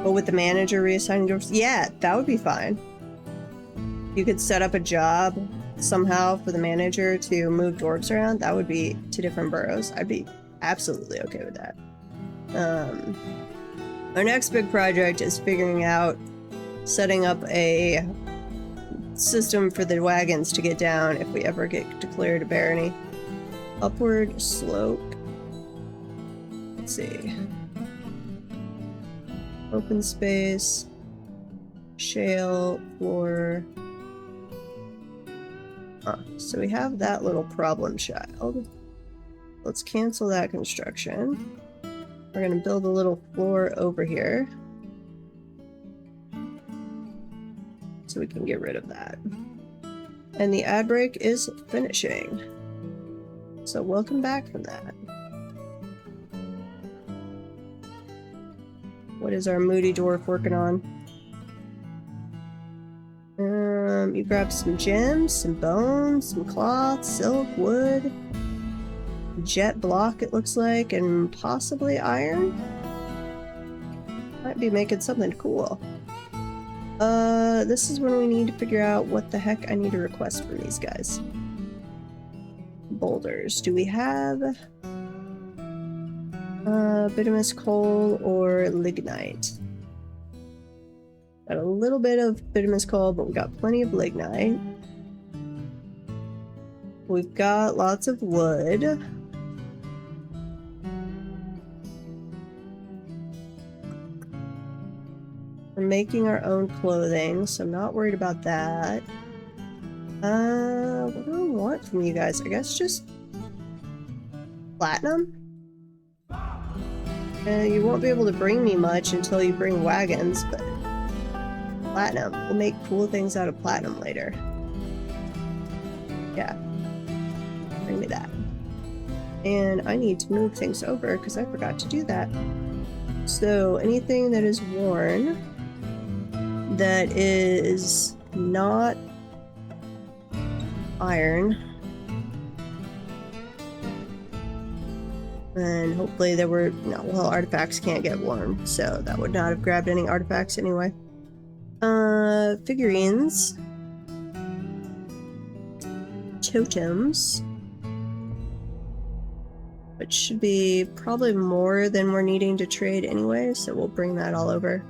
with the manager reassigning doors, yeah, that would be fine. You could set up a job somehow for the manager to move dwarves around. That would be to different burrows. I'd be absolutely okay with that. Our next big project is figuring out setting up a system for the wagons to get down if we ever get declared a barony. Upward slope. Let's see. Open space. Shale. Floor. So we have that little problem child. Let's cancel that construction. We're gonna build a little floor over here. So we can get rid of that. And the ad break is finishing. So welcome back from that. What is our moody dwarf working on? You grab some gems, some bones, some cloth, silk, wood, jet block it looks like, and possibly iron? Might be making something cool. This is when we need to figure out what the heck I need to request from these guys. Boulders. Do we have bituminous coal or lignite? Got a little bit of bituminous coal, but we got plenty of lignite. We've got lots of wood. And making our own clothing, so I'm not worried about that. What do I want from you guys? I guess just platinum? You won't be able to bring me much until you bring wagons, but platinum. We'll make cool things out of platinum later. Yeah. Bring me that. And I need to move things over because I forgot to do that. So anything that is worn that is not iron, and hopefully there were well, artifacts can't get worn, so that would not have grabbed any artifacts anyway. Figurines, totems, which should be probably more than we're needing to trade anyway, so we'll bring that all over.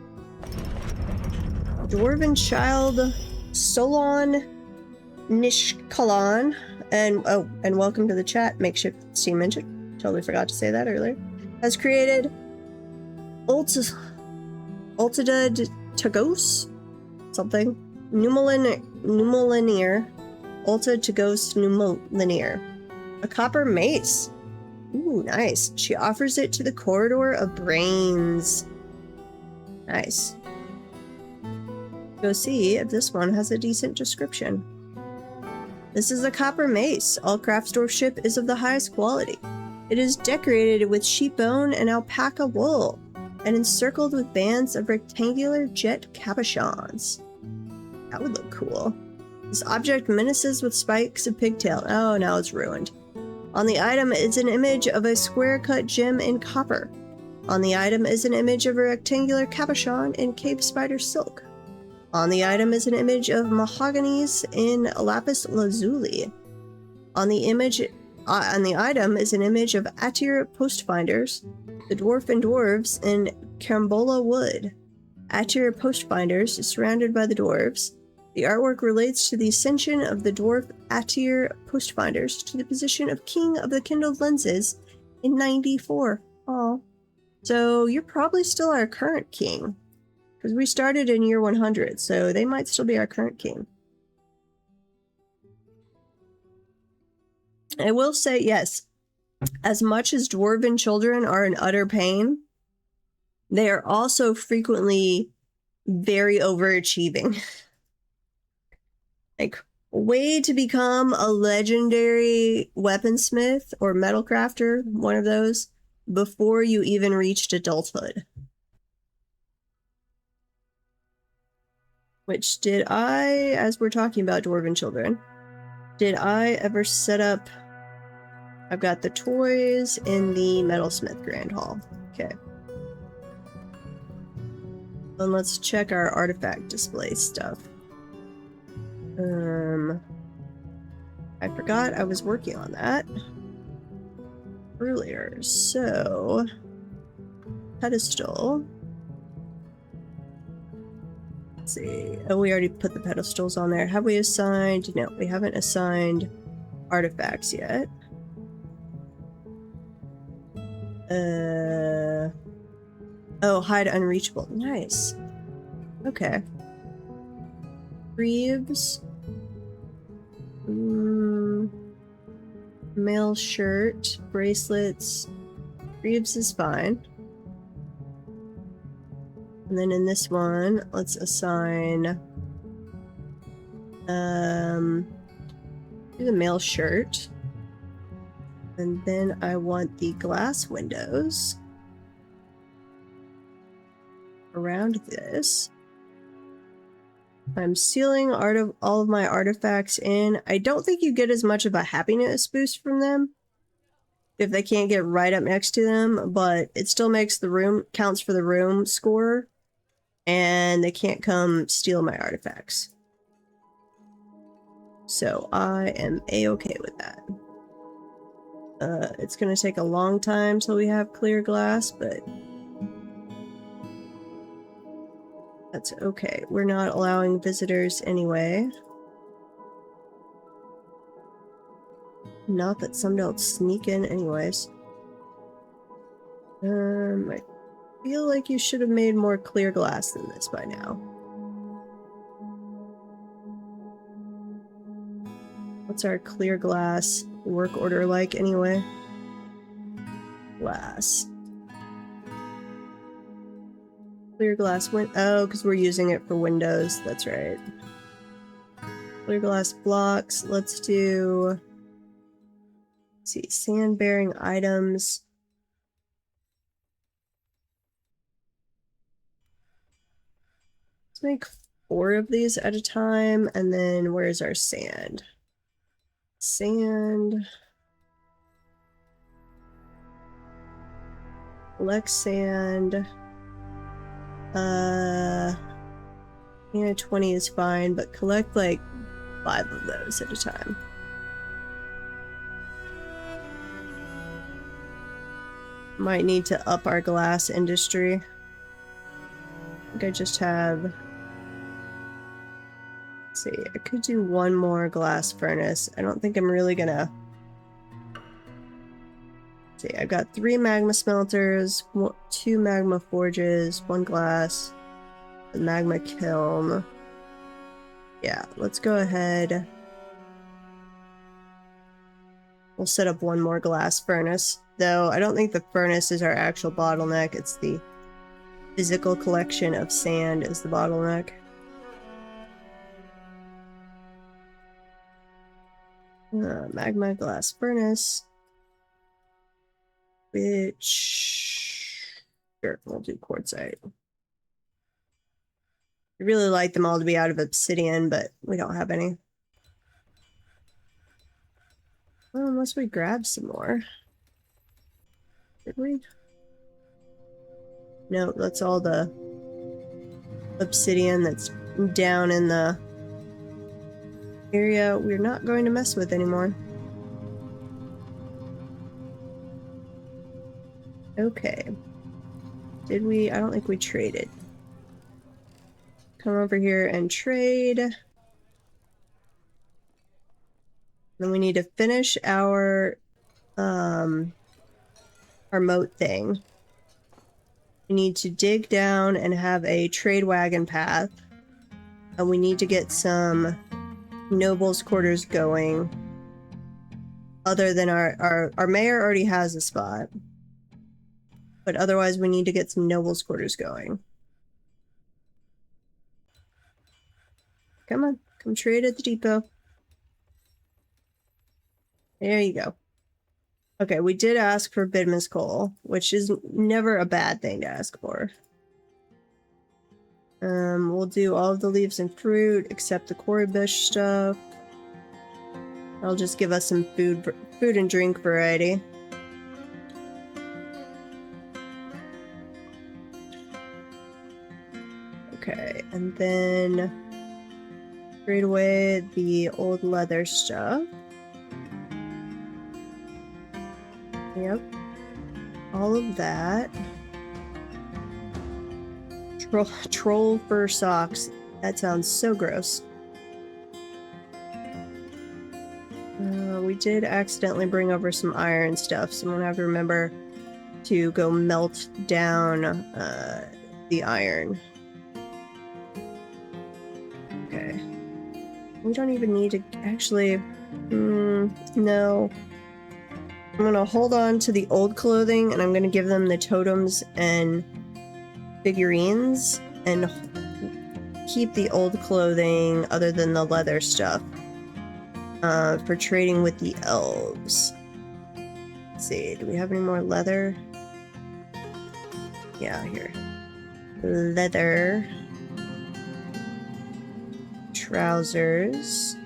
Dwarven Child Solon Nishkalan, and welcome to the chat, Makeshift Steam Engine, totally forgot to say that earlier, has created Ultidud Tagos, something, Numolinear, Ulta Tagos Numolinear, a copper mace. Ooh, nice. She offers it to the Corridor of Brains. Nice. Go see if this one has a decent description. This is a copper mace. All craftsdwarfship is of the highest quality. It is decorated with sheep bone and alpaca wool, and encircled with bands of rectangular jet cabochons. That would look cool. This object menaces with spikes of pigtail. Oh, now it's ruined. On the item is an image of a square-cut gem in copper. On the item is an image of a rectangular cabochon in cave spider silk. On the item is an image of mahoganies in lapis lazuli. On the item is an image of Atir Postfinders, the dwarf and dwarves in Carambola wood. Atir Postfinders is surrounded by the dwarves. The artwork relates to the ascension of the dwarf Atir Postfinders to the position of King of the Kindled Lenses in 94. Oh, so you're probably still our current king, because we started in year 100, so they might still be our current king. I will say, yes, as much as dwarven children are in utter pain, they are also frequently very overachieving. Like, way to become a legendary weaponsmith or metal crafter, one of those, before you even reached adulthood. Which, did I, as we're talking about dwarven children, did I ever set up... I've got the toys in the Metalsmith Grand Hall. Okay. And let's check our artifact display stuff. I forgot I was working on that earlier. So, pedestal. Let's see. Oh, we already put the pedestals on there. Have we assigned? No, we haven't assigned artifacts yet. Oh, hide unreachable. Nice. Okay. Greaves. Male shirt. Bracelets. Greaves is fine. And then in this one, let's assign do the male shirt. And then I want the glass windows around this. I'm sealing all of my artifacts in. I don't think you get as much of a happiness boost from them if they can't get right up next to them, but it still makes the room, counts for the room score, and they can't come steal my artifacts. So I am a-okay with that. It's gonna take a long time till we have clear glass, but that's okay. We're not allowing visitors anyway. Not that some don't sneak in anyways. feel like you should have made more clear glass than this by now. What's our clear glass work order like anyway? Glass. Clear glass oh, because we're using it for windows. That's right. Clear glass blocks. Let's do... Let's see, sand bearing items. Let's make 4 of these at a time, and then where's our sand? Sand. Collect sand. Yeah, 20 is fine, but collect like 5 of those at a time. Might need to up our glass industry. I think I just have... Let's see, I could do 1 more glass furnace. I don't think I'm really gonna... Let's see, I've got 3 magma smelters, 2 magma forges, 1 glass, the magma kiln. Yeah, let's go ahead. We'll set up 1 more glass furnace. Though I don't think the furnace is our actual bottleneck, it's the physical collection of sand is the bottleneck. Magma glass furnace. Which... Sure, we'll do quartzite. I really like them all to be out of obsidian, but we don't have any. Well, unless we grab some more. Did we? No, that's all the obsidian that's down in the area we're not going to mess with anymore. Okay. Did we? I don't think we traded. Come over here and trade. Then we need to finish our moat thing. We need to dig down and have a trade wagon path. And we need to get some nobles' quarters going. Other than our mayor already has a spot. But otherwise we need to get some nobles' quarters going. Come on, come trade at the depot. There you go. Okay, we did ask for Bidmas coal, which is never a bad thing to ask for. We'll do all of the leaves and fruit except the quarry bush stuff. I'll just give us some food and drink variety. Okay, and then trade away the old leather stuff. Yep. All of that. Troll fur socks. That sounds so gross. We did accidentally bring over some iron stuff, so I'm gonna have to remember to go melt down the iron. Okay. We don't even need to actually... no. I'm gonna hold on to the old clothing and I'm gonna give them the totems and figurines and keep the old clothing other than the leather stuff for trading with the elves. Let's see, do we have any more leather? Yeah, here. Leather. Trousers.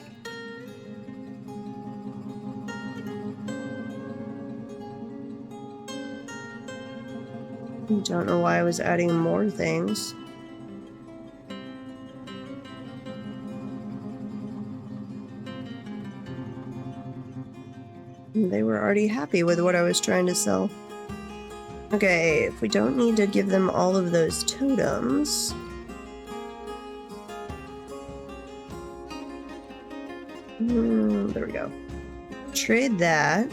Don't know why I was adding more things. They were already happy with what I was trying to sell. Okay, if we don't need to give them all of those totems... there we go. Trade that.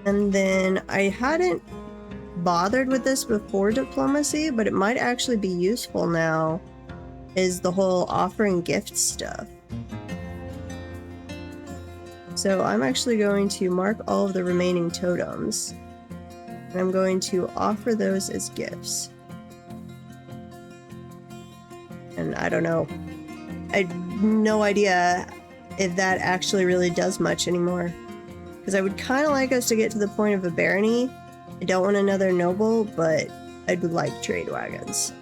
And then I hadn't bothered with this before diplomacy, but it might actually be useful now, is the whole offering gift stuff. So I'm actually going to mark all of the remaining totems, and I'm going to offer those as gifts. And I don't know, I have no idea if that actually really does much anymore. Because I would kind of like us to get to the point of a barony. I don't want another noble, but I would like trade wagons.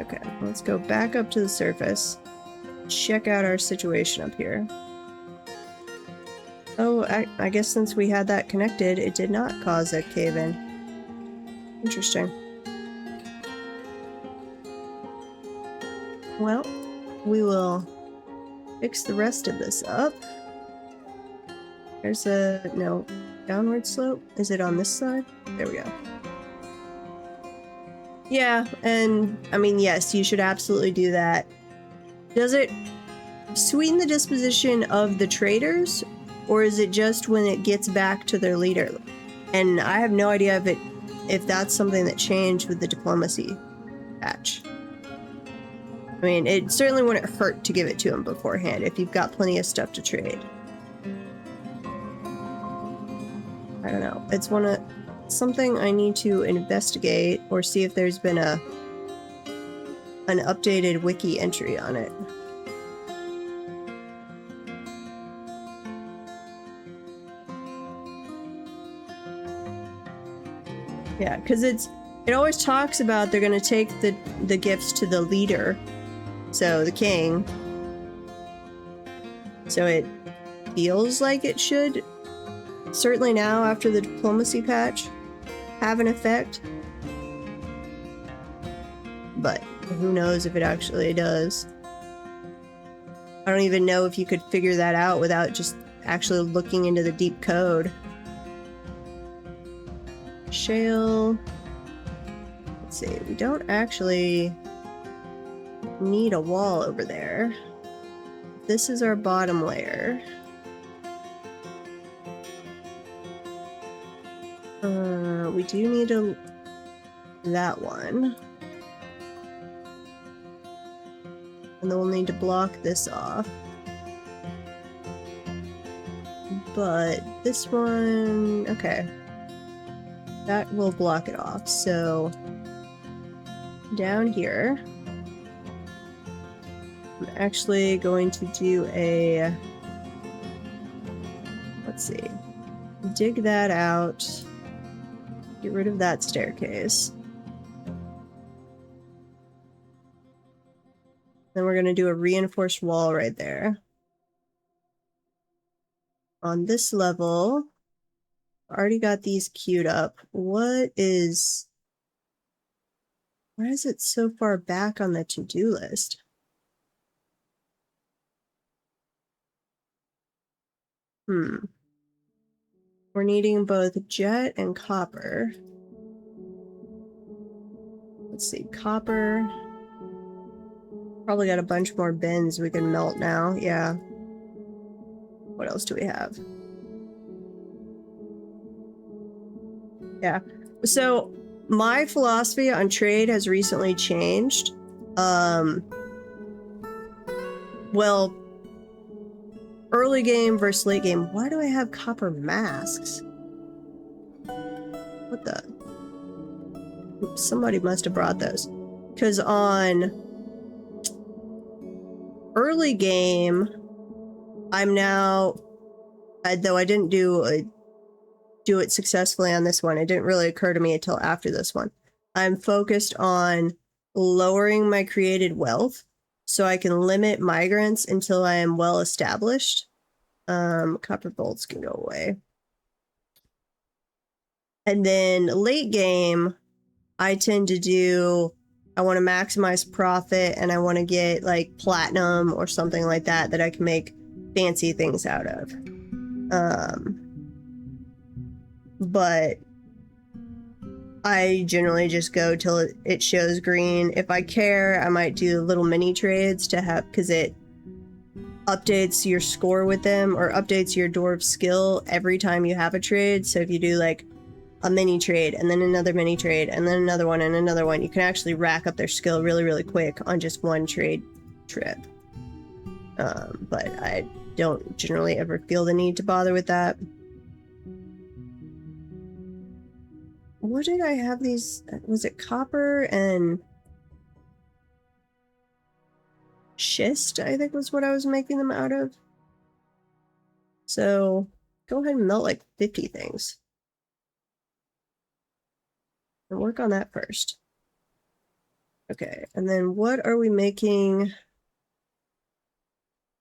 Okay, let's go back up to the surface. Check out our situation up here. Oh, I guess since we had that connected, it did not cause a cave-in. Interesting. Well, we will fix the rest of this up. There's a, no, downward slope. Is it on this side? There we go. Yeah, and I mean, yes, you should absolutely do that. Does it sweeten the disposition of the traders, or is it just when it gets back to their leader? And I have no idea if that's something that changed with the diplomacy patch. I mean, it certainly wouldn't hurt to give it to him beforehand if you've got plenty of stuff to trade. I don't know. It's something I need to investigate or see if there's been an updated wiki entry on it. Yeah, because it always talks about they're going to take the gifts to the leader, so the king. So it feels like it should, certainly now after the diplomacy patch, have an effect. But who knows if it actually does. I don't even know if you could figure that out without just actually looking into the deep code. Shale. Let's see, we don't actually need a wall over there. This is our bottom layer. We do need that one. And then we'll need to block this off. But this one, okay. That will block it off. So down here, I'm actually going to do a, let's see, dig that out, get rid of that staircase. Then we're going to do a reinforced wall right there. On this level, already got these queued up. Why is it so far back on the to-do list? We're needing both jet and copper. Let's see, copper. Probably got a bunch more bins we can melt now. Yeah. What else do we have? Yeah. So my philosophy on trade has recently changed. Well, early game versus late game. Why do I have copper masks? What the? Oops, somebody must have brought those. Because on early game, I'm now, though I didn't do it successfully on this one. It didn't really occur to me until after this one. I'm focused on lowering my created wealth so I can limit migrants until I am well established. Copper bolts can go away. And then late game, I tend to do, I want to maximize profit and I want to get like platinum or something like that that I can make fancy things out of. But I generally just go till it shows green. If I care, I might do little mini trades to have, because updates your score with them or updates your dwarf skill every time you have a trade. So if you do like a mini trade and then another mini trade and then another one and another one, you can actually rack up their skill really, really quick on just one trade trip. But I don't generally ever feel the need to bother with that. What did I have these? Was it copper and schist, I think was what I was making them out of. So go ahead and melt like 50 things. And work on that first. Okay, and then what are we making?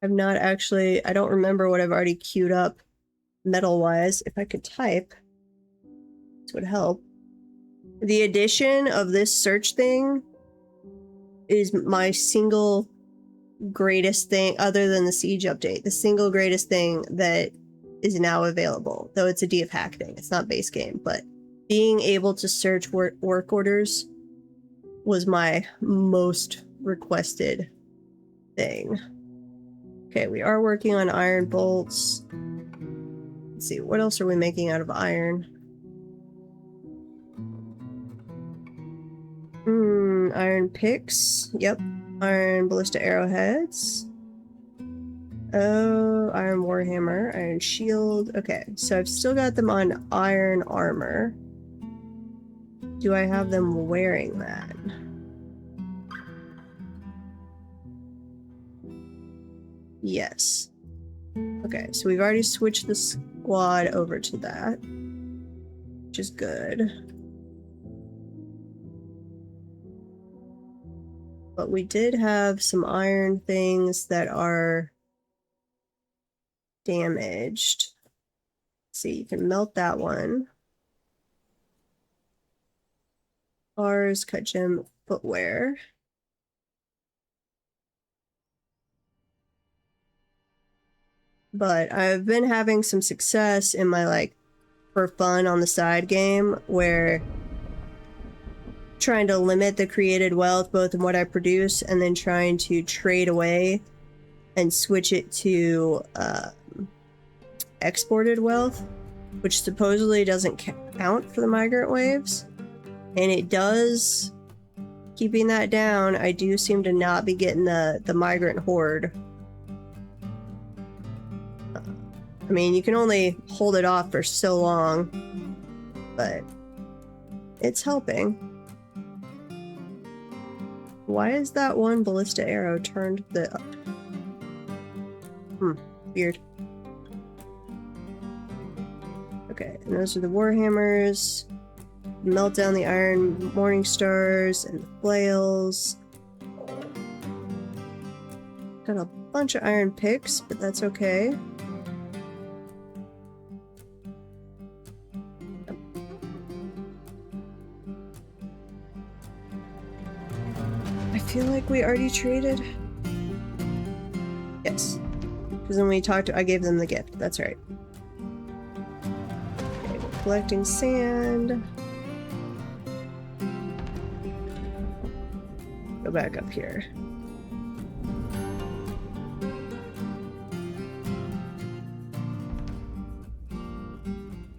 I've not actually, I don't remember what I've already queued up metal-wise. If I could type, this would help. The addition of this search thing is my single greatest thing, other than the Siege update, the single greatest thing that is now available, though it's a DF hack thing, it's not base game, but being able to search work orders was my most requested thing. Okay, we are working on iron bolts. Let's see, what else are we making out of iron? Iron picks, yep. Iron ballista arrowheads. Oh, iron warhammer, iron shield. Okay, so I've still got them on iron armor. Do I have them wearing that? Yes. Okay, so we've already switched the squad over to that, which is good. But we did have some iron things that are damaged. Let's see, you can melt that one. Bars, cut gem, footwear. But I've been having some success in my, like, for fun on the side game, where trying to limit the created wealth both in what I produce and then trying to trade away and switch it to exported wealth, which supposedly doesn't count for the migrant waves, and it does. Keeping that down, I do seem to not be getting the migrant horde. I mean, you can only hold it off for so long, but it's helping. Why is that one ballista arrow turned the... weird. Okay, and those are the warhammers. Melt down the iron morning stars and the flails. Got a bunch of iron picks, but that's okay. I feel like we already traded. Yes. Because when we talked, I gave them the gift. That's right. Okay, we're collecting sand. Go back up here.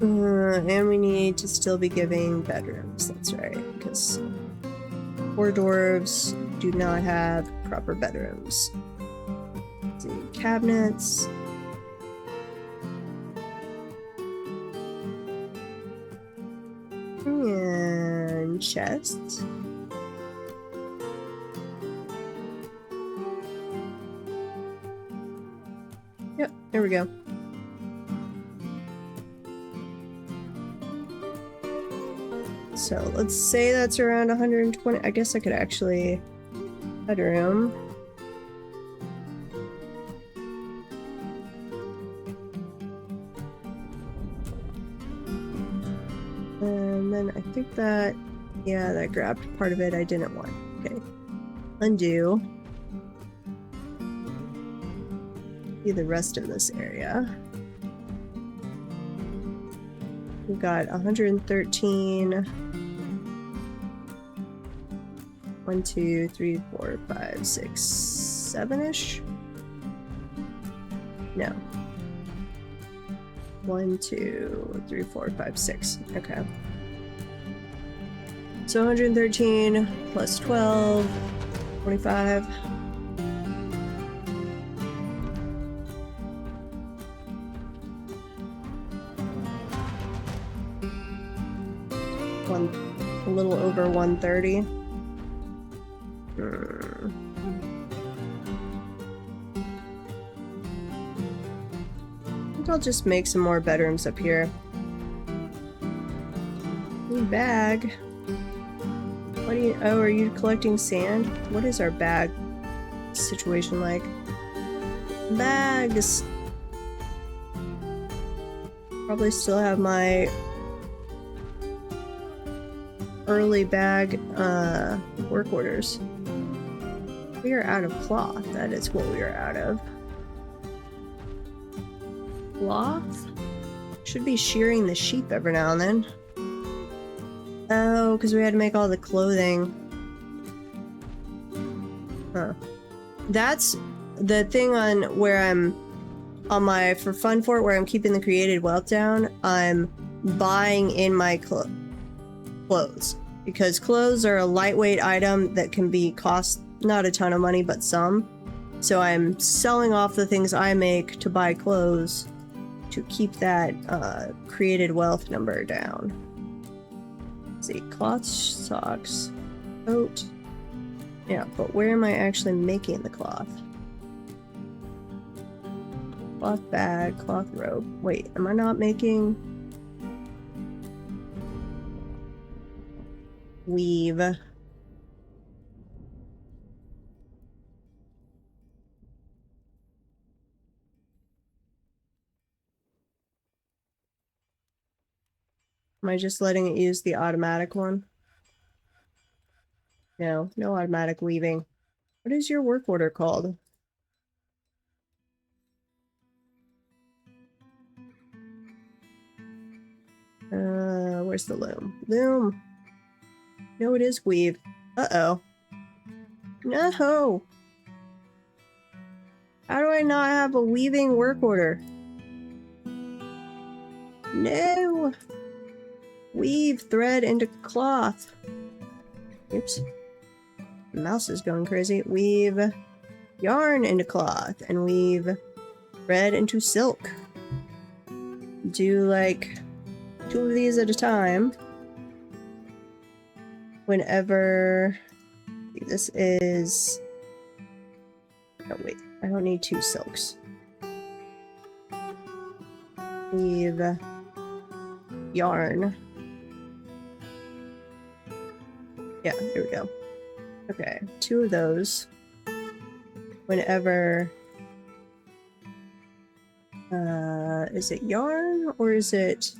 And we need to still be giving bedrooms. That's right, because poor dwarves do not have proper bedrooms. Let's see, cabinets. And chests. Yep, there we go. So let's say that's around 120. I guess I could actually bedroom. And then I think that, yeah, that grabbed part of it I didn't want. Okay. Undo. See the rest of this area. We've got 113. 1, 2, 3, 4, 5, 6, 7-ish. No. 1, 2, 3, 4, 5, 6. Okay. So 113 plus 12, 25. A little over 130. I think I'll just make some more bedrooms up here. New bag. What do you? Oh, are you collecting sand? What is our bag situation like? Bags. Probably still have my early bag work orders. We are out of cloth. That is what we are out of. Cloth? Should be shearing the sheep every now and then. Oh, because we had to make all the clothing. Huh. That's the thing on where I'm on my for fun for it, where I'm keeping the created wealth down. I'm buying in my clothes, because clothes are a lightweight item that can be cost not a ton of money, but some. So I'm selling off the things I make to buy clothes to keep that created wealth number down. Let's see, cloth socks, coat. Yeah, but where am I actually making the cloth? Cloth bag, cloth robe. Wait, am I not making weave? Am I just letting it use the automatic one? No, no automatic weaving. What is your work order called? Where's the loom? Loom! No, it is weave. Uh-oh. No! How do I not have a weaving work order? No! Weave thread into cloth. Oops. The mouse is going crazy. Weave yarn into cloth and weave thread into silk. Do like 2 of these at a time. Whenever this is... Oh wait, I don't need 2 silks. Weave yarn. Yeah, here we go. Okay, 2 of those. Whenever... is it yarn or is it...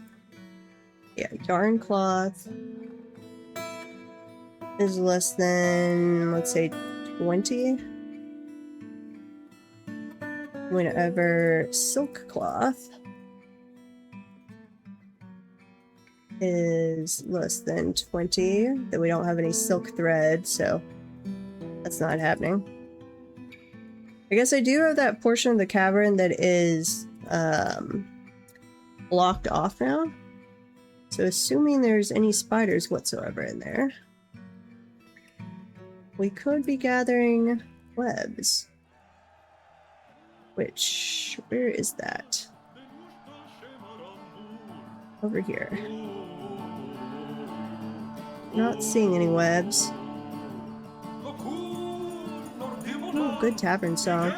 Yeah, yarn cloth is less than, let's say, 20. Whenever silk cloth is less than 20, that we don't have any silk thread, so that's not happening. I guess I do have that portion of the cavern that is blocked off now. So assuming there's any spiders whatsoever in there, we could be gathering webs. Which, where is that? Over here. Not seeing any webs. Oh, good tavern song.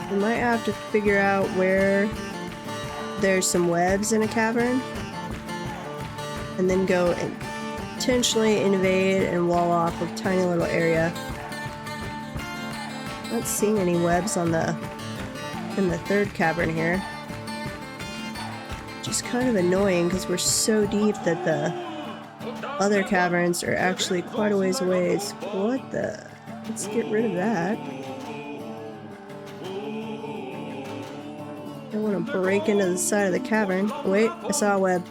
We might have to figure out where there's some webs in a cavern, and then go and intentionally invade and wall off a tiny little area. Not seeing any webs on in the 3rd cavern here. Which is kind of annoying because we're so deep that the other caverns are actually quite a ways away. What the? Let's get rid of that. I want to break into the side of the cavern. Wait, I saw a web.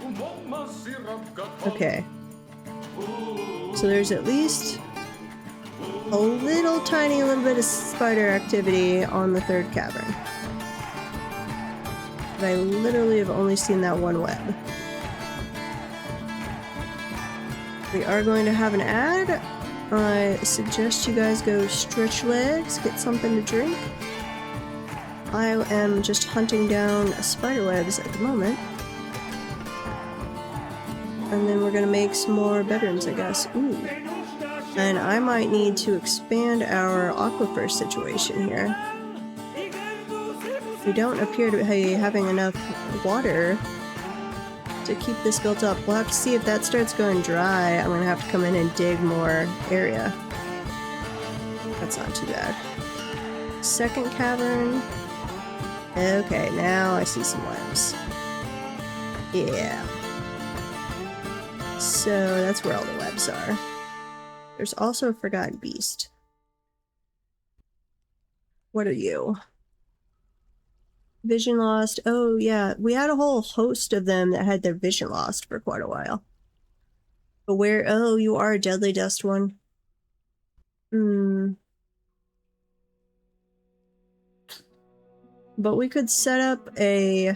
Okay. So there's at least a little tiny little bit of spider activity on the third cavern. But I literally have only seen that one web. We are going to have an ad. I suggest you guys go stretch legs, get something to drink. I am just hunting down spider webs at the moment. And then we're gonna make some more bedrooms, I guess. Ooh. And I might need to expand our aquifer situation here. We don't appear to be having enough water to keep this built up. We'll have to see if that starts going dry. I'm gonna have to come in and dig more area. That's not too bad. Second cavern. Okay, now I see some webs. Yeah. So that's where all the webs are. There's also a forgotten beast. What are you? Vision lost. Oh yeah, we had a whole host of them that had their vision lost for quite a while. But where? Oh, you are a deadly dust one. But we could set up a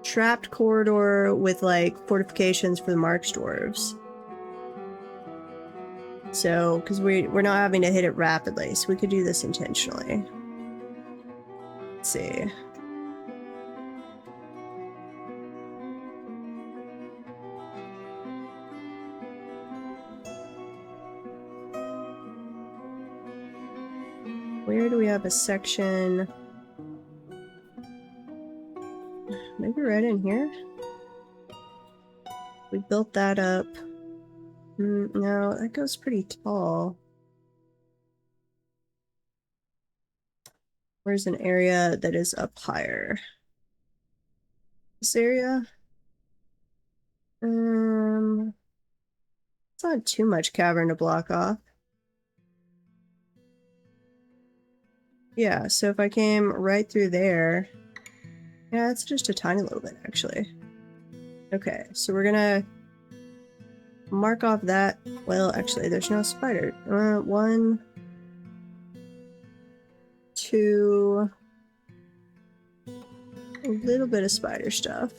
trapped corridor with like fortifications for the Marks dwarves. So, because we're not having to hit it rapidly, so we could do this intentionally. Let's see. Where do we have a section? Maybe right in here? We built that up. No, that goes pretty tall. Where's an area that is up higher? This area? It's not too much cavern to block off. Yeah, so if I came right through there... Yeah, it's just a tiny little bit, actually. Okay, so we're gonna mark off that. Well, actually, there's no spider. 1, 2... A little bit of spider stuff.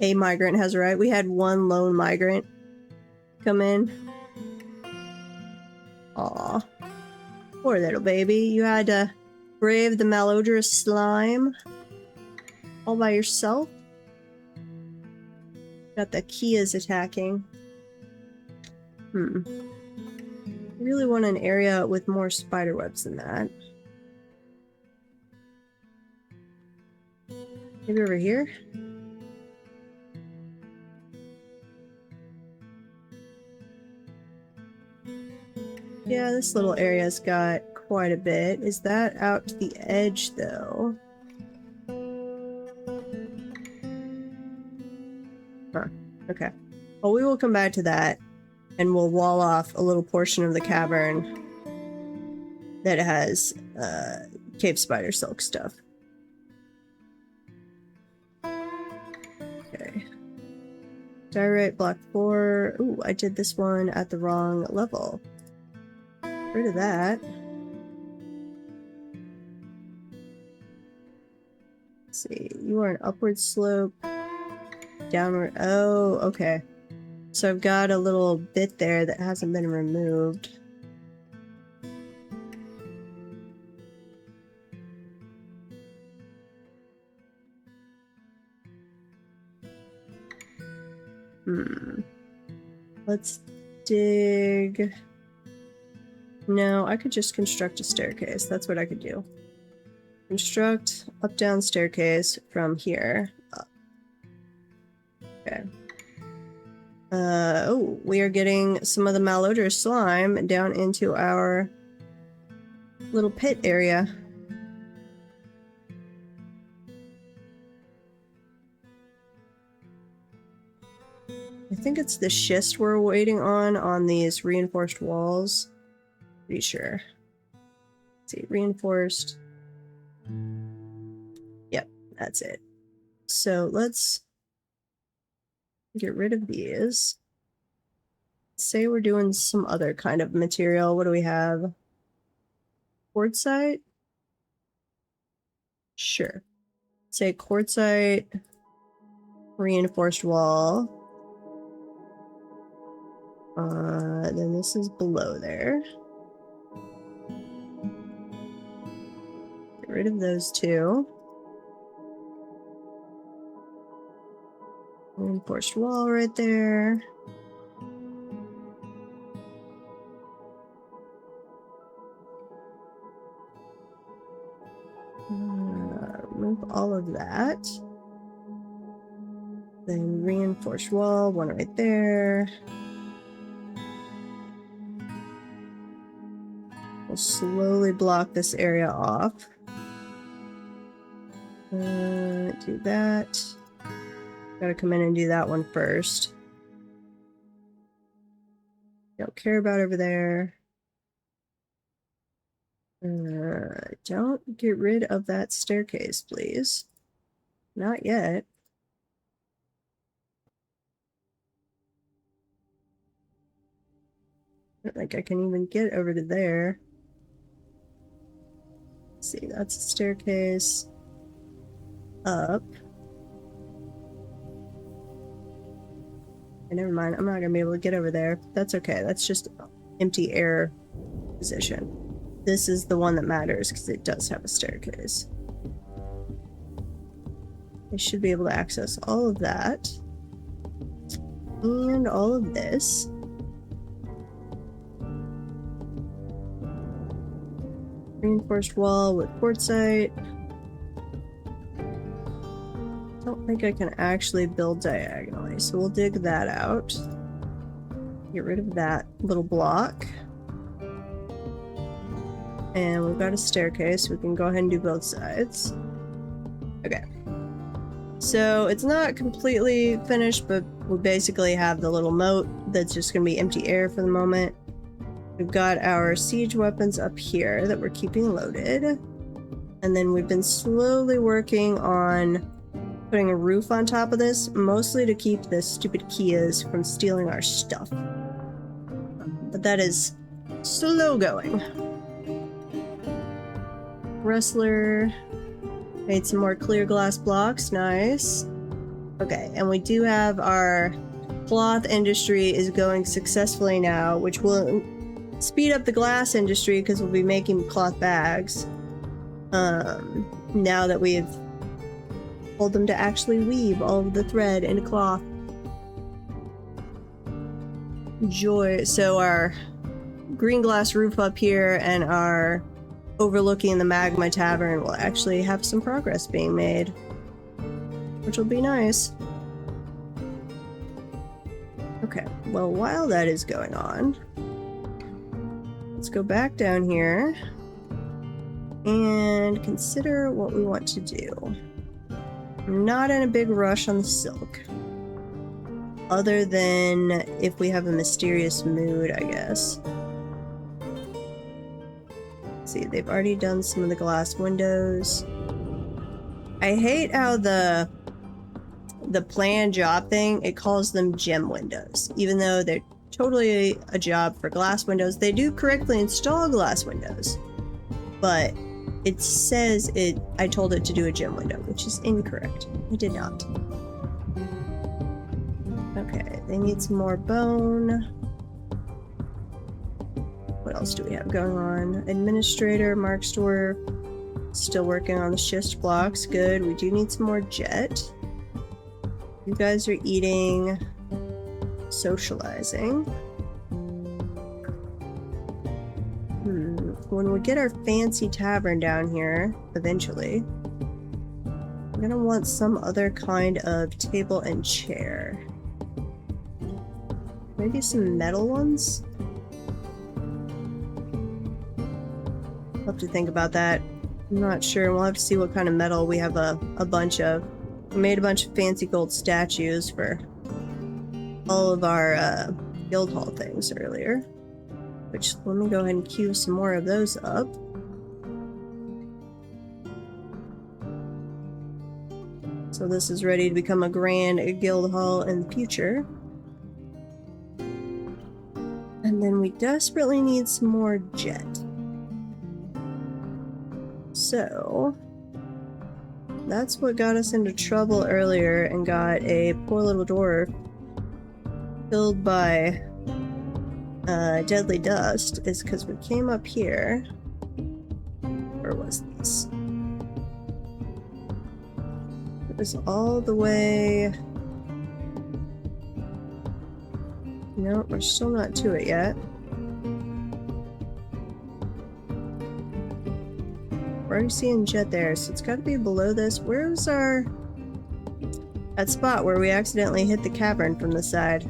A migrant has a right. We had one lone migrant come in. Aw. Poor little baby. You had to brave the malodorous slime all by yourself. Got the Kias attacking. Really want an area with more spider webs than that. Maybe over here? Yeah, this little area's got quite a bit. Is that out to the edge, though? Huh. Okay. Well, we will come back to that, and we'll wall off a little portion of the cavern that has cave spider silk stuff. Okay. Direct block 4. Ooh, I did this one at the wrong level. Get rid of that. Let's see. You are an upward slope. Downward. Oh, okay. So I've got a little bit there that hasn't been removed. Let's dig. No, I could just construct a staircase. That's what I could do. Construct up-down staircase from here up. Okay. Oh, we are getting some of the malodorous slime down into our little pit area. I think it's the schist we're waiting on these reinforced walls. Pretty sure. Let's see, reinforced. Yep, that's it. So let's get rid of these. Say we're doing some other kind of material. What do we have? Quartzite? Sure. Say quartzite, reinforced wall. Then this is below there. Get rid of those two. Reinforced wall right there. Remove all of that. Then reinforced wall, one right there. We'll slowly block this area off. Do that. Gotta come in and do that one first. Don't care about over there. Don't get rid of that staircase, please. Not yet. I don't think I can even get over to there. Let's see, that's a staircase up. Okay, never mind, I'm not gonna be able to get over there. That's okay, that's just empty air position. This is the one that matters because it does have a staircase. I should be able to access all of that. And all of this. Reinforced wall with quartzite. Don't think I can actually build diagonally, so we'll dig that out. Get rid of that little block. And we've got a staircase, we can go ahead and do both sides. Okay. So it's not completely finished, but we basically have the little moat that's just going to be empty air for the moment. We've got our siege weapons up here that we're keeping loaded. And then we've been slowly working on putting a roof on top of this, mostly to keep the stupid Kias from stealing our stuff. But that is slow going. Wrestler made some more clear glass blocks. Nice. Okay, and we do have our cloth industry is going successfully now, which will speed up the glass industry because we'll be making cloth bags. Now that we've told them to actually weave all of the thread into cloth. Joy. So our green glass roof up here and our overlooking the Magma Tavern will actually have some progress being made, which will be nice. Okay, well, while that is going on, let's go back down here and consider what we want to do. I'm not in a big rush on the silk, other than if we have a mysterious mood, I guess. See, they've already done some of the glass windows. I hate how the planned job thing, it calls them gem windows, even though they're totally a job for glass windows. They do correctly install glass windows, but it says I told it to do a gem window, which is incorrect. I did not. Okay, they need some more bone. What else do we have going on? Administrator, Mark Store, still working on the schist blocks. Good. We do need some more jet. You guys are eating, socializing. When we get our fancy tavern down here, eventually, I'm gonna want some other kind of table and chair. Maybe some metal ones? I'll have to think about that. I'm not sure. We'll have to see what kind of metal we have a bunch of. We made a bunch of fancy gold statues for all of our guild hall things earlier. Which, let me go ahead and queue some more of those up. So this is ready to become a grand guild hall in the future. And then we desperately need some more jet. So that's what got us into trouble earlier and got a poor little dwarf killed by deadly dust, is because we came up here. Where was this? It was all the way... No, we're still not to it yet. We're already seeing jet there, so it's got to be below this. Where was our... that spot where we accidentally hit the cavern from the side?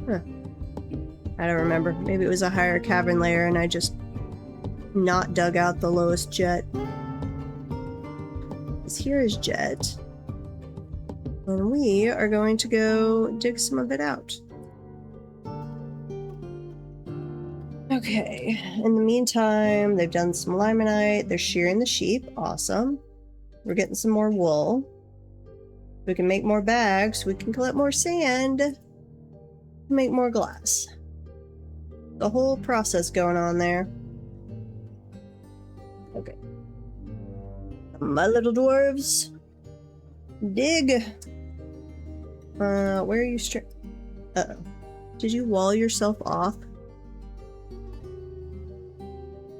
Huh. I don't remember. Maybe it was a higher cavern layer and I just not dug out the lowest jet. Because here is jet. And we are going to go dig some of it out. Okay, in the meantime, they've done some limonite, they're shearing the sheep, awesome. We're getting some more wool. We can make more bags, we can collect more sand, make more glass. The whole process going on there. Okay. My little dwarves, dig. Where are you uh-oh. Did you wall yourself off?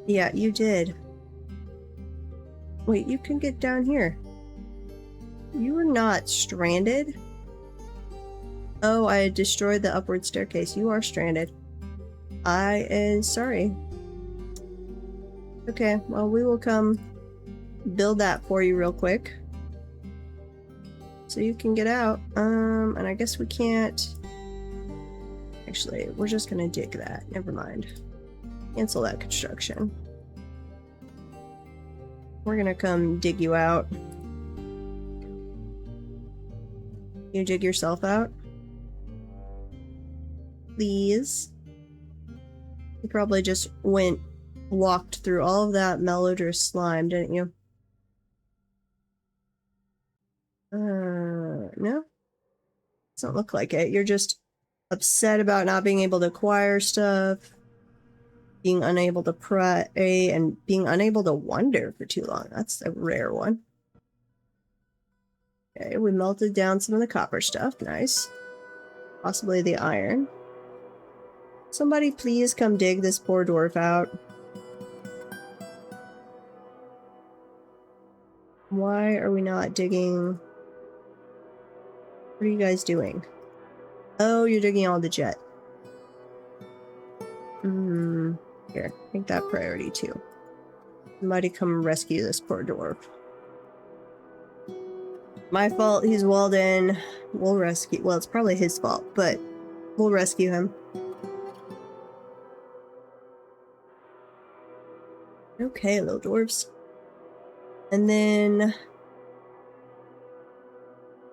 Yeah, you did. Wait, you can get down here. You are not stranded. Oh, I destroyed the upward staircase. You are stranded. I am sorry. Okay, well, we will come build that for you real quick. So you can get out. And I guess we can't... Actually, we're just gonna dig that. Never mind. Cancel that construction. We're gonna come dig you out. You dig yourself out? Please. You probably just walked through all of that malodorous slime, didn't you? No? Doesn't look like it. You're just upset about not being able to acquire stuff, being unable to pray, and being unable to wonder for too long. That's a rare one. Okay, we melted down some of the copper stuff. Nice. Possibly the iron. Somebody please come dig this poor dwarf out. Why are we not digging? What are you guys doing? Oh, you're digging all the jet. Here, make that priority too. Somebody come rescue this poor dwarf. My fault, he's walled in. We'll rescue... Well, it's probably his fault, but we'll rescue him. Okay, little dwarves. And then...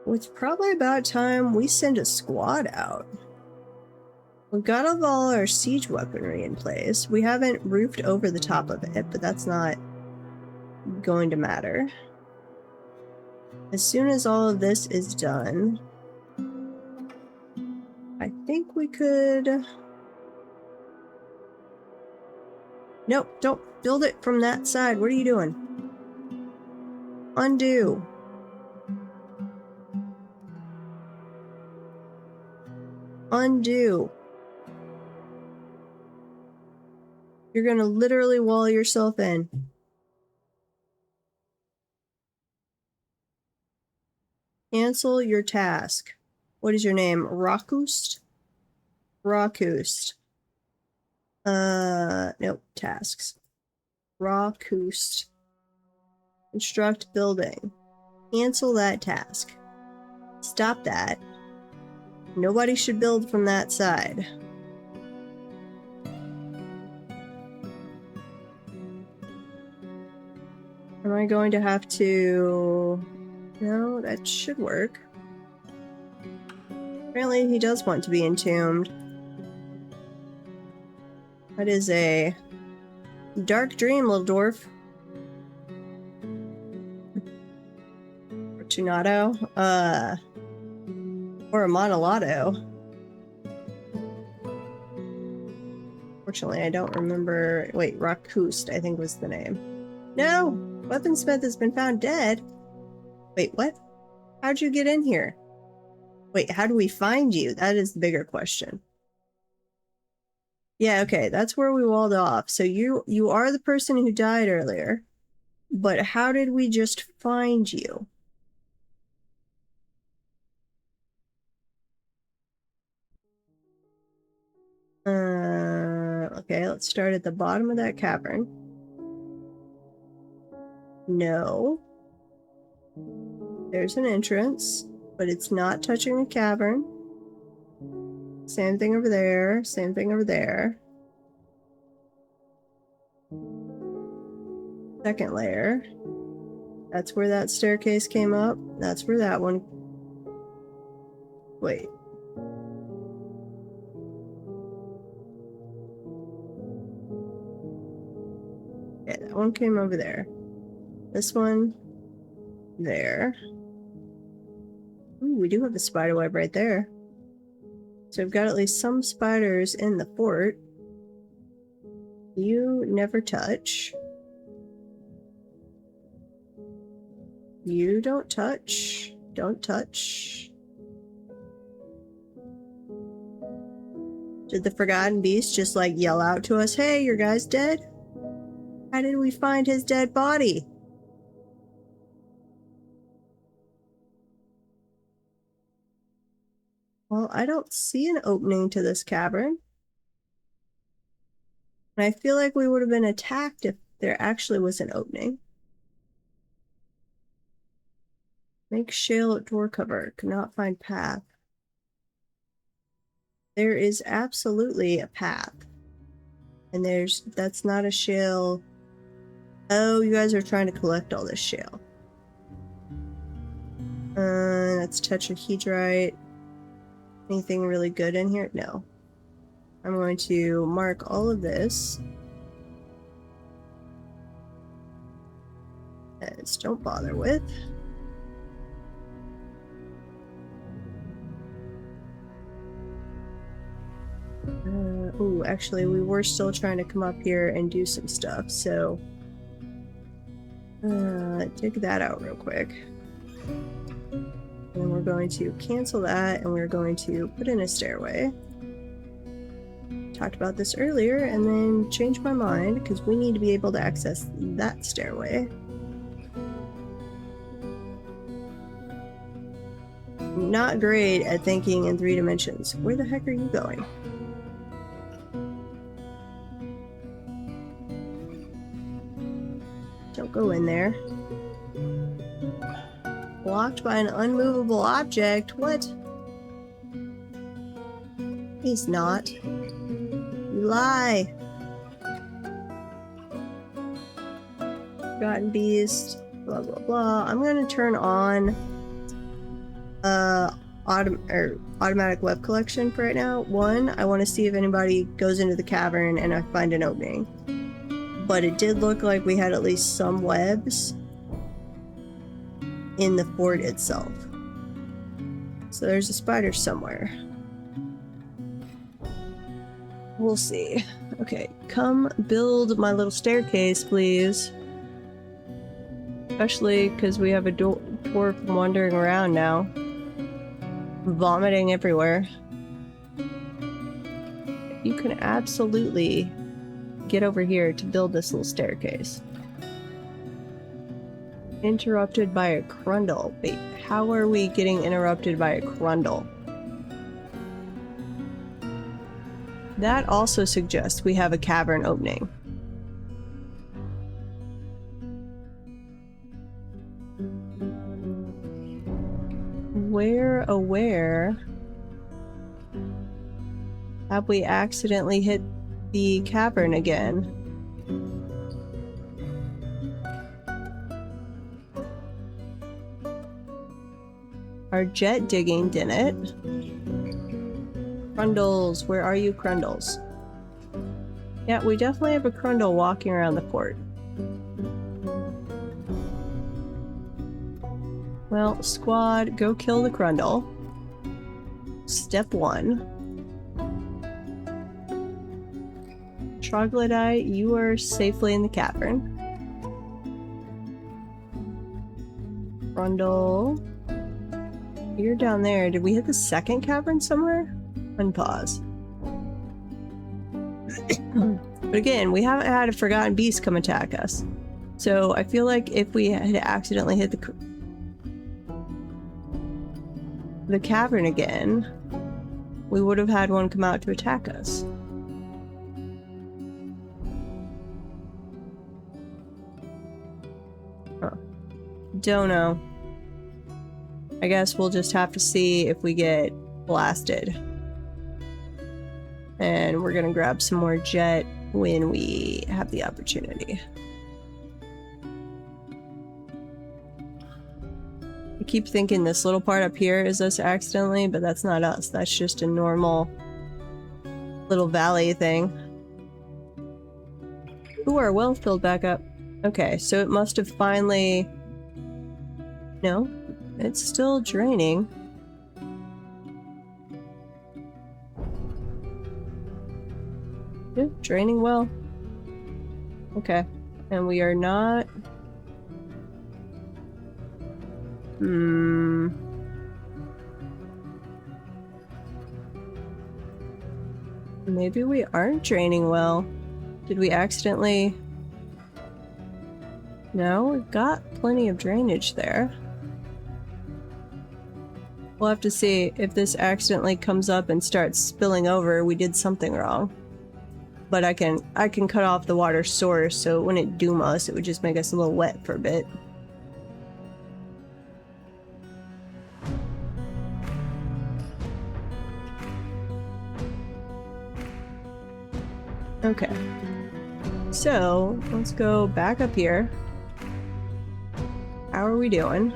it's probably about time we send a squad out. We've got all our siege weaponry in place. We haven't roofed over the top of it, but that's not going to matter. As soon as all of this is done, I think we could... Nope, don't build it from that side. What are you doing? Undo. Undo. You're gonna literally wall yourself in. Cancel your task. What is your name? Rakust? Rakust. Nope. Tasks. Rakust. Construct building. Cancel that task. Stop that. Nobody should build from that side. Am I going to have to... No, that should work. Apparently he does want to be entombed. That is a dark dream, little dwarf. Fortunato. Or a Monolotto. Fortunately, I don't remember. Wait, Rakust, I think was the name. No! Weaponsmith has been found dead. Wait, what? How'd you get in here? Wait, how do we find you? That is the bigger question. Yeah, okay, that's where we walled off. So you are the person who died earlier, but how did we just find you? Okay, let's start at the bottom of that cavern. No. There's an entrance, but it's not touching the cavern. Same thing over there, same thing over there. Second layer. That's where that staircase came up. That's where that one... Wait. Okay, that one came over there. This one... there. Ooh, we do have a spider web right there. So we've got at least some spiders in the fort. You never touch. You don't touch. Don't touch. Did the Forgotten Beast just like yell out to us, hey, your guy's dead? How did we find his dead body? Well, I don't see an opening to this cavern. And I feel like we would have been attacked if there actually was an opening. Make shale door cover. Could not find path. There is absolutely a path. And that's not a shale. Oh, you guys are trying to collect all this shale. That's tetrahedrite. Anything really good in here? No. I'm going to mark all of this as don't bother with. Ooh, actually, we were still trying to come up here and do some stuff, so take that out real quick. And we're going to cancel that, and we're going to put in a stairway. Talked about this earlier, and then changed my mind, because we need to be able to access that stairway. Not great at thinking in 3 dimensions. Where the heck are you going? Don't go in there. Blocked by an unmovable object? What? He's not. You lie. Forgotten Beast. Blah blah blah. I'm gonna turn on automatic web collection for right now. One, I want to see if anybody goes into the cavern and I find an opening. But it did look like we had at least some webs in the fort itself. So there's a spider somewhere. We'll see. Okay, come build my little staircase, please. Especially because we have a dwarf wandering around now. Vomiting everywhere. You can absolutely get over here to build this little staircase. Interrupted by a crundle. Wait, how are we getting interrupted by a crundle? That also suggests we have a cavern opening. Where, oh where, have we accidentally hit the cavern again? Our jet digging didn't. Crundles, where are you, Crundles? Yeah, we definitely have a Crundle walking around the fort. Well, squad, go kill the Crundle. step 1. Troglodyte, you are safely in the cavern. Brundle, you're down there. Did we hit the second cavern somewhere? Unpause. But again, we haven't had a forgotten beast come attack us. So I feel like if we had accidentally hit the cavern again, we would have had one come out to attack us. Huh. Don't know. I guess we'll just have to see if we get blasted. And we're gonna grab some more jet when we have the opportunity. I keep thinking this little part up here is us accidentally, but that's not us. That's just a normal little valley thing. Ooh, our well filled back up. Okay, so it must have finally... No, it's still draining. Yep, draining well. Okay, and we are not... Maybe we aren't draining well. Did we accidentally... No, we've got plenty of drainage there. We'll have to see if this accidentally comes up and starts spilling over. We did something wrong. But I can cut off the water source, so it wouldn't doom us. It would just make us a little wet for a bit. Okay. So, let's go back up here. How are we doing?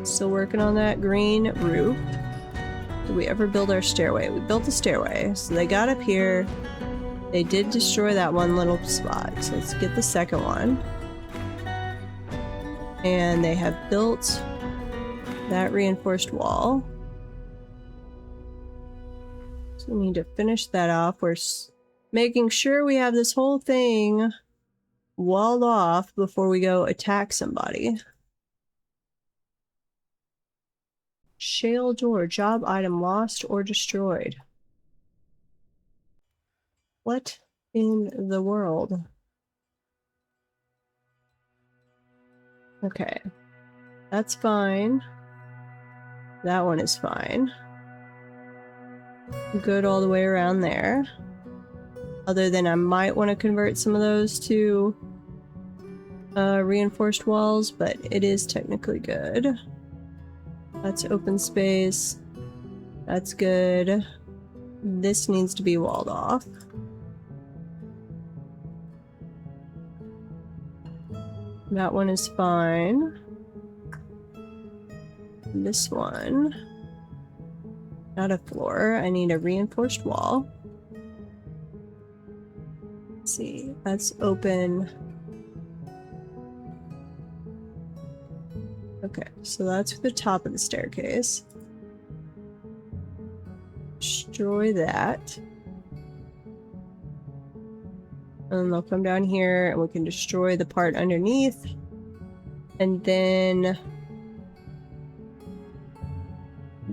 Still working on that green roof. Did we ever build our stairway? We built the stairway. So they got up here. They did destroy that one little spot. So let's get the second one. And they have built that reinforced wall. So we need to finish that off. We're making sure we have this whole thing walled off before we go attack somebody. Shale door. Job item lost or destroyed. What in the world? Okay. That's fine. That one is fine. Good all the way around there. Other than I might want to convert some of those to reinforced walls, but it is technically good. That's open space. That's good. This needs to be walled off. That one is fine. This one. Not a floor. I need a reinforced wall. Let's see. That's open. Okay, so that's the top of the staircase. Destroy that. And they'll come down here and we can destroy the part underneath. And then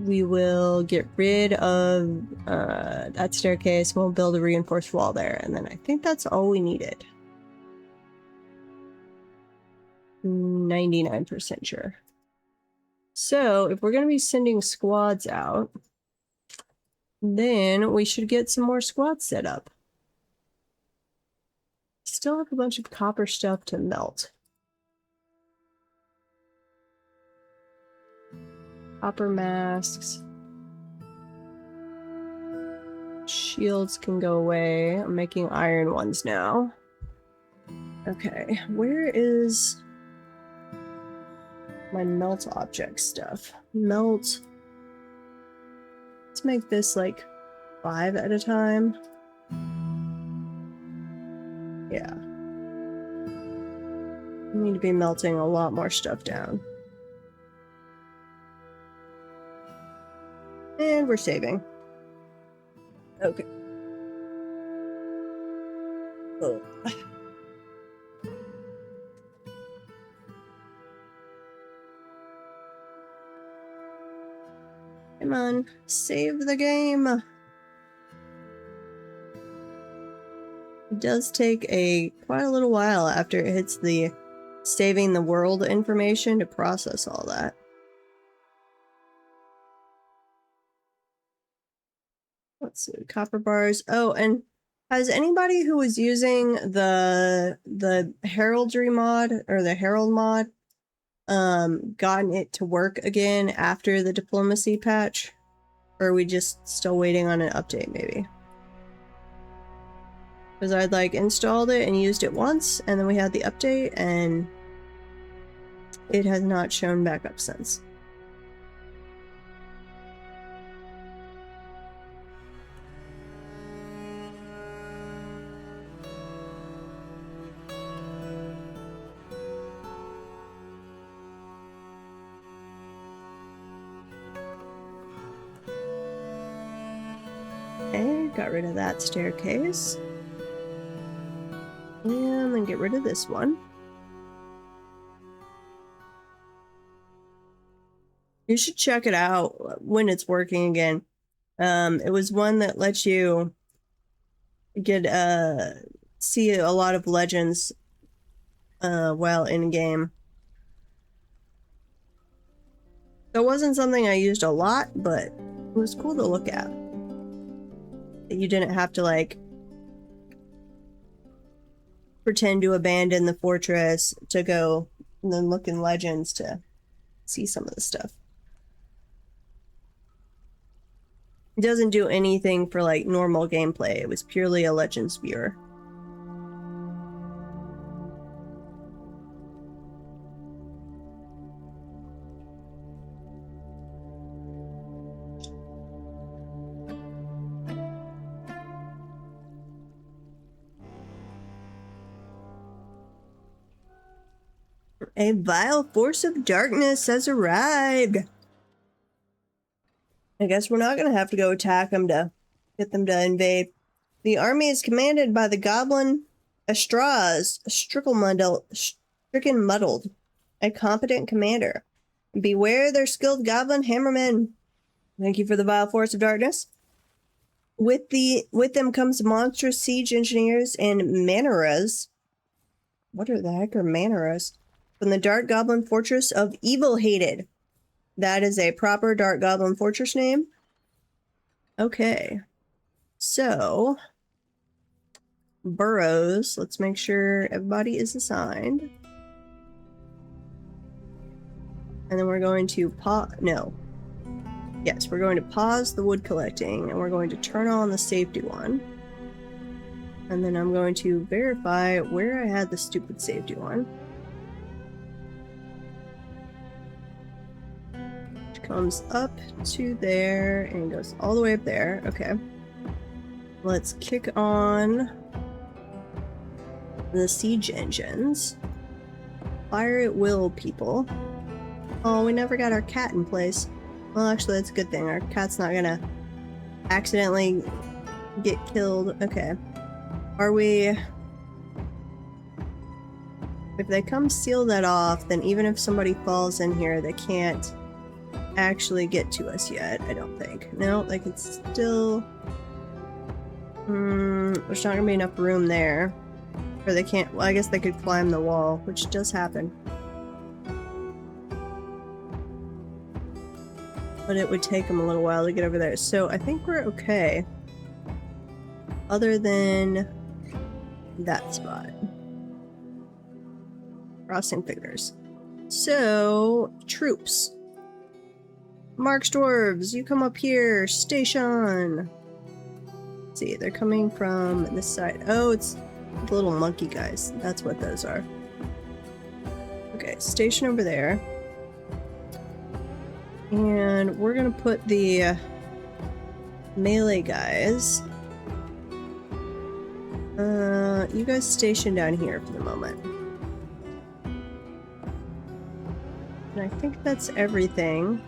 we will get rid of that staircase. We'll build a reinforced wall there. And then I think that's all we needed. 99% sure. So if we're going to be sending squads out, then we should get some more squads set up. Still have a bunch of copper stuff to melt. Copper masks. Shields can go away. I'm making iron ones now. Okay, where is my melt object stuff? Melt. Let's make this like 5 at a time. Yeah. We need to be melting a lot more stuff down. And we're saving. Okay. Oh. Come on, save the game. It does take quite a little while after it hits the saving the world information to process all that. Let's see, copper bars. Oh, and has anybody who was using the heraldry mod or the herald mod gotten it to work again after the diplomacy patch? Or are we just still waiting on an update maybe? Because I'd like installed it and used it once, and then we had the update, and it has not shown back up since. Okay, got rid of that staircase. And then get rid of this one. You should check it out when it's working again. It was one that lets you get see a lot of legends while in game. So it wasn't something I used a lot, but it was cool to look at. You didn't have to like pretend to abandon the fortress to go and then look in legends to see some of the stuff. It doesn't do anything for like normal gameplay. It was purely a legends viewer. A vile force of darkness has arrived. I guess we're not going to have to go attack them to get them to invade. The army is commanded by the goblin Astraz, stricken muddled, a competent commander. Beware their skilled goblin hammermen. Thank you for the vile force of darkness. With them comes monstrous siege engineers and maneras. What are the heck are maneras? From the Dark Goblin Fortress of Evil Hated. That is a proper Dark Goblin Fortress name. Okay. So, burrows. Let's make sure everybody is assigned. And then we're going to Yes, we're going to pause the wood collecting, and we're going to turn on the safety one. And then I'm going to verify where I had the stupid safety one. Comes up to there and goes all the way up there. Okay. Let's kick on the siege engines. Fire at will, people. Oh, we never got our cat in place. Well, actually, that's a good thing. Our cat's not gonna accidentally get killed. Okay. Are we... If they come seal that off, then even if somebody falls in here, they can't actually get to us yet, I don't think. No, they can still... there's not gonna be enough room there. Or they can't... Well, I guess they could climb the wall, which does happen. But it would take them a little while to get over there. So I think we're okay. Other than that spot. Crossing figures. So, troops. Marks dwarves, you come up here. Station. Let's see, they're coming from this side. Oh, it's the little monkey guys. That's what those are. Okay, station over there. And we're gonna put the melee guys. You guys station down here for the moment. And I think that's everything.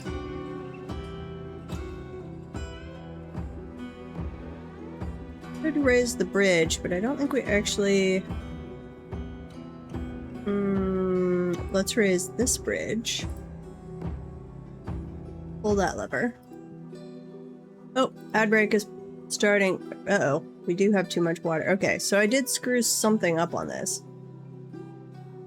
to raise the bridge, but I don't think we actually... let's raise this bridge. Pull that lever. Oh, ad break is starting. Uh-oh, we do have too much water. Okay, so I did screw something up on this,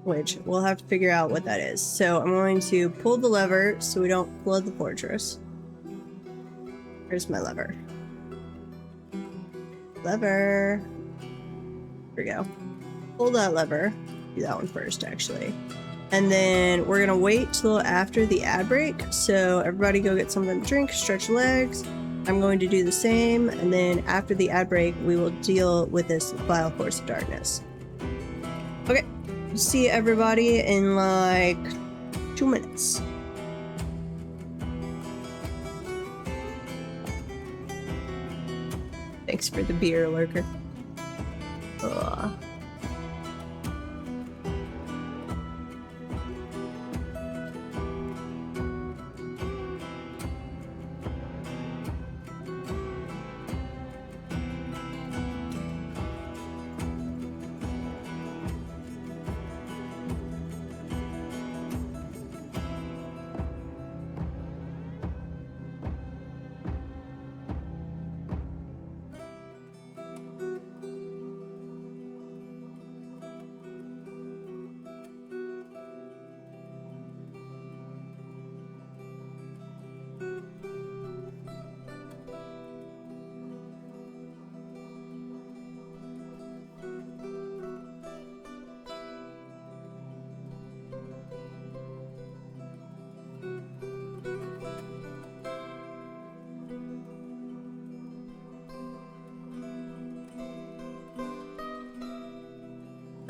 which we'll have to figure out what that is. So I'm going to pull the lever so we don't flood the fortress. Here's my lever. Lever. Here we go. Pull that lever. Do that one first, actually. And then we're gonna wait till after the ad break. So everybody go get something to drink, stretch legs. I'm going to do the same. And then after the ad break, we will deal with this vile force of darkness. Okay. See everybody in like 2 minutes. Thanks for the beer, lurker. Ugh.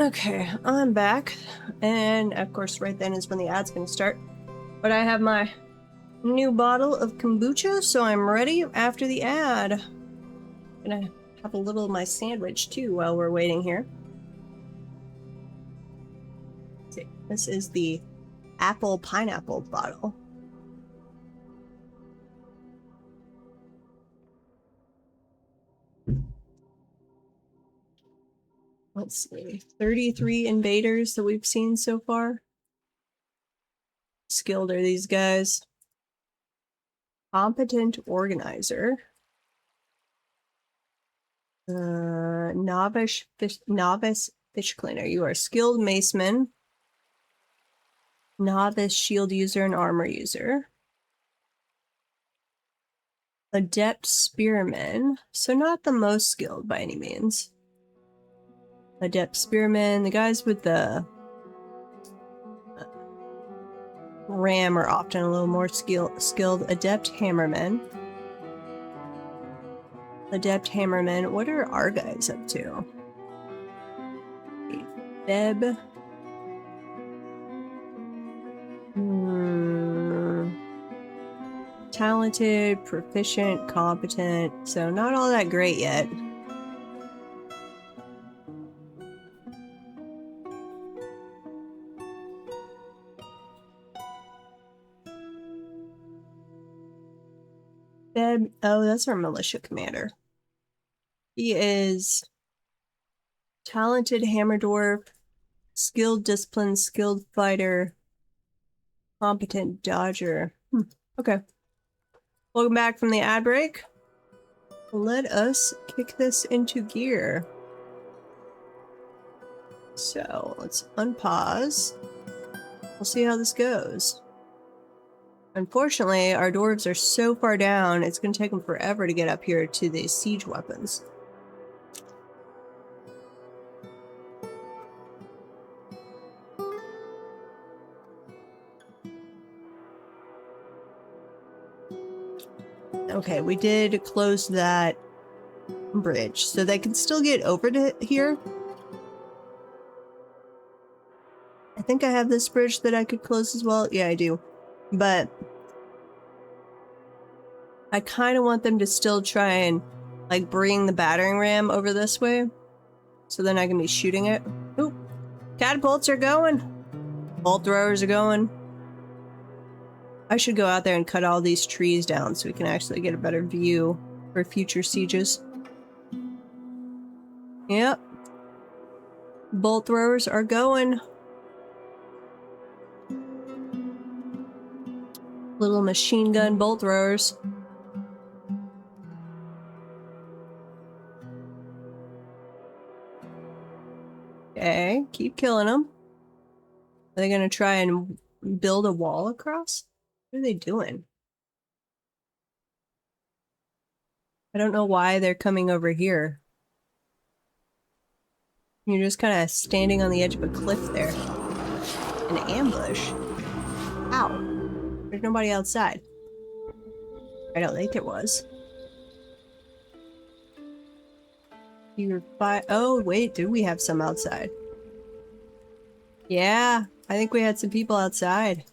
Okay, I'm back, and of course right then is when the ad's gonna start. But I have my new bottle of kombucha, so I'm ready after the ad. I'm gonna have a little of my sandwich too while we're waiting here. Let's see, this is the apple pineapple bottle. Let's see, 33 invaders that we've seen so far. Skilled are these guys? Competent organizer. Novice fish cleaner. You are skilled maceman. Novice shield user and armor user. Adept spearman. So not the most skilled by any means. Adept spearman. The guys with the ram are often a little more skilled. Adept hammerman. Adept hammerman. What are our guys up to? Beb. Talented, proficient, competent. So not all that great yet. Beb. Oh, that's our militia commander. He is talented hammer dwarf, skilled discipline, skilled fighter, competent dodger. Okay. Welcome back from the ad break. Let us kick this into gear. So let's unpause. We'll see how this goes. Unfortunately, our dwarves are so far down, it's going to take them forever to get up here to the siege weapons. Okay, we did close that bridge, so they can still get over to here. I think I have this bridge that I could close as well. Yeah, I do. But I kind of want them to still try and like bring the battering ram over this way, so then I can be shooting it. Ooh, catapults are going. Bolt throwers are going. I should go out there and cut all these trees down so we can actually get a better view for future sieges. Yep. Bolt throwers are going. Little machine gun bolt throwers. Okay, keep killing them. Are they gonna try and build a wall across? What are they doing? I don't know why they're coming over here. You're just kind of standing on the edge of a cliff there. An ambush? How? There's nobody outside. I don't think there was. You're oh, wait, do we have some outside? Yeah, I think we had some people outside.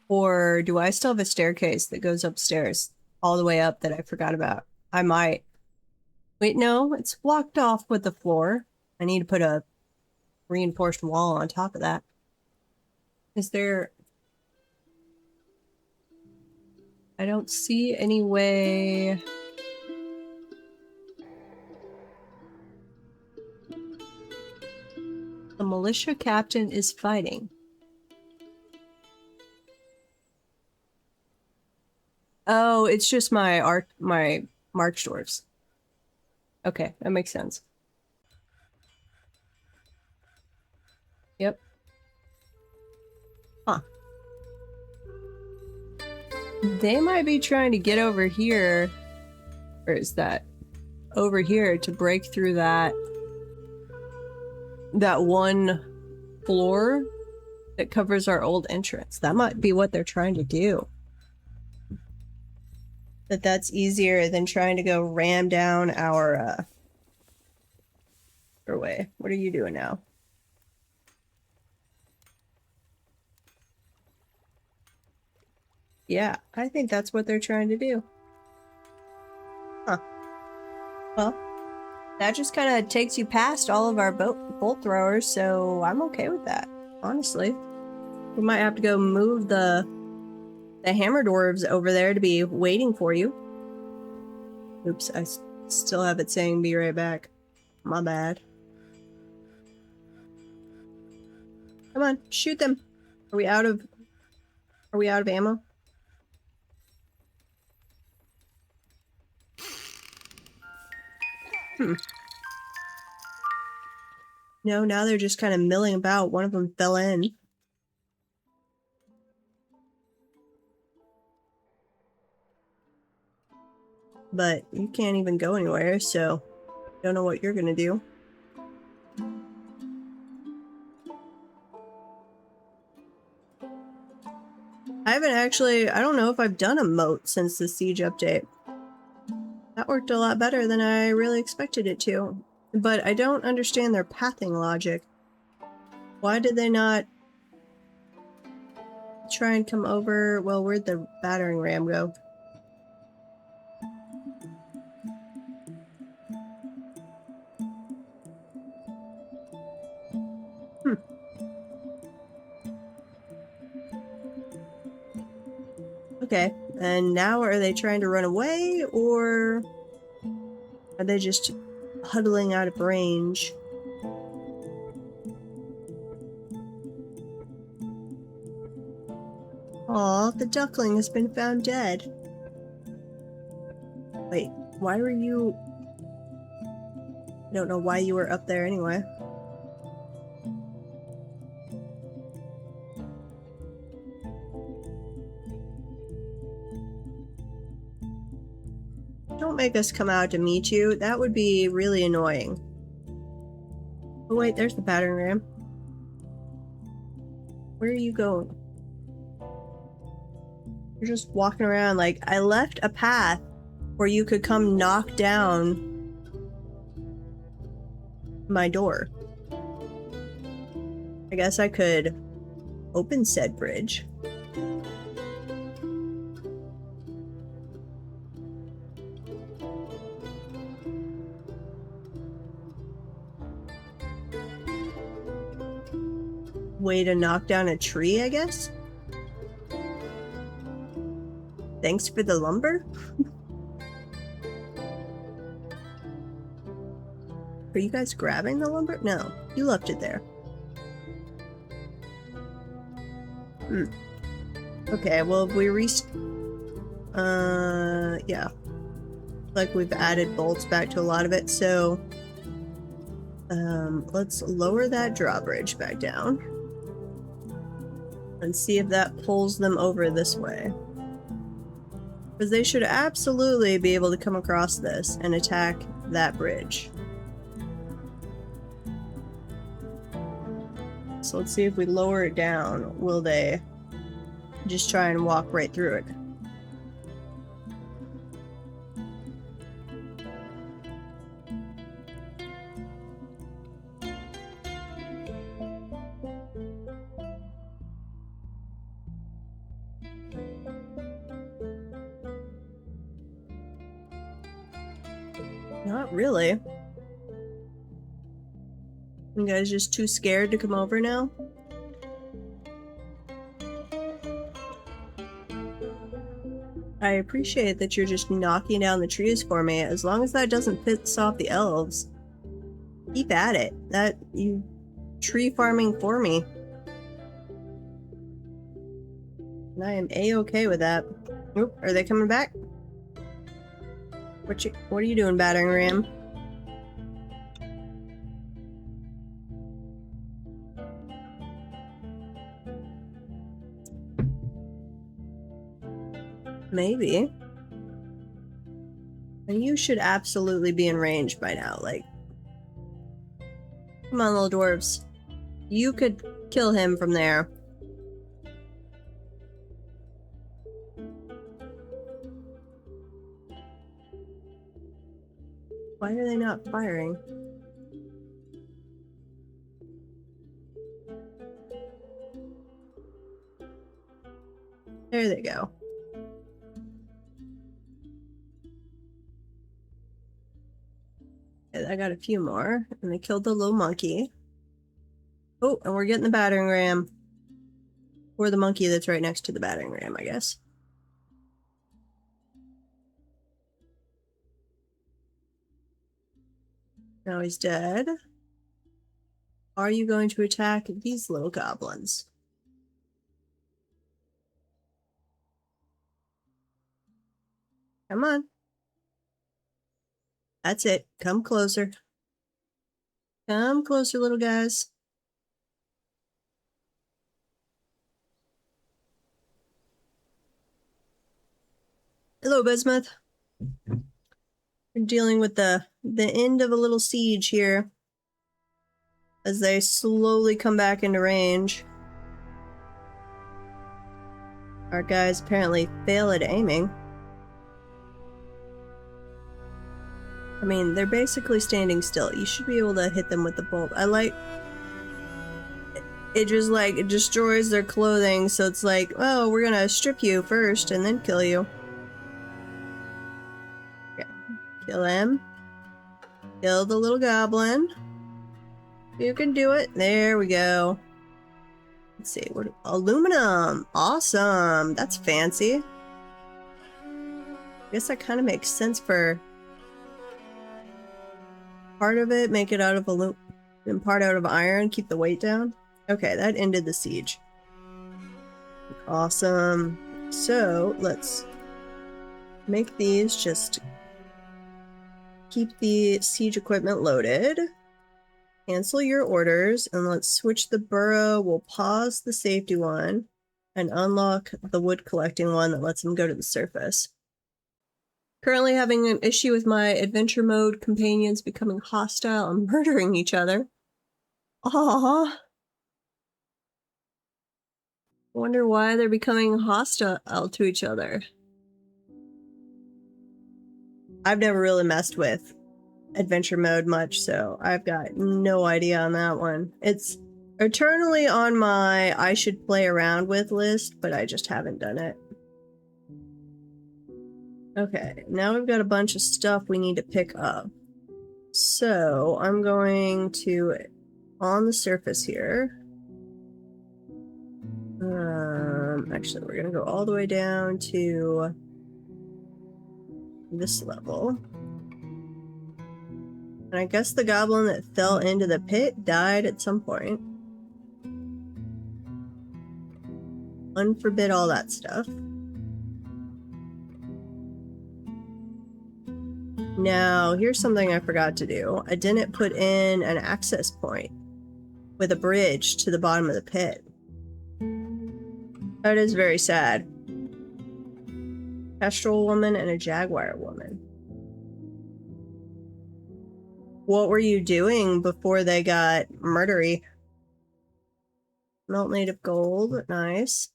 Or do I still have a staircase that goes upstairs all the way up that I forgot about? I might. Wait, no, it's blocked off with the floor. I need to put a reinforced wall on top of that. Is there... I don't see any way... The militia captain is fighting. Oh, it's just my march dwarves. Okay, that makes sense. Yep. Huh. They might be trying to get over here. Or is that over here to break through that one floor that covers our old entrance? That might be what they're trying to do. That's easier than trying to go ram down our way. What are you doing now? Yeah, I think that's what they're trying to do. Huh. Well, that just kind of takes you past all of our bolt throwers, so I'm okay with that, honestly. We might have to go move the hammer dwarves over there to be waiting for you. Oops, I still have it saying be right back. My bad. Come on, shoot them. Are we out of ammo? No, now they're just kind of milling about. One of them fell in. But you can't even go anywhere, so don't know what you're gonna do. I don't know if I've done a moat since the siege update. That worked a lot better than I really expected it to. But I don't understand their pathing logic. Why did they not try and come over? Well, where'd the battering ram go? Okay, and now are they trying to run away, or are they just huddling out of range? Aw, the duckling has been found dead. Wait, why were you... I don't know why you were up there anyway. Don't make us come out to meet you. That would be really annoying. Oh wait, there's the battering ram. Where are you going? You're just walking around. Like, I left a path where you could come knock down my door. I guess I could open said bridge. Way to knock down a tree, I guess? Thanks for the lumber? Are you guys grabbing the lumber? No, you left it there. Okay, well, if we yeah. Like we've added bolts back to a lot of it, so let's lower that drawbridge back down and see if that pulls them over this way. Because they should absolutely be able to come across this and attack that bridge. So let's see if we lower it down. Will they just try and walk right through it? Not really. You guys just too scared to come over now? I appreciate that you're just knocking down the trees for me. As long as that doesn't piss off the elves, keep at it. That you tree farming for me. And I am a-okay with that. Oop, are they coming back? What are you doing, battering ram? Maybe. And you should absolutely be in range by now, like. Come on, little dwarves. You could kill him from there. Why are they not firing? There they go. I got a few more, and they killed the little monkey. Oh, and we're getting the battering ram. Or the monkey that's right next to the battering ram, I guess. Now he's dead. Are you going to attack these little goblins? Come on. That's it. Come closer. Come closer, little guys. Hello, Bismuth. We're dealing with the end of a little siege here as they slowly come back into range. Our guys apparently fail at aiming. I mean, they're basically standing still. You should be able to hit them with the bolt. I like... It just, like, it destroys their clothing, so it's like, oh, we're gonna strip you first and then kill you. Okay. Kill him. Kill the little goblin. You can do it. There we go. Let's see. What? Aluminum. Awesome. That's fancy. I guess that kind of makes sense for part of it. Make it out of aluminum and part out of iron. Keep the weight down. Okay, that ended the siege. Awesome. So let's make these just keep the siege equipment loaded. Cancel your orders, and let's switch the burrow. We'll pause the safety one and unlock the wood collecting one that lets them go to the surface. Currently having an issue with my adventure mode companions becoming hostile and murdering each other. Aww. Wonder why they're becoming hostile to each other. I've never really messed with adventure mode much, so I've got no idea on that one. It's eternally on my I should play around with list, but I just haven't done it. Okay, now we've got a bunch of stuff we need to pick up. So I'm going to, on the surface here, actually we're gonna go all the way down to this level. And I guess the goblin that fell into the pit died at some point. Unforbid all that stuff. Now, here's something I forgot to do. I didn't put in an access point with a bridge to the bottom of the pit. That is very sad. Kestrel woman and a jaguar woman. What were you doing before they got murdery? Melt native gold. Nice.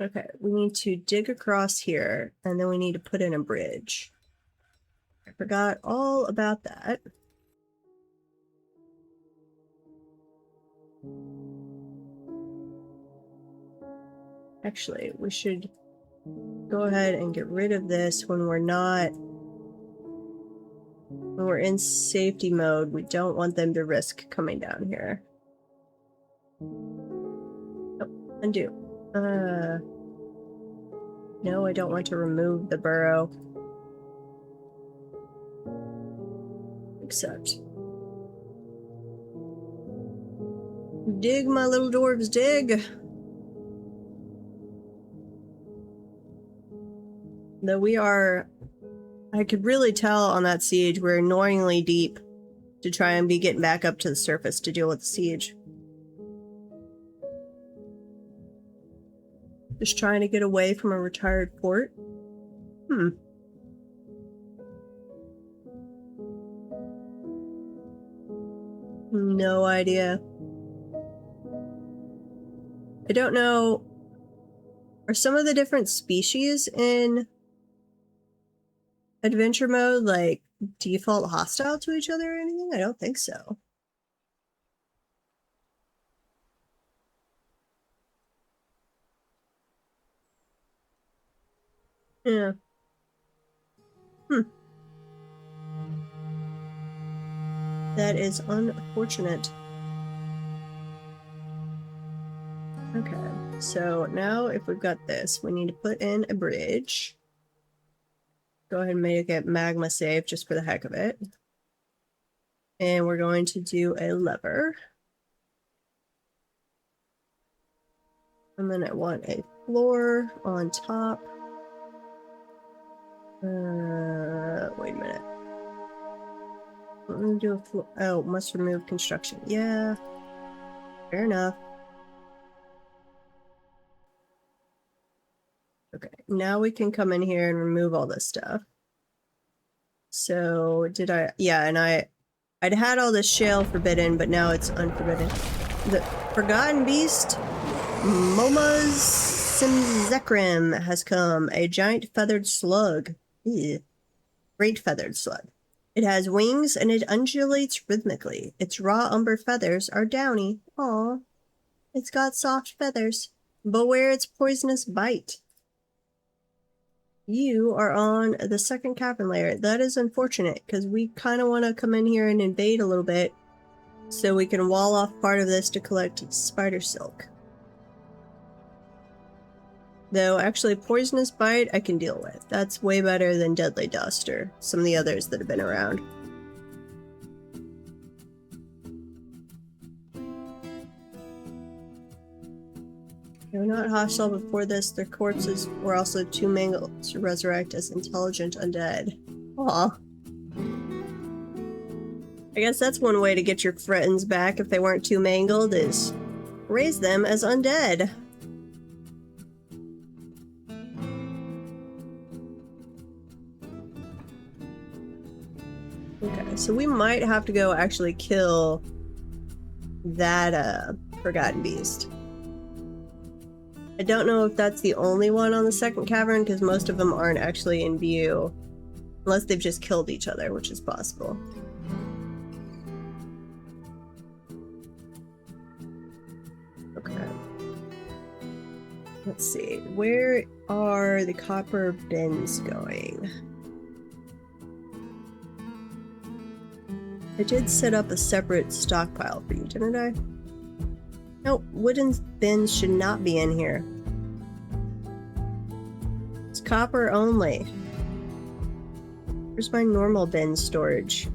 Okay, we need to dig across here, and then we need to put in a bridge. I forgot all about that. Actually, we should go ahead and get rid of this when we're in safety mode. We don't want them to risk coming down here. Oh, undo. No, I don't want to remove the burrow. Accept. Dig, my little dwarves, dig! Though we are... I could really tell on that siege we're annoyingly deep to try and be getting back up to the surface to deal with the siege. Just trying to get away from a retired fort? No idea. I don't know. Are some of the different species in adventure mode like default hostile to each other or anything? I don't think so. Yeah. That is unfortunate. Okay, so now if we've got this, we need to put in a bridge. Go ahead and make it magma safe just for the heck of it. And we're going to do a lever. And then I want a floor on top. Wait a minute. Let me do a floor. Oh, must remove construction. Yeah. Fair enough. Okay, now we can come in here and remove all this stuff. So, did I... Yeah, and I'd had all this shale forbidden, but now it's unforbidden. The Forgotten Beast, Moma's Simzekrim, has come. A giant feathered slug. Ew. Great feathered slug. It has wings and it undulates rhythmically. Its raw umber feathers are downy. Aw. It's got soft feathers. Beware its poisonous bite. You are on the second cavern layer. That is unfortunate, because we kind of want to come in here and invade a little bit so we can wall off part of this to collect spider silk. Though, actually, poisonous bite I can deal with. That's way better than deadly dust or some of the others that have been around. They were not hostile before this. Their corpses were also too mangled to resurrect as intelligent undead. Aw. I guess that's one way to get your friends back if they weren't too mangled, is raise them as undead. Okay, so we might have to go actually kill that Forgotten Beast. I don't know if that's the only one on the second cavern, because most of them aren't actually in view. Unless they've just killed each other, which is possible. Okay. Let's see. Where are the copper bins going? I did set up a separate stockpile for you, didn't I? No, wooden bins should not be in here. It's copper only. Where's my normal bin storage?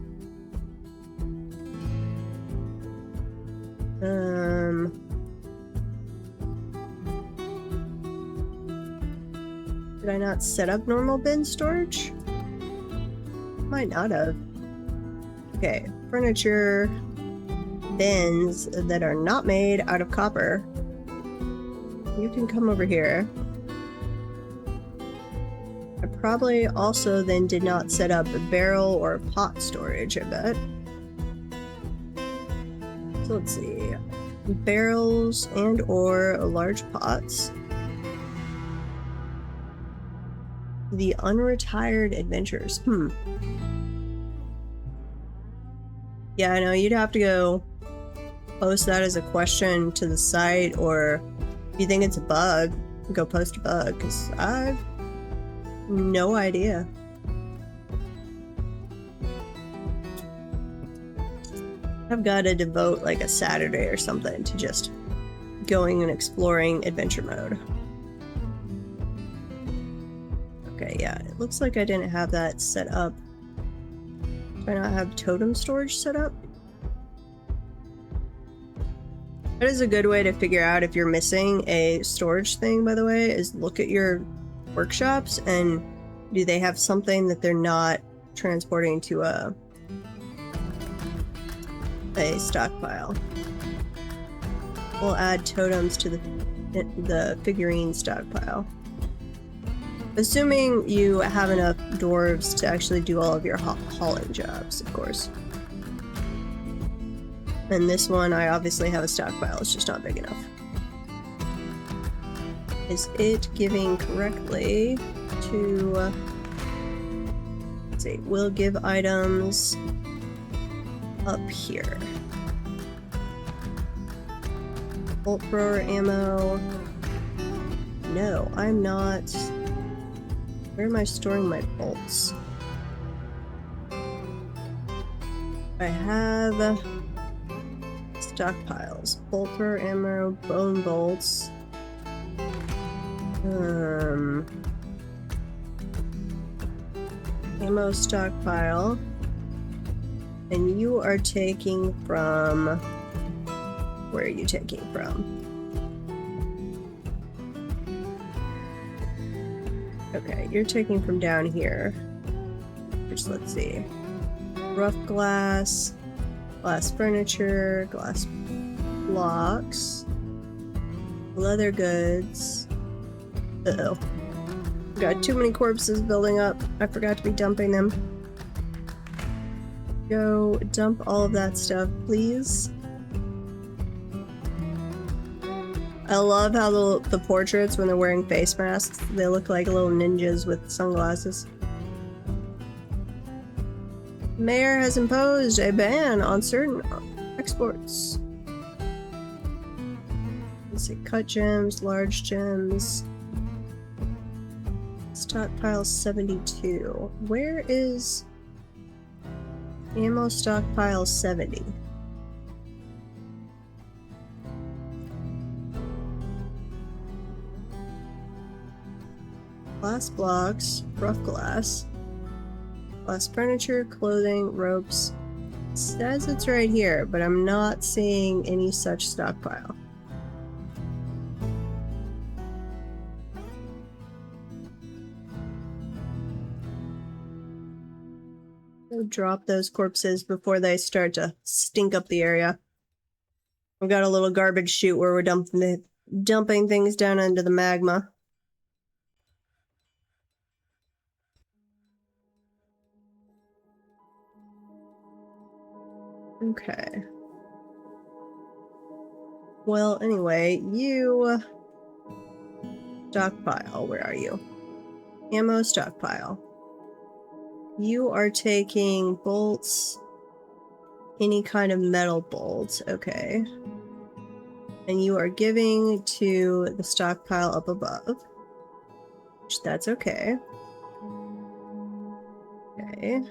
Did I not set up normal bin storage? Might not have. Okay, furniture bins that are not made out of copper. You can come over here. I probably also then did not set up a barrel or pot storage, I bet. So let's see. Barrels and or large pots. The unretired adventures. Yeah, I know you'd have to go post that as a question to the site, or if you think it's a bug, go post a bug, because I've no idea. I've got to devote like a Saturday or something to just going and exploring adventure mode. Okay, yeah, it looks like I didn't have that set up. Do I not have totem storage set up? That is a good way to figure out if you're missing a storage thing, by the way, is look at your workshops and do they have something that they're not transporting to a stockpile. We'll add totems to the figurine stockpile. Assuming you have enough dwarves to actually do all of your hauling jobs, of course. And this one, I obviously have a stockpile, it's just not big enough. Is it giving correctly to... let's see, will give items up here. Bolt thrower ammo. No, I'm not. Where am I storing my bolts? I have stockpiles. Bolt thrower ammo, bone bolts. Ammo stockpile. And you are taking from... where are you taking from? Okay, you're taking from down here. Which, let's see. Rough glass, glass furniture, glass blocks, leather goods. Uh-oh. Got too many corpses building up. I forgot to be dumping them. Go dump all of that stuff, please. I love how the portraits, when they're wearing face masks, they look like little ninjas with sunglasses. Mayor has imposed a ban on certain exports. Let's see, cut gems, large gems. Stockpile 72. Where is ammo stockpile 70? Glass blocks, rough glass, glass furniture, clothing, ropes. It says it's right here, but I'm not seeing any such stockpile. Go drop those corpses before they start to stink up the area. We've got a little garbage chute where we're dumping things down into the magma. Okay. Well, anyway, you... stockpile, where are you? Ammo stockpile. You are taking bolts, any kind of metal bolts, okay. And you are giving to the stockpile up above, which that's okay. Okay.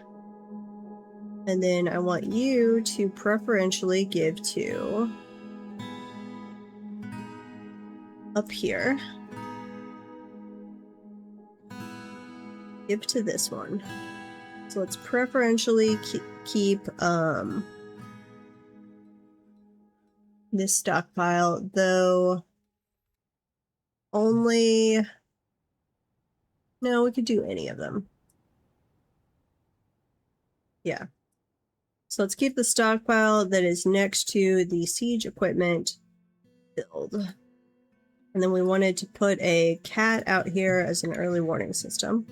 And then I want you to preferentially give to up here. Give to this one. So let's preferentially keep this stockpile, though only... No, we could do any of them. Yeah. So let's keep the stockpile that is next to the siege equipment filled. And then we wanted to put a cat out here as an early warning system.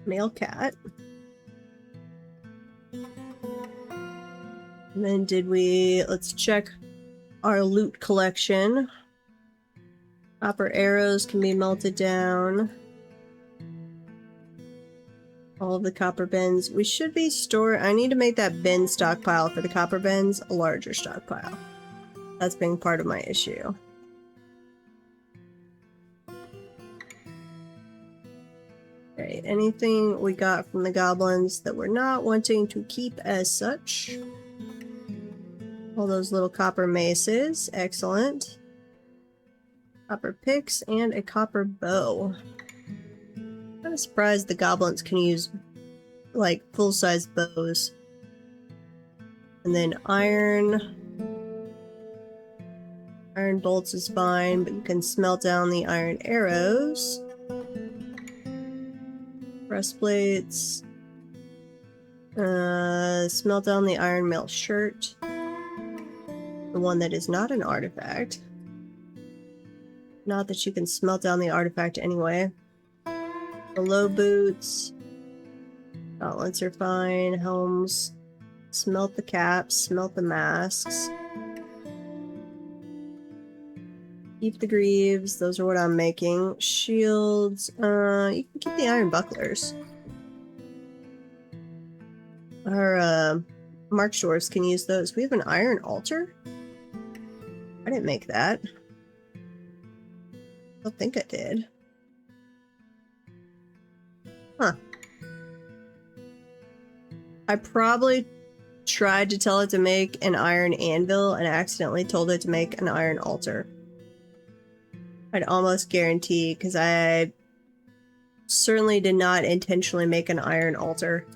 Male cat. And then let's check our loot collection. Copper arrows can be melted down. All of the copper bins. We should be I need to make that bin stockpile for the copper bins a larger stockpile. That's being part of my issue. Okay, anything we got from the goblins that we're not wanting to keep as such. All those little copper maces. Excellent. Copper picks and a copper bow. I'm kind of surprised the goblins can use like full-size bows. And then iron. Iron bolts is fine, but you can smelt down the iron arrows. Breastplates. Smelt down the iron mail shirt. The one that is not an artifact. Not that you can smelt down the artifact anyway. The low boots. Gauntlets are fine. Helms. Smelt the caps. Smelt the masks. Keep the greaves. Those are what I'm making. Shields. You can keep the iron bucklers. Our march dwarves can use those. We have an iron altar? I didn't make that. I don't think I did. Huh. I probably tried to tell it to make an iron anvil and accidentally told it to make an iron altar. I'd almost guarantee, because I certainly did not intentionally make an iron altar.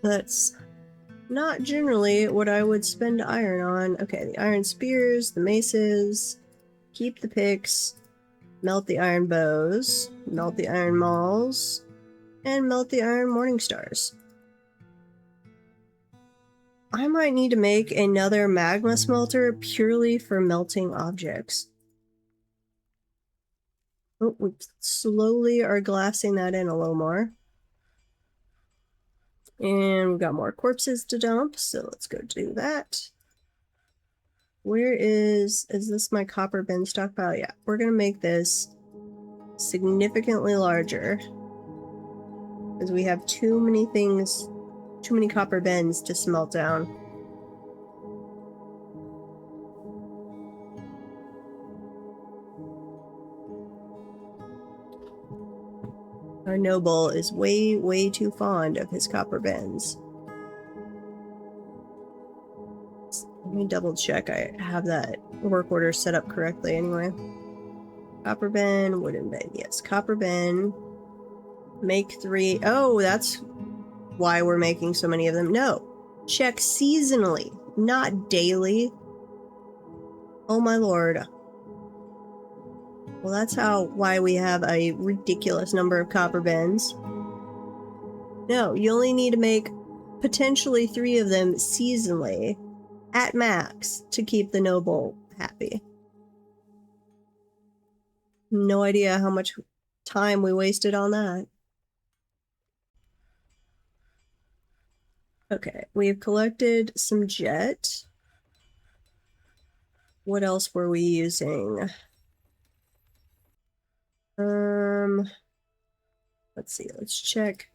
That's not generally what I would spend iron on. Okay, the iron spears, the maces, keep the picks, melt the iron bows, melt the iron mauls, and melt the iron morning stars. I might need to make another magma smelter purely for melting objects. Oh, we slowly are glassing that in a little more. And we've got more corpses to dump, so let's go do that. Where is this my copper bin stockpile? Yeah, we're gonna make this significantly larger because we have too many things, too many copper bins to smelt down. Our noble is way, way too fond of his copper bins. Let me double check I have that work order set up correctly anyway. Copper bin, wooden bin. Yes, copper bin. Make 3. Oh, that's why we're making so many of them. No. Check seasonally, not daily. Oh my lord. Well, that's why we have a ridiculous number of copper bins. No, you only need to make potentially 3 of them seasonally at max to keep the noble happy. No idea how much time we wasted on that. Okay, we've collected some jet. What else were we using? Let's see, let's check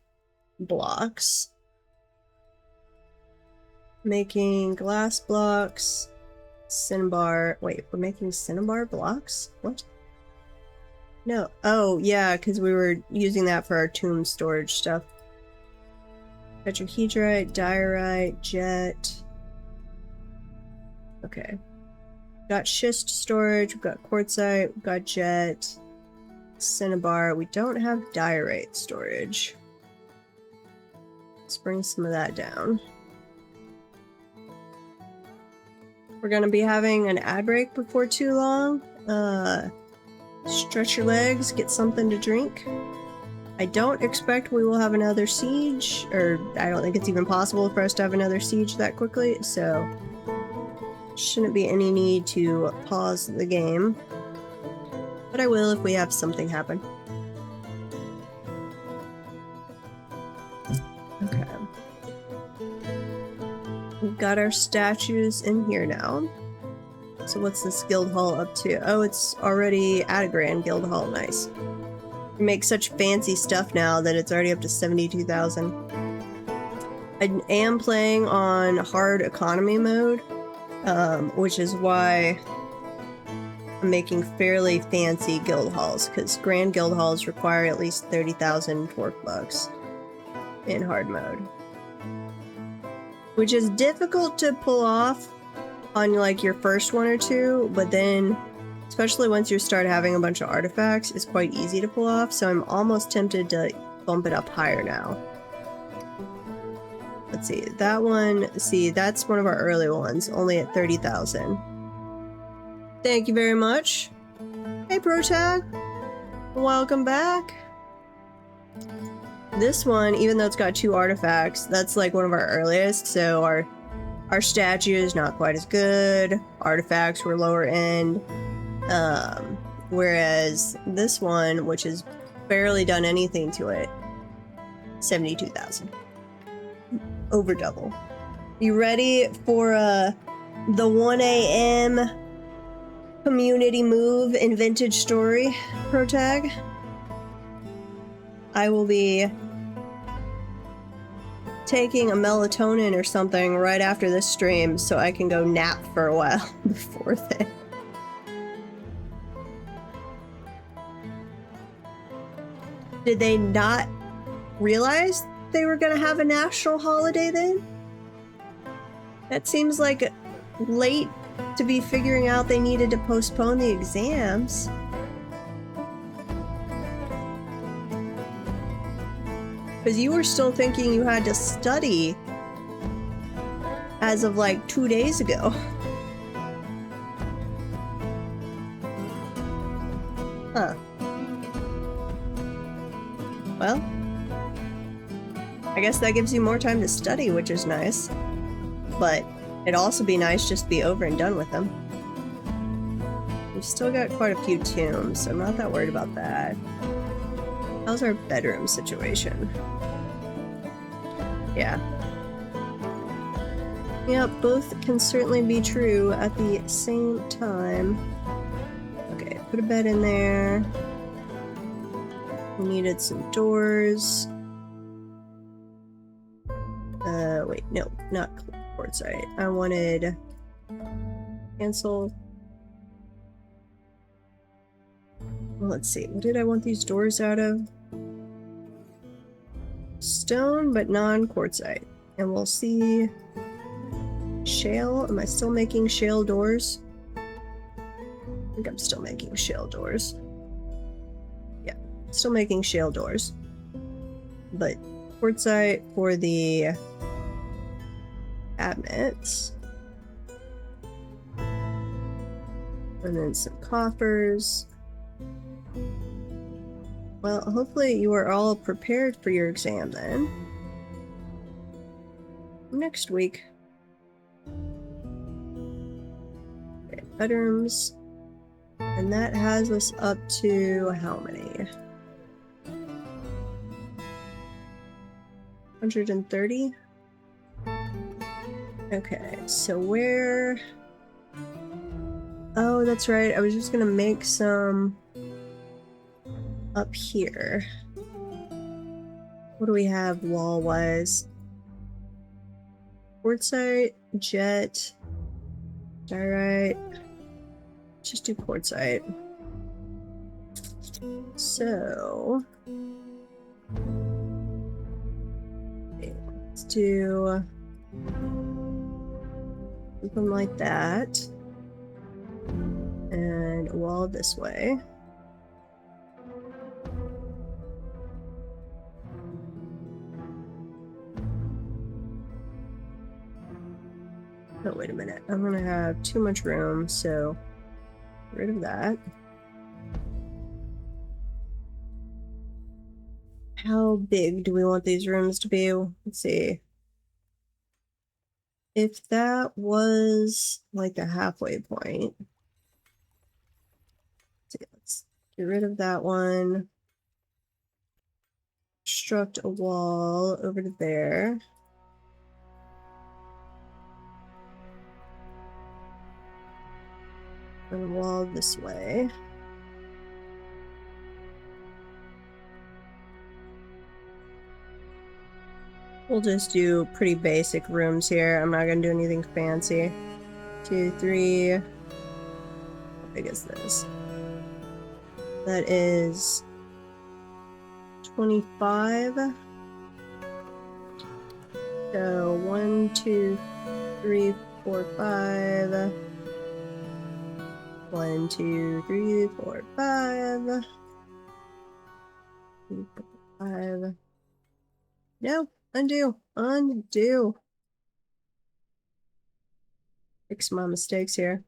blocks. Making glass blocks, cinnabar. Wait, we're making cinnabar blocks? What? No. Oh, yeah, because we were using that for our tomb storage stuff. Tetrahedrite, diorite, jet. Okay. Got schist storage, we've got quartzite, we've got jet, cinnabar. We don't have diorite storage. Let's bring some of that down. We're gonna be having an ad break before too long. Stretch your legs, get something to drink. I don't expect we will have another siege, or I don't think it's even possible for us to have another siege that quickly, so shouldn't be any need to pause the game. But I will if we have something happen. Okay. We've got our statues in here now. So what's this guild hall up to? Oh, it's already at a grand guild hall. Nice. We make such fancy stuff now that it's already up to 72,000. I am playing on hard economy mode, which is why I'm making fairly fancy guild halls, because grand guild halls require at least 30,000 torque bucks in hard mode. Which is difficult to pull off on like your first one or two, but then especially once you start having a bunch of artifacts, it's quite easy to pull off, so I'm almost tempted to bump it up higher now. Let's see, that one, see, that's one of our early ones, only at 30,000. Thank you very much. Hey Protag, welcome back. This one, even though it's got 2 artifacts, that's like one of our earliest, so our statue is not quite as good, artifacts were lower end, whereas this one, which has barely done anything to it, 72,000. Over double. You ready for the 1 a.m. community move in Vintage Story, Protag? I will be taking a melatonin or something right after this stream so I can go nap for a while before then. Did they not realize they were gonna have a national holiday then? That seems like late to be figuring out they needed to postpone the exams. Because you were still thinking you had to study as of like 2 days ago. Huh. Well, I guess that gives you more time to study, which is nice. But it'd also be nice just to be over and done with them. We've still got quite a few tombs, so I'm not that worried about that. How's our bedroom situation? Yeah. Yeah, both can certainly be true at the same time. Okay, put a bed in there. We needed some doors. Wait, no, not quartzite. I wanted... cancel. Well, let's see, what did I want these doors out of? Stone, but non-quartzite. And we'll see... shale? Am I still making shale doors? I think I'm still making shale doors. Yeah, still making shale doors. But quartzite for the cabinets. And then some coffers. Well, hopefully you are all prepared for your exam then. Next week. Okay, bedrooms. And that has us up to how many? 130? Okay, so where... Oh, that's right. I was just gonna make some up here. What do we have wall-wise? Quartzite, jet, diorite. Just do quartzite. So... let's do something like that. And a wall this way. Oh, wait a minute. I'm gonna have too much room, so get rid of that. How big do we want these rooms to be? Let's see. If that was like the halfway point. Let's get rid of that one. Construct a wall over to there. And a wall this way. We'll just do pretty basic rooms here. I'm not gonna do anything fancy. 2, 3. How big is this? That is 25. So 1, 2, 3, 4, 5. 1, 2, 3, 4, 5. 3, 4, 5. No, undo. Undo. Fix my mistakes here.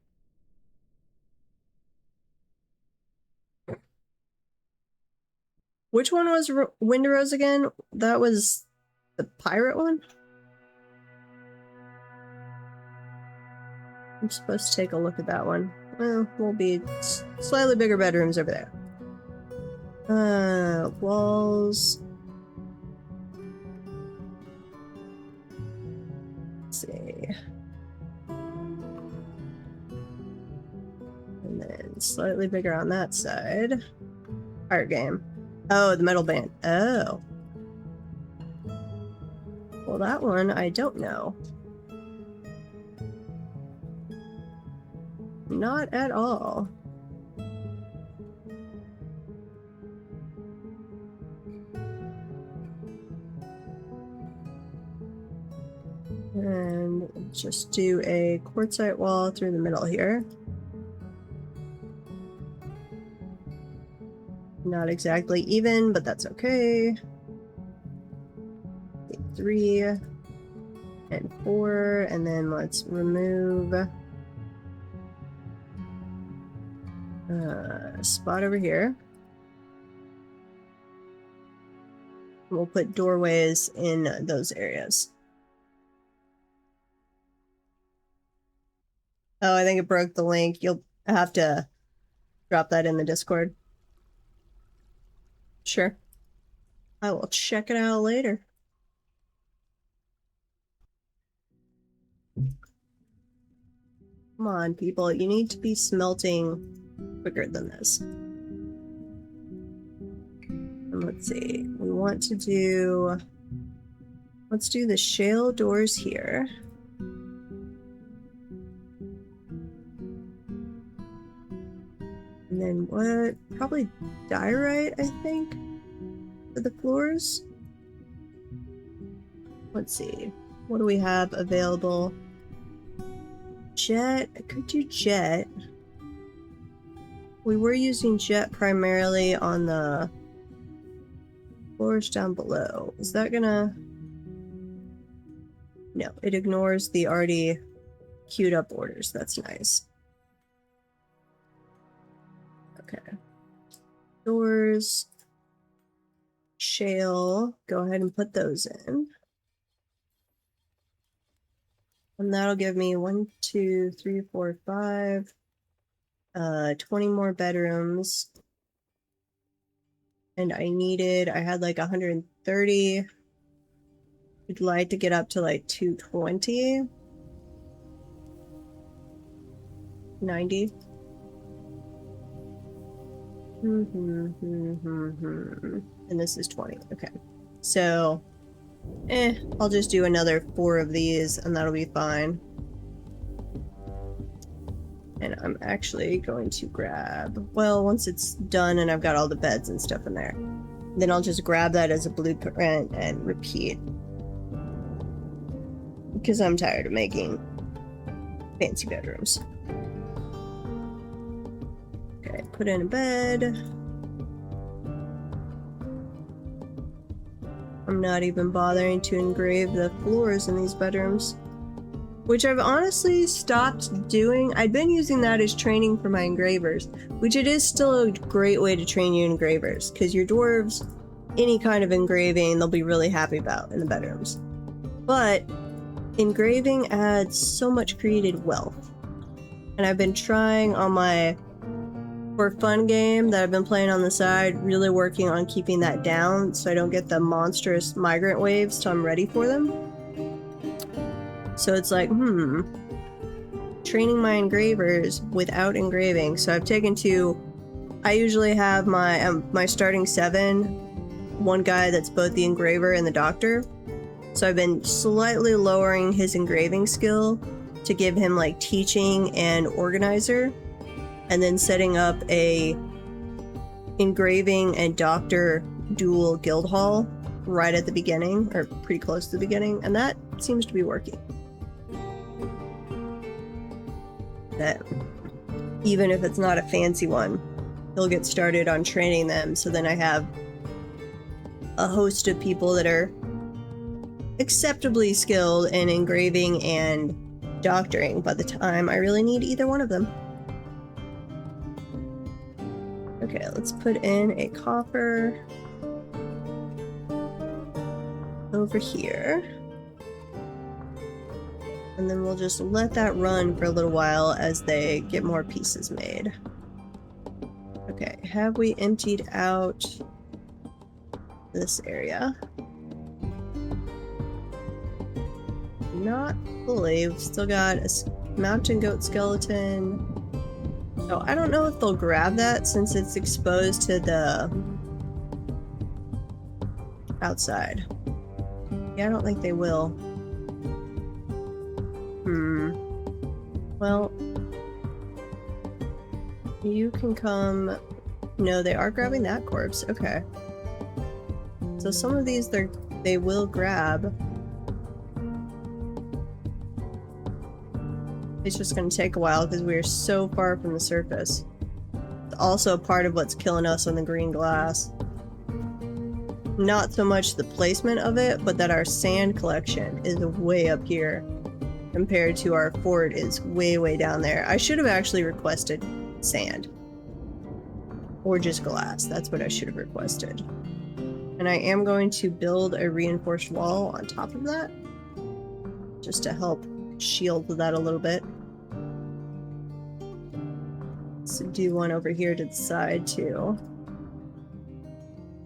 Which one was Wind Rose again? That was the pirate one? I'm supposed to take a look at that one. Well, we'll be slightly bigger bedrooms over there. Walls. Let's see. And then slightly bigger on that side. Art game. Oh, the metal band. Oh. Well, that one I don't know. Not at all. And just do a quartzite wall through the middle here. Not exactly even, but that's okay. 3 and 4, and then let's remove a spot over here. We'll put doorways in those areas. Oh, I think it broke the link. You'll have to drop that in the Discord. Sure. I will check it out later. Come on, people. You need to be smelting quicker than this. And let's see. We want to do... Let's do the shale doors here. And then what? Probably diorite, I think, for the floors. Let's see. What do we have available? Jet. I could do jet. We were using jet primarily on the floors down below. Is that gonna... No, it ignores the already queued up orders. That's nice. Okay. Doors. Shale. Go ahead and put those in. And that'll give me 1, 2, 3, 4, 5. 20 more bedrooms. And I had like 130. We'd like to get up to like 220. 90. And this is 20. Okay. So, I'll just do another 4 of these and that'll be fine. And I'm actually going to grab, well, once it's done and I've got all the beds and stuff in there, then I'll just grab that as a blueprint and repeat. Because I'm tired of making fancy bedrooms. Okay, put in a bed. I'm not even bothering to engrave the floors in these bedrooms, which I've honestly stopped doing. I'd been using that as training for my engravers, which it is still a great way to train your engravers, because your dwarves, any kind of engraving, they'll be really happy about in the bedrooms. But engraving adds so much created wealth. And I've been trying on my for fun game that I've been playing on the side, really working on keeping that down so I don't get the monstrous migrant waves till I'm ready for them. So it's like, training my engravers without engraving. So I've taken I usually have my starting 7, one guy that's both the engraver and the doctor. So I've been slightly lowering his engraving skill to give him like teaching and organizer, and then setting up a engraving and doctor dual guild hall right at the beginning, or pretty close to the beginning, and that seems to be working. That even if it's not a fancy one, he'll get started on training them, so then I have a host of people that are acceptably skilled in engraving and doctoring by the time I really need either one of them. Okay, let's put in a coffer over here. And then we'll just let that run for a little while as they get more pieces made. Okay, have we emptied out this area? Not fully. We've still got a mountain goat skeleton. So I don't know if they'll grab that since it's exposed to the outside. Yeah, I don't think they will. Well, you can come. No, they are grabbing that corpse. Okay. So some of these they will grab. It's just going to take a while because we are so far from the surface. It's also part of what's killing us on the green glass. Not so much the placement of it, but that our sand collection is way up here compared to our fort is way, way down there. I should have actually requested sand. Or just glass. That's what I should have requested. And I am going to build a reinforced wall on top of that, just to help shield that a little bit. So do one over here to the side too.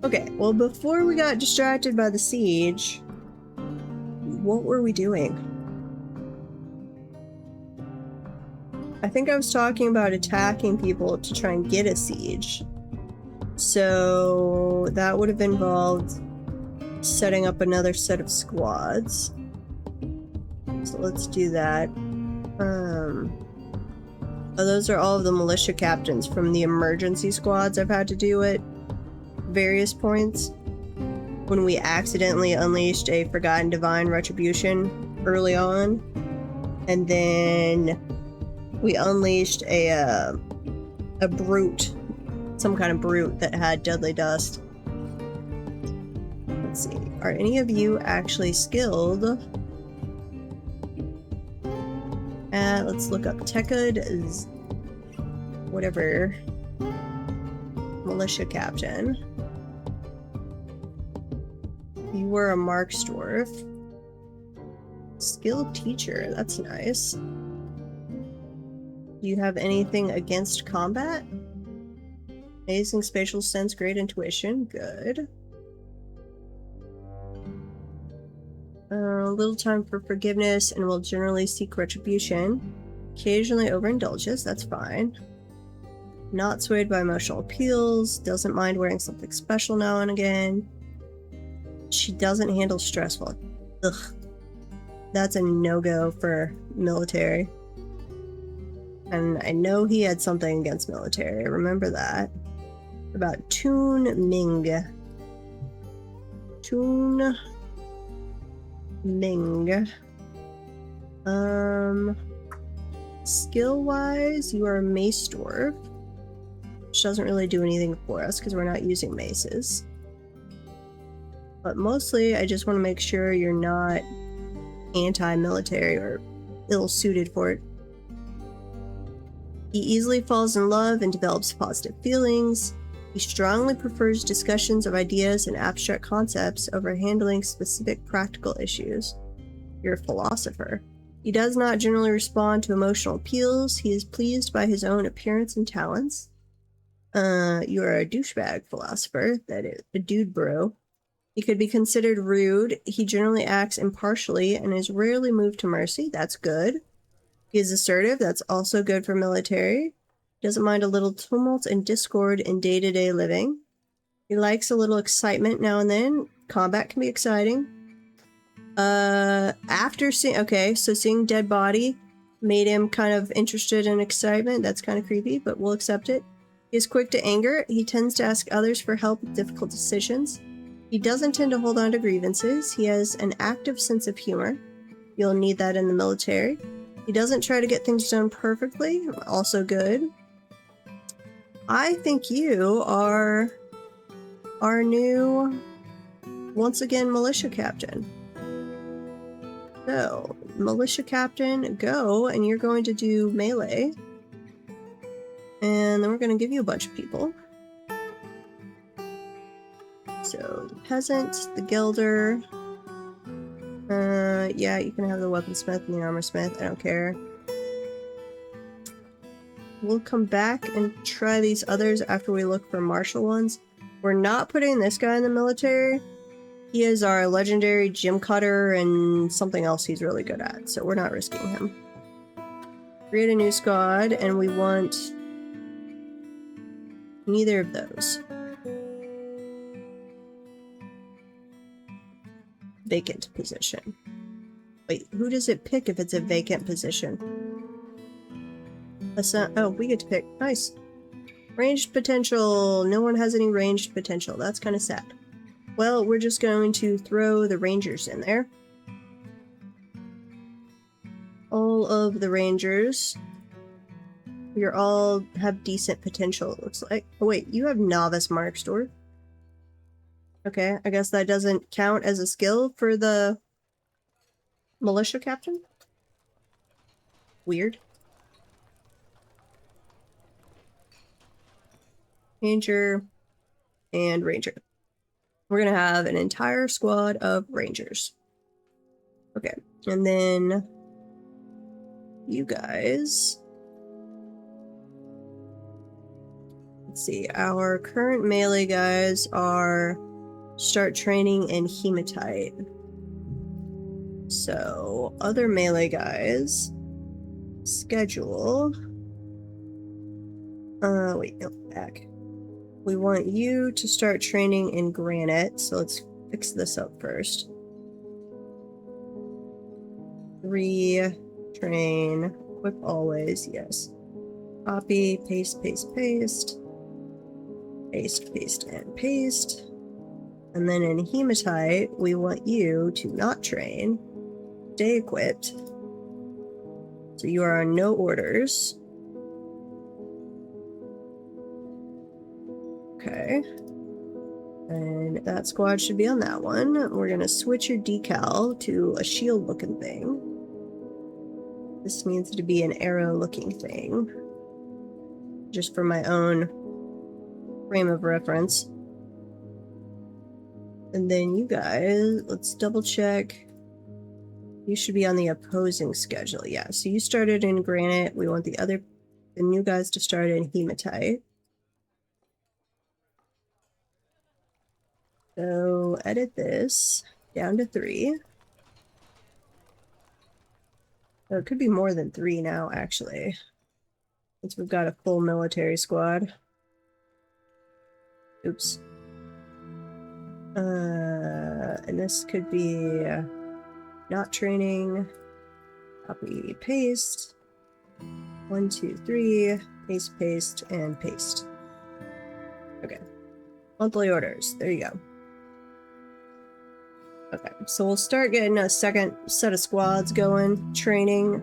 Okay, well before we got distracted by the siege, what were we doing? I think I was talking about attacking people to try and get a siege. So that would have involved setting up another set of squads. So let's do that. Oh, those are all of the militia captains from the emergency squads I've had to do at various points. When we accidentally unleashed a Forgotten Divine Retribution early on. And then we unleashed a brute. Some kind of brute that had deadly dust. Let's see. Are any of you actually skilled? Let's look up Tekud, whatever, militia captain. You were a Marksdwarf. Skilled teacher, that's nice. Do you have anything against combat? Amazing spatial sense, great intuition, good. Little time for forgiveness and will generally seek retribution. Occasionally overindulges, that's fine. Not swayed by emotional appeals, doesn't mind wearing something special now and again. She doesn't handle stress well. Ugh. That's a no-go for military. And I know he had something against military, I remember that. About Toon Ming. Toon Ming. Skill-wise, you are a mace dwarf. which doesn't really do anything for us because we're not using maces. But mostly, I just want to make sure you're not anti-military or ill-suited for it. He easily falls in love and develops positive feelings. He strongly prefers discussions of ideas and abstract concepts over handling specific practical issues. You're a philosopher. He does not generally respond to emotional appeals. He is pleased by his own appearance and talents. You are a douchebag philosopher. That is a dude bro. He could be considered rude. He generally acts impartially and is rarely moved to mercy. That's good. He is assertive. That's also good for military. Doesn't mind a little tumult and discord in day-to-day living. He likes a little excitement now and then. Combat can be exciting. After seeing... Okay, so seeing dead body made him kind of interested in excitement. That's kind of creepy, but we'll accept it. He is quick to anger. He tends to ask others for help with difficult decisions. He doesn't tend to hold on to grievances. He has an active sense of humor. You'll need that in the military. He doesn't try to get things done perfectly. Also good. I think you are our new, once again, militia captain. So, militia captain, go, and you're going to do melee. And then we're going to give you a bunch of people. So, the peasant, the gilder. Yeah, you can have the weaponsmith and the armorsmith. I don't care. We'll come back and try these others after we look for martial ones. We're not putting this guy in the military. He is our legendary gym cutter and something else he's really good at, so we're not risking him. Create a new squad, and we want neither of those. Vacant position. Wait, who does it pick if it's a vacant position? Oh, we get to pick. Nice. Ranged potential. No one has any ranged potential. That's kind of sad. Well, we're just going to throw the rangers in there. All of the rangers. We all have decent potential, it looks like. Oh wait, you have novice marksword. Okay, I guess that doesn't count as a skill for the militia captain? Weird. Ranger and ranger. We're gonna have an entire squad of rangers. Okay, and then you guys. Let's see, our current melee guys are start training in hematite. So, other melee guys, schedule. Wait, no, back. We want you to start training in granite, so let's fix this up first. 3, train, equip always, yes. Copy, paste, paste, paste. Paste, paste, and paste. And then in hematite, we want you to not train, stay equipped. So you are on no orders. Okay. And that squad should be on that one. We're going to switch your decal to a shield looking thing. This needs to be an arrow looking thing. Just for my own frame of reference. And then you guys, let's double check. You should be on the opposing schedule. Yeah, so you started in granite. We want the new guys to start in hematite. So edit this down to 3. So it could be more than 3 now, actually. Since we've got a full military squad. Oops. And this could be not training. Copy, paste. 1, 2, 3. Paste, paste, and paste. Okay. Monthly orders. There you go. Okay, so we'll start getting a second set of squads going, training.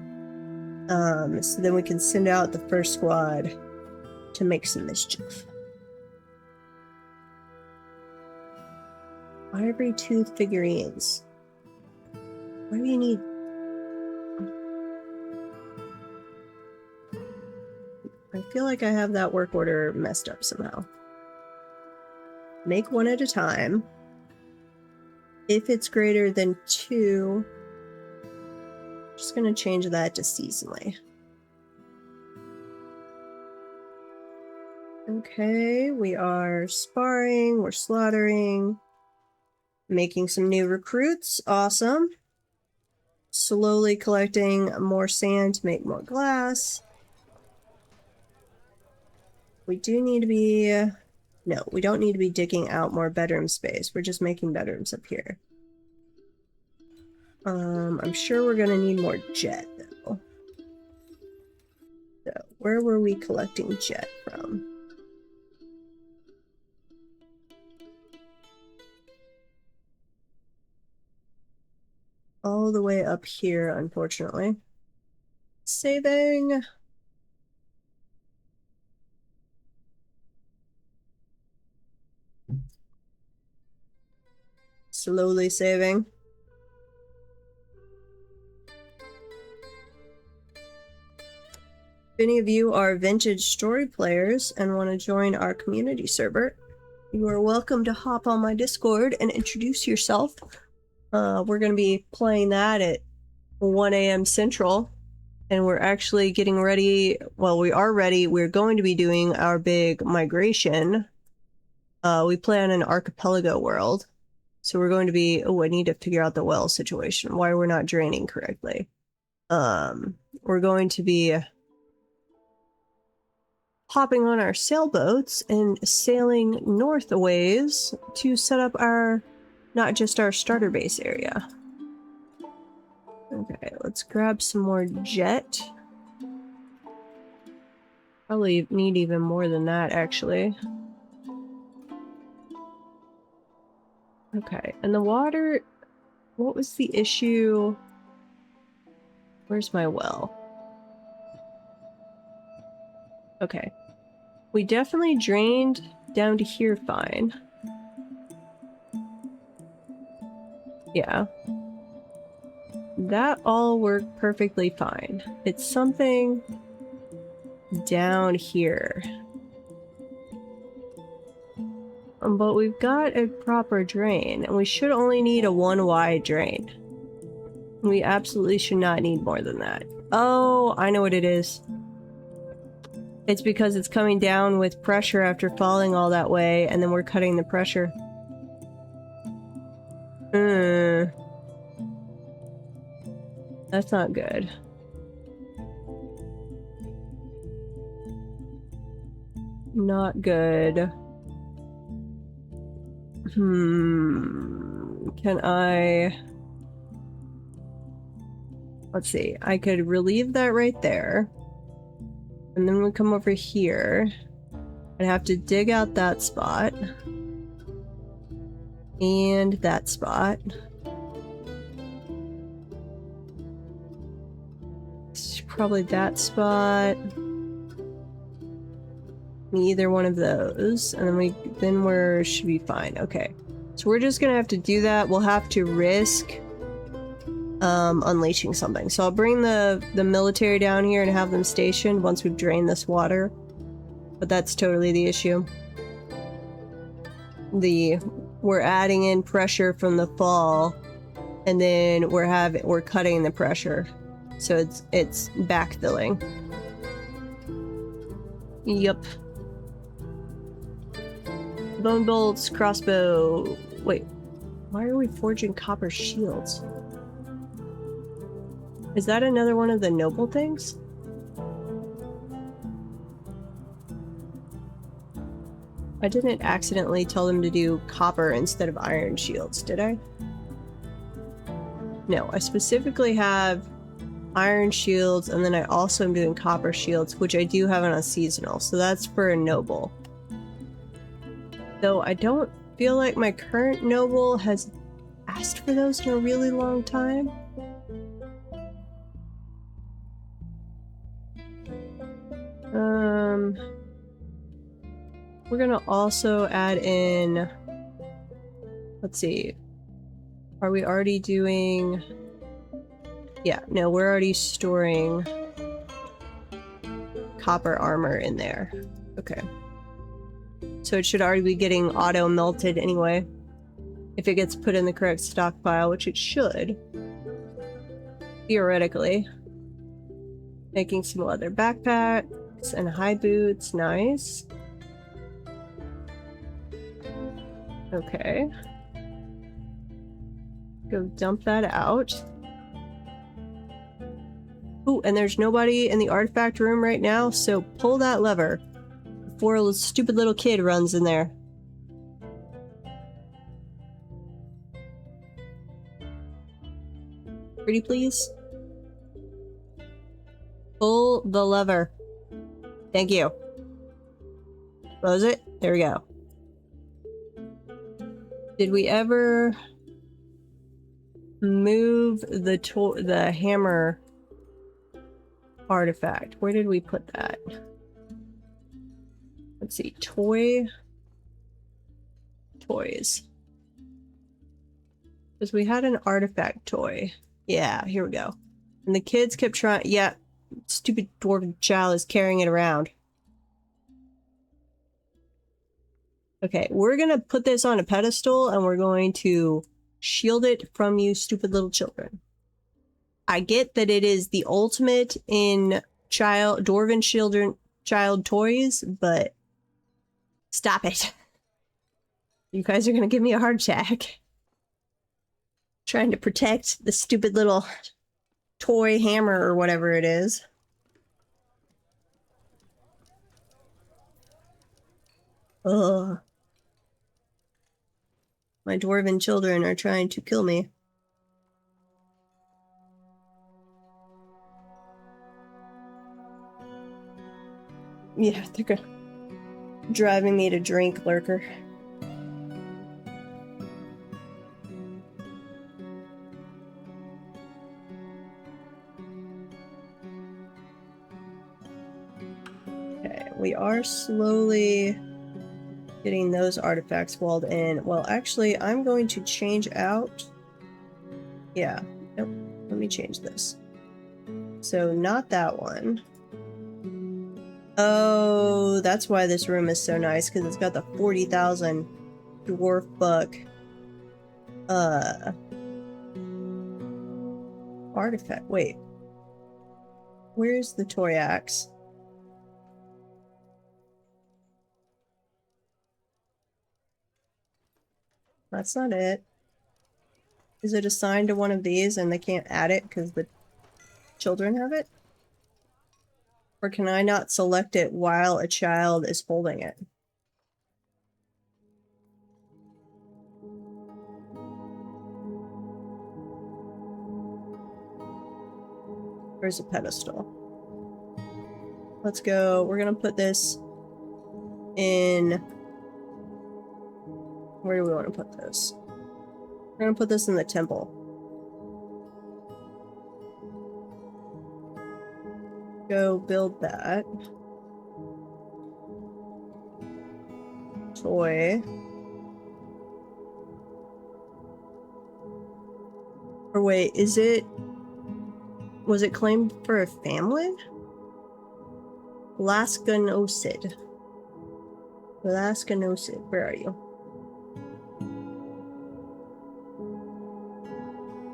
So then we can send out the first squad to make some mischief. Ivory tooth figurines. What do you need? I feel like I have that work order messed up somehow. Make one at a time. If it's greater than 2, I'm just going to change that to seasonally. Okay, we are sparring, we're slaughtering, making some new recruits. Awesome. Slowly collecting more sand to make more glass. We do need to be... No, we don't need to be digging out more bedroom space. We're just making bedrooms up here. I'm sure we're gonna need more jet, though. So, where were we collecting jet from? All the way up here, unfortunately. Saving. Slowly saving. If any of you are vintage story players and want to join our community server, you are welcome to hop on my Discord and introduce yourself. We're going to be playing that at 1 a.m. Central, and we're actually getting ready. Well, we are ready. We're going to be doing our big migration. We play on an archipelago world, so we're going to be... Oh, I need to figure out the well situation. Why we're not draining correctly. We're going to be hopping on our sailboats and sailing north a ways to set up our... not just our starter base area. Okay, let's grab some more jet. Probably need even more than that, actually. Okay, and the water... What was the issue? Where's my well? Okay. We definitely drained down to here fine. Yeah. That all worked perfectly fine. It's something down here. But we've got a proper drain, and we should only need a 1 wide drain. We absolutely should not need more than that. Oh, I know what it is. It's because it's coming down with pressure after falling all that way, and then we're cutting the pressure. That's not good. Not good. Can I... Let's see. I could relieve that right there. And then we come over here. I'd have to dig out that spot. And that spot. It's probably that spot. Either one of those. And then we should be fine. Okay. So we're just gonna have to do that. We'll have to risk unleashing something. So I'll bring the military down here and have them stationed once we've drained this water. But that's totally the issue. We're adding in pressure from the fall, and then we're cutting the pressure. So it's backfilling. Yup. Bone bolts, crossbow. Wait, why are we forging copper shields? Is that another one of the noble things? I didn't accidentally tell them to do copper instead of iron shields, did I? No, I specifically have iron shields, and then I also am doing copper shields, which I do have on a seasonal, so that's for a noble. Though I don't feel like my current noble has asked for those in a really long time. We're gonna also add in, let's see, are we already doing, yeah, no, we're already storing copper armor in there. Okay. So it should already be getting auto melted anyway. If it gets put in the correct stockpile, which it should. Theoretically. Making some leather backpacks and high boots. Nice. Okay. Go dump that out. Ooh, and there's nobody in the artifact room right now, so pull that lever before a stupid little kid runs in there. Pretty please? Pull the lever. Thank you. Close it. There we go. Did we ever move the hammer artifact? Where did we put that? Let's see. Toys. Because we had an artifact toy. Yeah, here we go. And the kids kept trying. Yeah, stupid dwarven child is carrying it around. Okay, we're gonna put this on a pedestal and we're going to shield it from you stupid little children. I get that it is the ultimate in dwarven child toys, but stop it. You guys are gonna give me a heart attack. Trying to protect the stupid little toy hammer or whatever it is. Ugh. My dwarven children are trying to kill me. Yeah, they're driving me to drink, lurker. Okay, we are slowly getting those artifacts walled in. Well, actually, I'm going to change out... Yeah, nope, let me change this. So, not that one. Oh, that's why this room is so nice, because it's got the 40,000 dwarf buck artifact. Wait. Where's the toy axe? That's not it. Is it assigned to one of these and they can't add it because the children have it? Or can I not select it while a child is holding it? Where's a pedestal? Let's go. We're gonna put this in... Where do we want to put this? We're gonna put this in the temple. Go build that. Toy. Or wait, is it... Was it claimed for a family? Laskanosid. Laskanosid, where are you?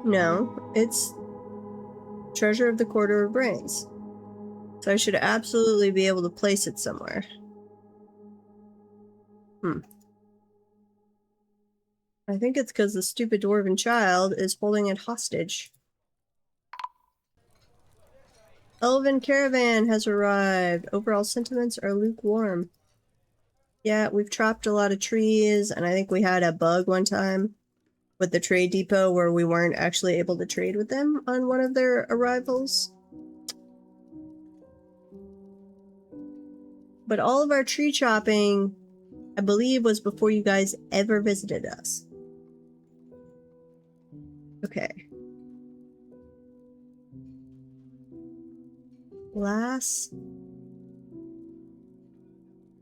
No, it's Treasure of the Quarter of Brains. So I should absolutely be able to place it somewhere. I think it's because the stupid dwarven child is holding it hostage. Elven caravan has arrived. Overall sentiments are lukewarm. Yeah, we've chopped a lot of trees, and I think we had a bug one time with the trade depot where we weren't actually able to trade with them on one of their arrivals. But all of our tree chopping, I believe, was before you guys ever visited us. Okay.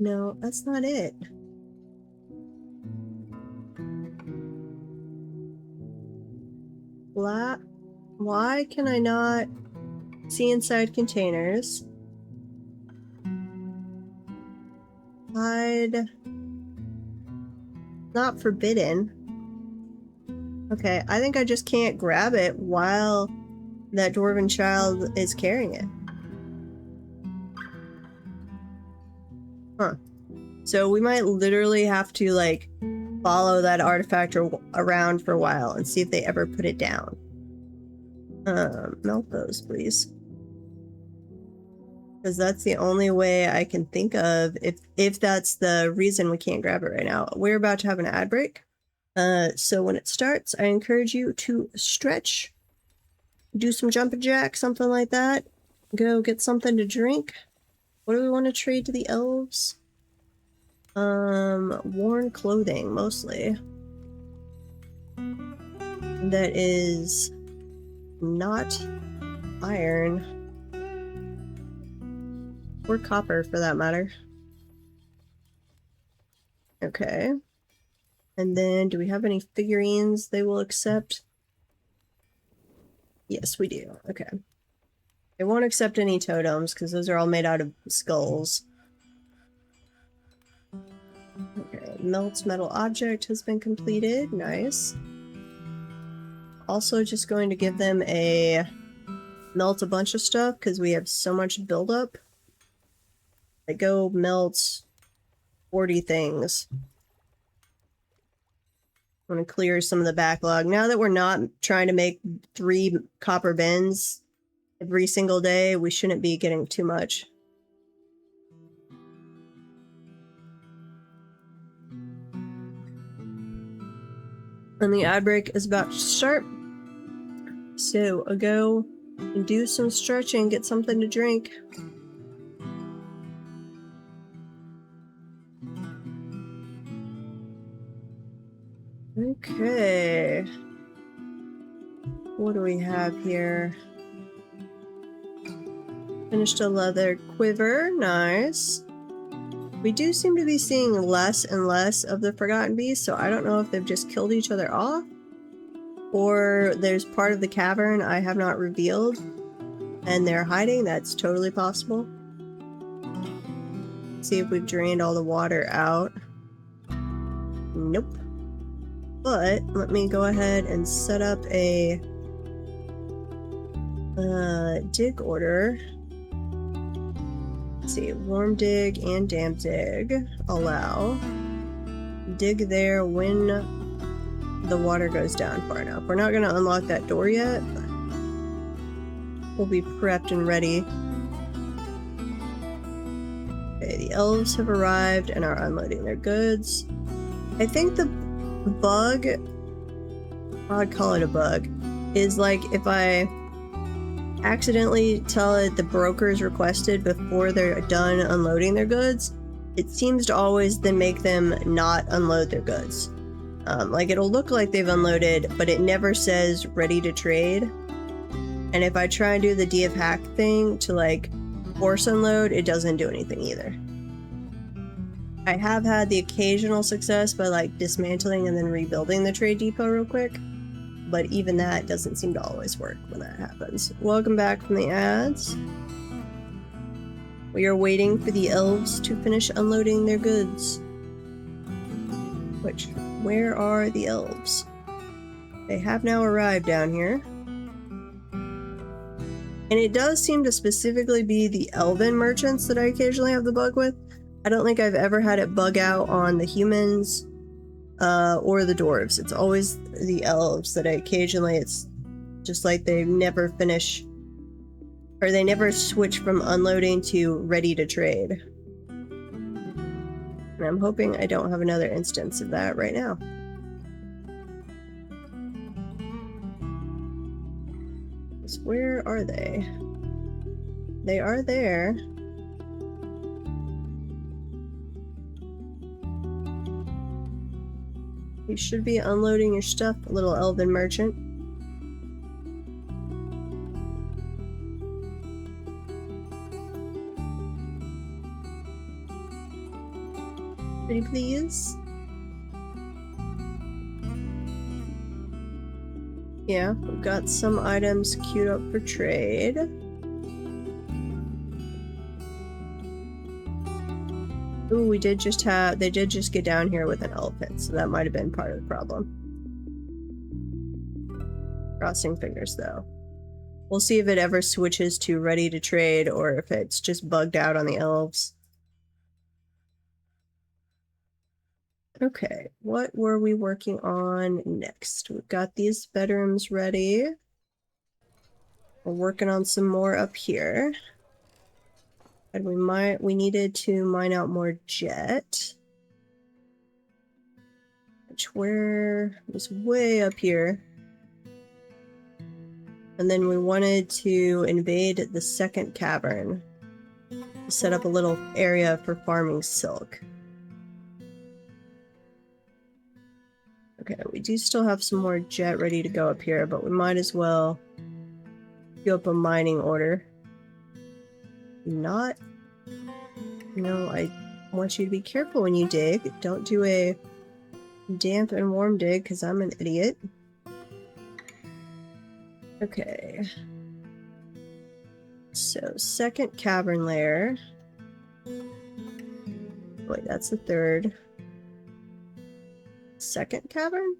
No, that's not it. Why can I not see inside containers? Hide. Not forbidden. Okay, I think I just can't grab it while that dwarven child is carrying it. Huh. So we might literally have to, like, follow that artifact around for a while and see if they ever put it down. Melt those, please. Because that's the only way I can think of if that's the reason we can't grab it right now. We're about to have an ad break. So when it starts, I encourage you to stretch, do some jumping jacks, something like that. Go get something to drink. What do we want to trade to the elves? Worn clothing, mostly. That is not iron. Or copper, for that matter. Okay. And then, do we have any figurines they will accept? Yes, we do. Okay. They won't accept any totems, because those are all made out of skulls. Okay, Melt's metal object has been completed. Nice. Also just going to give them a melt a bunch of stuff, because we have so much buildup. Like, go melt 40 things. I'm going to clear some of the backlog. Now that we're not trying to make 3 copper bins every single day, we shouldn't be getting too much. And the ad break is about to start. So I'll go and do some stretching, get something to drink. Okay. What do we have here? Finished a leather quiver. Nice. We do seem to be seeing less and less of the Forgotten Beast, so I don't know if they've just killed each other off, or there's part of the cavern I have not revealed, and they're hiding. That's totally possible. See if we've drained all the water out. Nope. But let me go ahead and set up a dig order. Let's see, warm dig and damp dig. Allow. Dig there when the water goes down far enough. We're not going to unlock that door yet. We'll be prepped and ready. Okay, the elves have arrived and are unloading their goods. I think the bug, I'd call it a bug, is like if I accidentally tell it the broker is requested before they're done unloading their goods, it seems to always then make them not unload their goods. Like, it'll look like they've unloaded, but it never says ready to trade. And if I try and do the DF hack thing to, like, force unload, it doesn't do anything either. I have had the occasional success by, like, dismantling and then rebuilding the trade depot real quick, but even that doesn't seem to always work when that happens. Welcome back from the ads. We are waiting for the elves to finish unloading their goods. Where are the elves? They have now arrived down here. And it does seem to specifically be the elven merchants that I occasionally have the bug with. I don't think I've ever had it bug out on the humans or the dwarves. It's always the elves that I occasionally, it's just like they never finish, or they never switch from unloading to ready to trade. And I'm hoping I don't have another instance of that right now. So where are they? They are there. You should be unloading your stuff, little elven merchant. Pretty please. Yeah, we've got some items queued up for trade. Ooh, they did just get down here with an elephant, so that might have been part of the problem. Crossing fingers, though. We'll see if it ever switches to ready to trade or if it's just bugged out on the elves. Okay, what were we working on next? We've got these bedrooms ready. We're working on some more up here. And we needed to mine out more jet. Which was way up here. And then we wanted to invade the second cavern. Set up a little area for farming silk. Okay, we do still have some more jet ready to go up here, but we might as well queue up a mining order. No, I want you to be careful when you dig. Don't do a damp and warm dig, because I'm an idiot. Okay. So, second cavern layer. Wait, that's the third. Second cavern?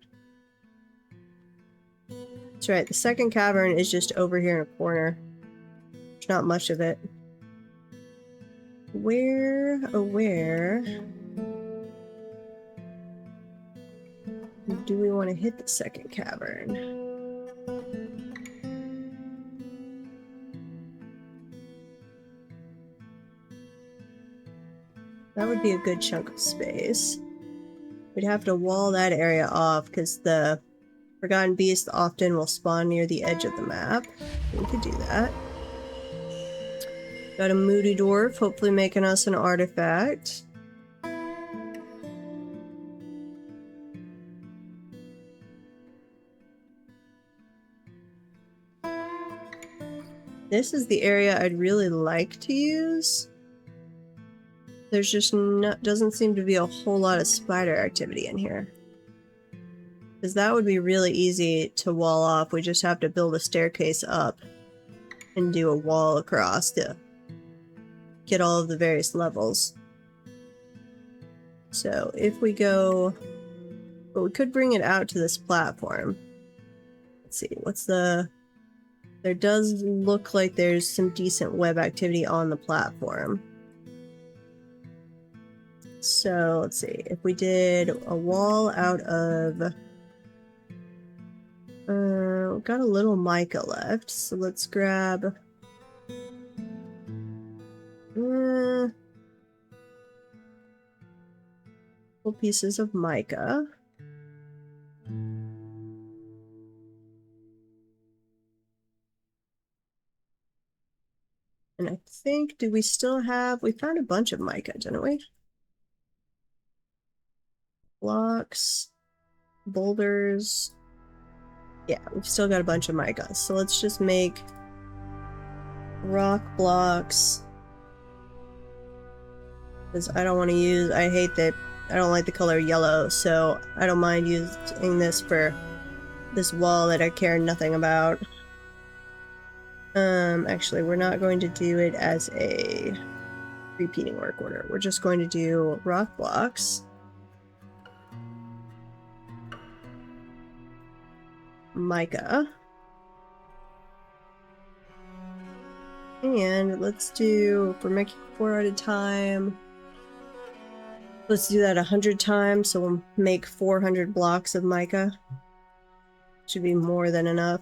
That's right, the second cavern is just over here in a corner. There's not much of it. Where do we want to hit the second cavern? That would be a good chunk of space. We'd have to wall that area off because the Forgotten Beast often will spawn near the edge of the map. We could do that. Got a Moody Dwarf, hopefully making us an artifact. This is the area I'd really like to use. There's just doesn't seem to be a whole lot of spider activity in here. Because that would be really easy to wall off. We just have to build a staircase up and do a wall across to get all of the various levels. So if we go... But we could bring it out to this platform. Let's see, what's the... There does look like there's some decent web activity on the platform. So let's see, if we did a wall out of... we've got a little mica left, so let's grab... couple pieces of mica. And I think, do we still have... We found a bunch of mica, didn't we? Blocks, boulders. Yeah, we've still got a bunch of mica. So let's just make rock blocks. Because I don't want to use... I don't like the color yellow, so I don't mind using this for this wall that I care nothing about. Actually, we're not going to do it as a repeating work order. We're just going to do rock blocks. Mica. And let's do, if we're making 4 at a time, let's do that 100 times, so we'll make 400 blocks of mica. Should be more than enough.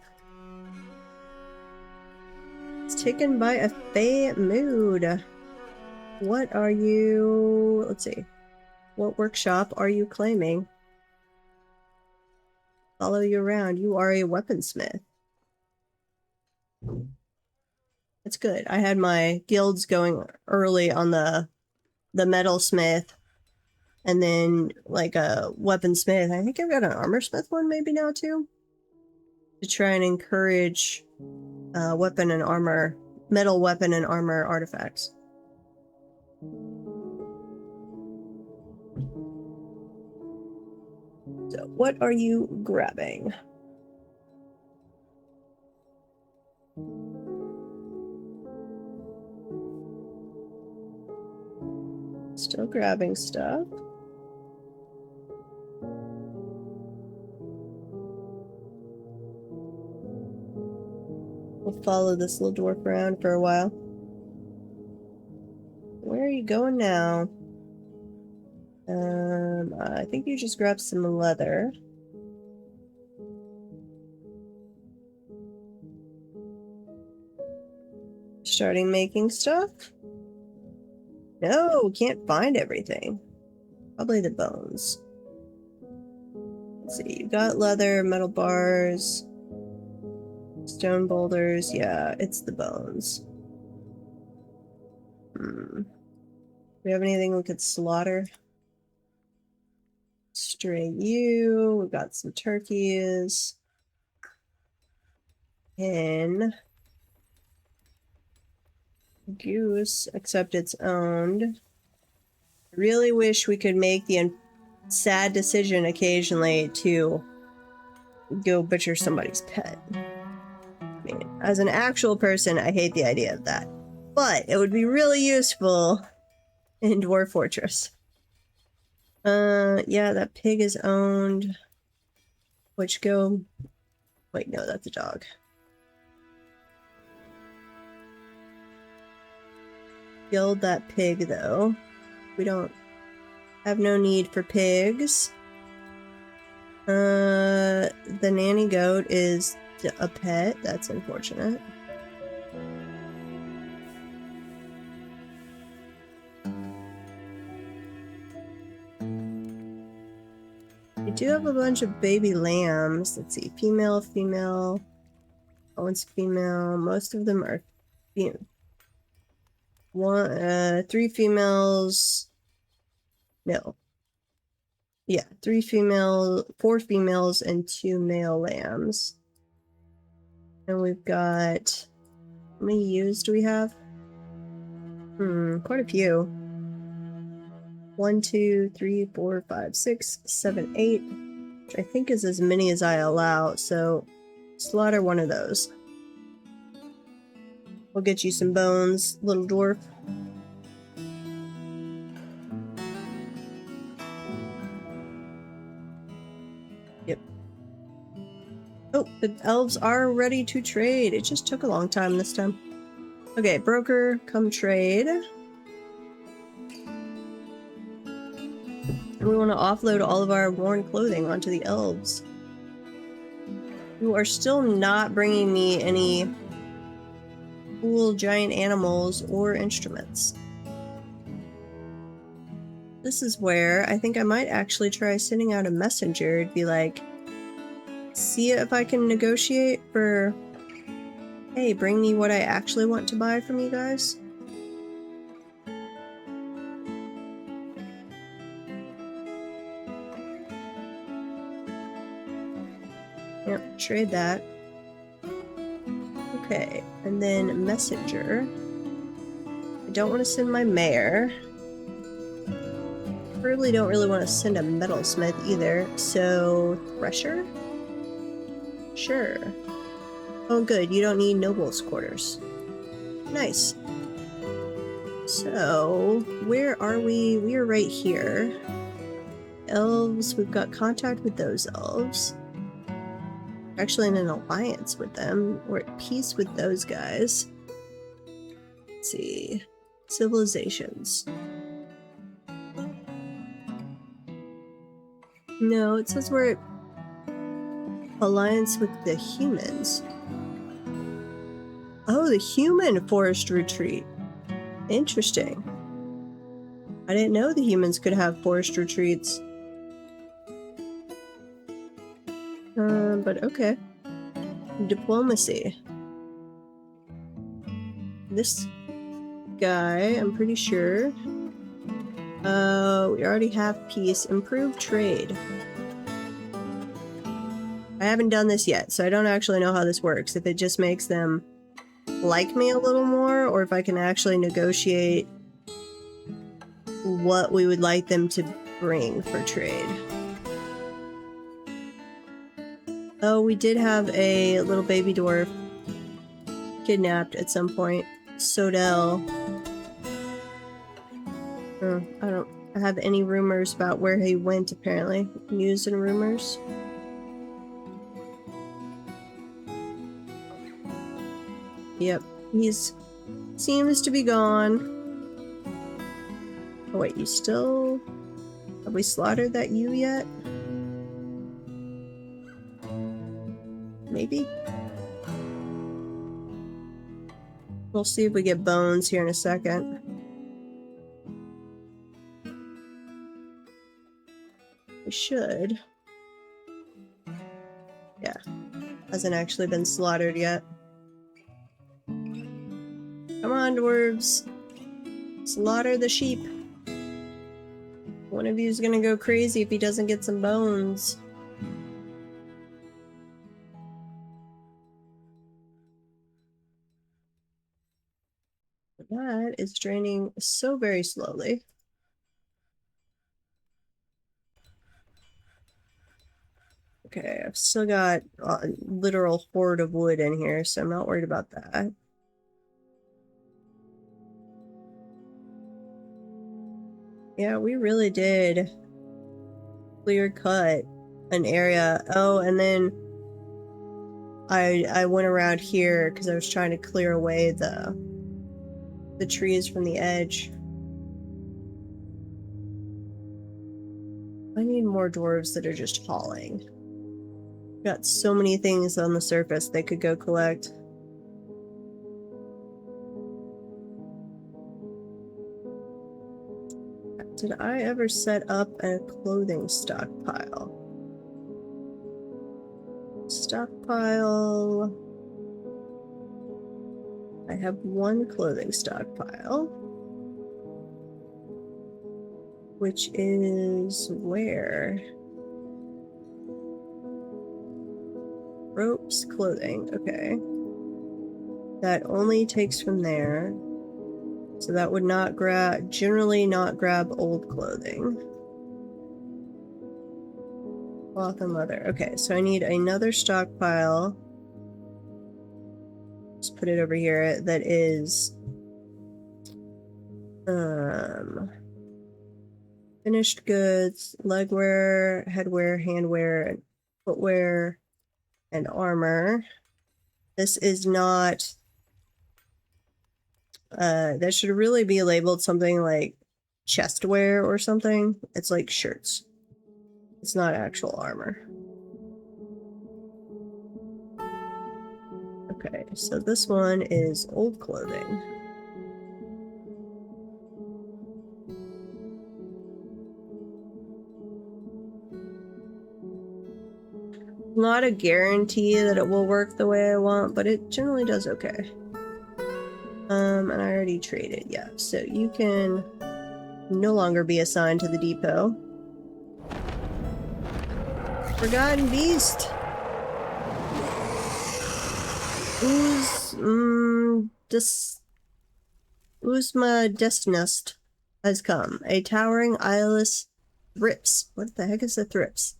It's taken by a Fey mood. What are you... Let's see. What workshop are you claiming? Follow you around. You are a weaponsmith. That's good. I had my guilds going early on the metalsmith, and then like a weaponsmith. I think I've got an armorsmith one maybe now too, to try and encourage weapon and armor, metal weapon and armor artifacts. So what are you grabbing? Still grabbing stuff. We'll follow this little dwarf around for a while. Where are you going now? I think you just grabbed some leather. Starting making stuff? No, can't find everything. Probably the bones. Let's see, you got leather, metal bars, stone boulders. Yeah, it's the bones. Do we have anything we could slaughter? Stray you. We've got some turkeys. Hen. Goose, except it's owned. Really wish we could make the sad decision occasionally to go butcher somebody's pet. I mean, as an actual person, I hate the idea of that. But it would be really useful in Dwarf Fortress. Yeah, that pig is owned. Which go... Wait, no, that's a dog. Killed that pig, though. We don't have no need for pigs. The nanny goat is a pet. That's unfortunate. We do have a bunch of baby lambs. Let's see. Female, female. Oh, it's female. Most of them are female. Three females. No. Yeah, four females and 2 male lambs. And we've got... How many ewes do we have? Quite a few. 1, 2, 3, 4, 5, 6, 7, 8. Which I think is as many as I allow, so slaughter one of those. We'll get you some bones, little dwarf. Yep. Oh, the elves are ready to trade. It just took a long time this time. Okay, broker, come trade. And we want to offload all of our worn clothing onto the elves. You are still not bringing me any cool giant animals or instruments. This is where I think I might actually try sending out a messenger to be like, see if I can negotiate for, hey, bring me what I actually want to buy from you guys. Yep, trade that. Okay, and then messenger. I don't want to send my mayor. Probably don't really want to send a metalsmith either, so thresher? Sure. Oh good, you don't need nobles' quarters. Nice. So, where are we? We are right here. Elves, we've got contact with those elves. Actually in an alliance with them. We're at peace with those guys. Let's see. Civilizations. No, it says we're at alliance with the humans. Oh, the human forest retreat. Interesting. I didn't know the humans could have forest retreats. But okay. Diplomacy. This guy, I'm pretty sure. We already have peace. Improve trade. I haven't done this yet, so I don't actually know how this works. If it just makes them like me a little more, or if I can actually negotiate what we would like them to bring for trade. Oh, we did have a little baby dwarf kidnapped at some point. Sodell. I don't have any rumors about where he went, apparently. News and rumors. Yep, he's seems to be gone. Oh wait, you still... Have we slaughtered that ewe yet? Maybe? We'll see if we get bones here in a second. We should. Yeah. Hasn't actually been slaughtered yet. Come on, dwarves. Slaughter the sheep. One of you is gonna go crazy if he doesn't get some bones. That is draining so very slowly. Okay, I've still got a literal horde of wood in here, so I'm not worried about that. Yeah, we really did clear cut an area. Oh, and then I went around here because I was trying to clear away the trees from the edge. I need more dwarves that are just hauling. Got so many things on the surface they could go collect. Did I ever set up a clothing stockpile? Stockpile. I have one clothing stockpile. Which is where? Ropes, clothing, okay. That only takes from there. So that would not grab, generally not grab old clothing. Cloth and leather. Okay, so I need another stockpile. Let's put it over here. That is finished goods, legwear, headwear, handwear, footwear, and armor. This is not... that should really be labeled something like chestwear or something. It's like shirts. It's not actual armor. Okay, so this one is old clothing. Not a guarantee that it will work the way I want, but it generally does okay. And I already traded, yeah. So you can no longer be assigned to the depot. Forgotten Beast! Uzma Destinust has come. A towering eyeless thrips. What the heck is a thrips?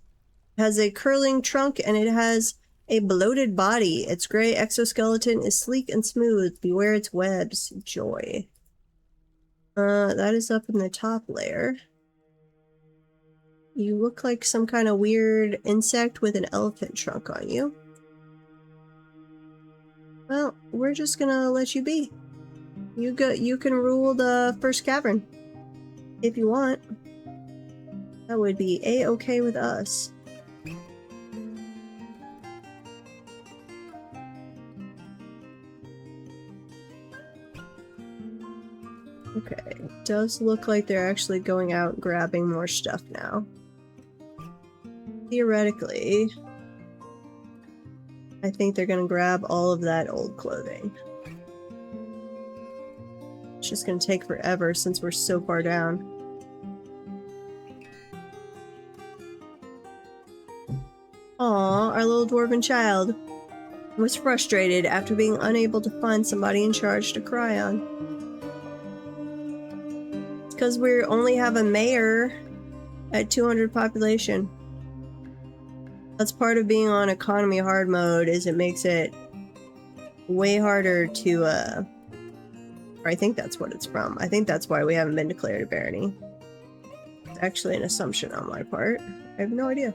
It has a curling trunk and it has a bloated body. Its gray exoskeleton is sleek and smooth. Beware its webs. Joy. That is up in the top layer. You look like some kind of weird insect with an elephant trunk on you. Well, we're just gonna let you be. You can rule the first cavern. If you want. That would be a-okay with us. Okay, it does look like they're actually going out and grabbing more stuff now. Theoretically, I think they're gonna grab all of that old clothing. It's just gonna take forever since we're so far down. Aw, our little dwarven child was frustrated after being unable to find somebody in charge to cry on. It's because we only have a mayor at 200 population. That's part of being on economy hard mode, is it makes it way harder to, or I think that's what it's from. I think that's why we haven't been declared a barony. It's actually an assumption on my part. I have no idea.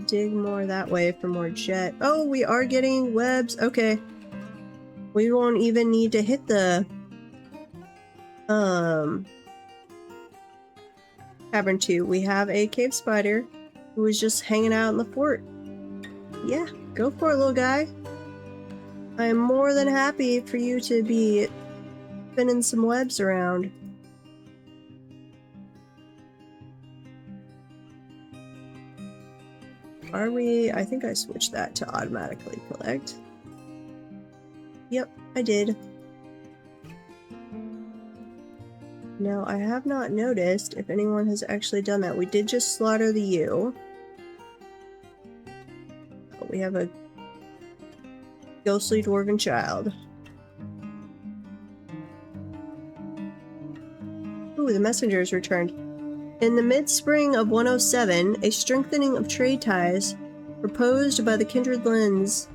Dig more that way for more jet. Oh, we are getting webs. Okay. We won't even need to hit the Cavern 2. We have a cave spider who is just hanging out in the fort. Yeah, go for it, little guy. I am more than happy for you to be spinning some webs around. Are we? I think I switched that to automatically collect. Yep, I did. Now, I have not noticed if anyone has actually done that. We did just slaughter the ewe. Oh, we have a ghostly dwarven child. Ooh, the messenger's returned. In the mid-spring of 107, a strengthening of trade ties proposed by the kindred lens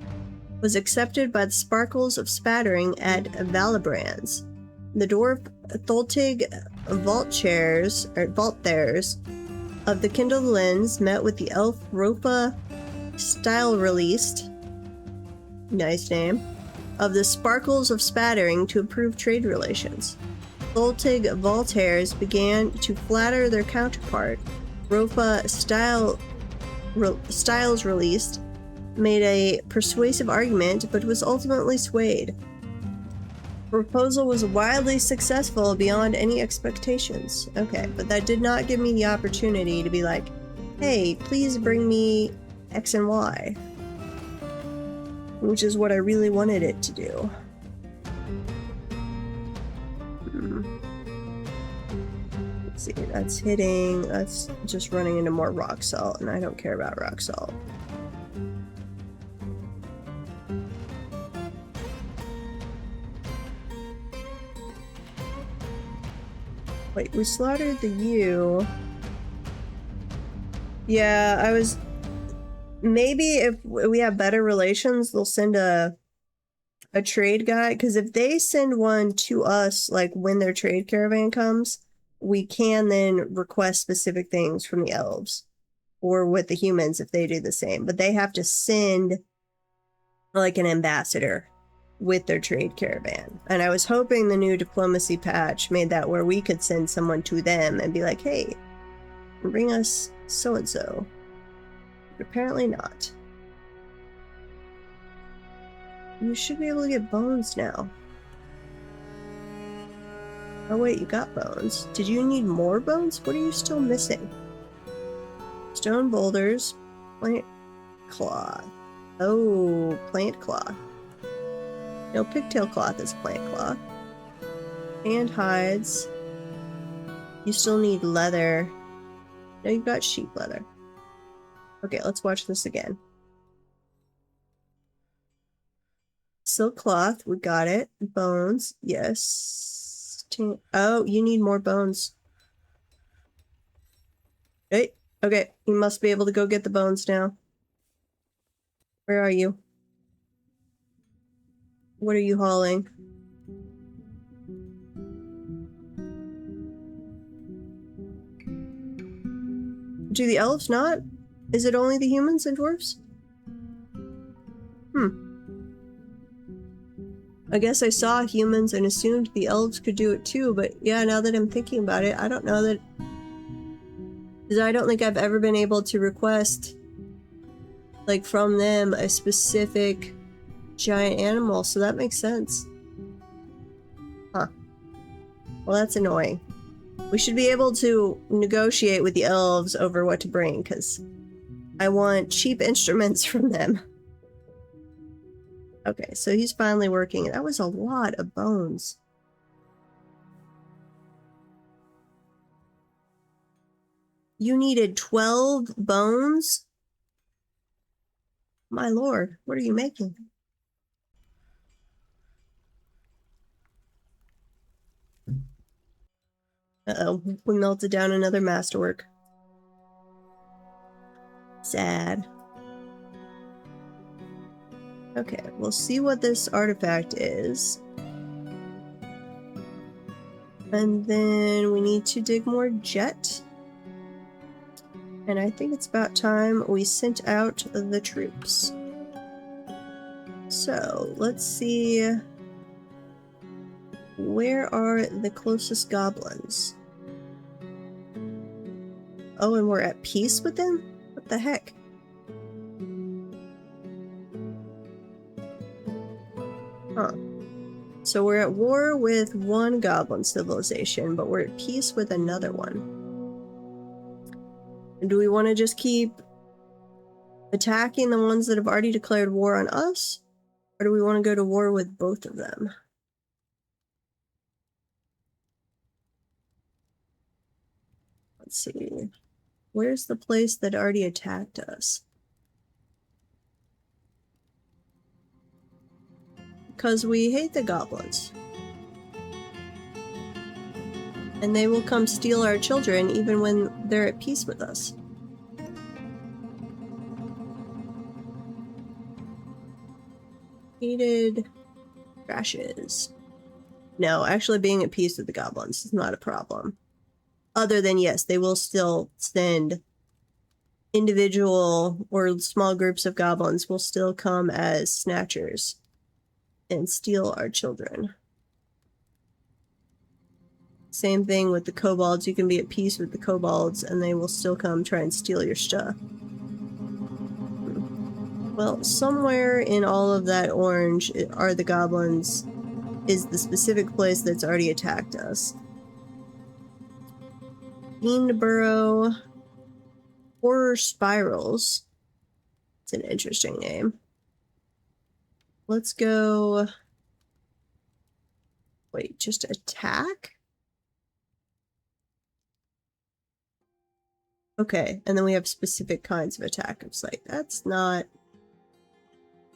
was accepted by the Sparkles of Spattering at Valibrands. The dwarf Tholtig Vaultthairs of the Kindled Lens met with the elf Ropa Style Released, nice name, of the Sparkles of Spattering to improve trade relations. Tholtig Vaultthairs began to flatter their counterpart. Ropa Styles Released made a persuasive argument, but was ultimately swayed. The proposal was wildly successful beyond any expectations. Okay, but that did not give me the opportunity to be like, hey, please bring me X and Y. Which is what I really wanted it to do. Let's see, that's hitting, that's just running into more rock salt, and I don't care about rock salt. Wait, we slaughtered the ewe. Yeah, I was... Maybe if we have better relations, they'll send a trade guy, because if they send one to us, like when their trade caravan comes, we can then request specific things from the elves, or with the humans if they do the same. But they have to send like an ambassador with their trade caravan. And I was hoping the new diplomacy patch made that where we could send someone to them and be like, hey, bring us so-and-so. But apparently not. You should be able to get bones now. Oh wait, you got bones. Did you need more bones? What are you still missing? Stone boulders, plant cloth. Oh, plant cloth. No, pigtail cloth is plant cloth. And hides. You still need leather. No, you've got sheep leather. Okay, let's watch this again. Silk cloth, we got it. Bones, yes. Oh, you need more bones. Hey, okay, you must be able to go get the bones now. Where are you? What are you hauling? Do the elves not? Is it only the humans and dwarves? I guess I saw humans and assumed the elves could do it too, but yeah, now that I'm thinking about it, I don't know that... Because I don't think I've ever been able to request, like, from them a specific giant animal, so that makes sense. Huh. Well, that's annoying. We should be able to negotiate with the elves over what to bring, because I want cheap instruments from them. Okay, so he's finally working. That was a lot of bones. You needed 12 bones? My lord, what are you making? Uh-oh, we melted down another masterwork. Sad. Okay, we'll see what this artifact is. And then we need to dig more jet. And I think it's about time we sent out the troops. So, let's see. Where are the closest goblins? Oh, and we're at peace with them? What the heck? Huh. So we're at war with one goblin civilization, but we're at peace with another one. And do we want to just keep attacking the ones that have already declared war on us? Or do we want to go to war with both of them? Let's see. Where's the place that already attacked us? Because we hate the goblins. And they will come steal our children even when they're at peace with us. Hated crashes. No, actually being at peace with the goblins is not a problem. Other than, yes, they will still send individual or small groups of goblins will still come as snatchers and steal our children. Same thing with the kobolds. You can be at peace with the kobolds and they will still come try and steal your stuff. Well, somewhere in all of that orange are the goblins, is the specific place that's already attacked us. Fiendborough Horror Spirals. It's an interesting name. Let's go... Wait, just attack? Okay, and then we have specific kinds of attack. It's like, that's not...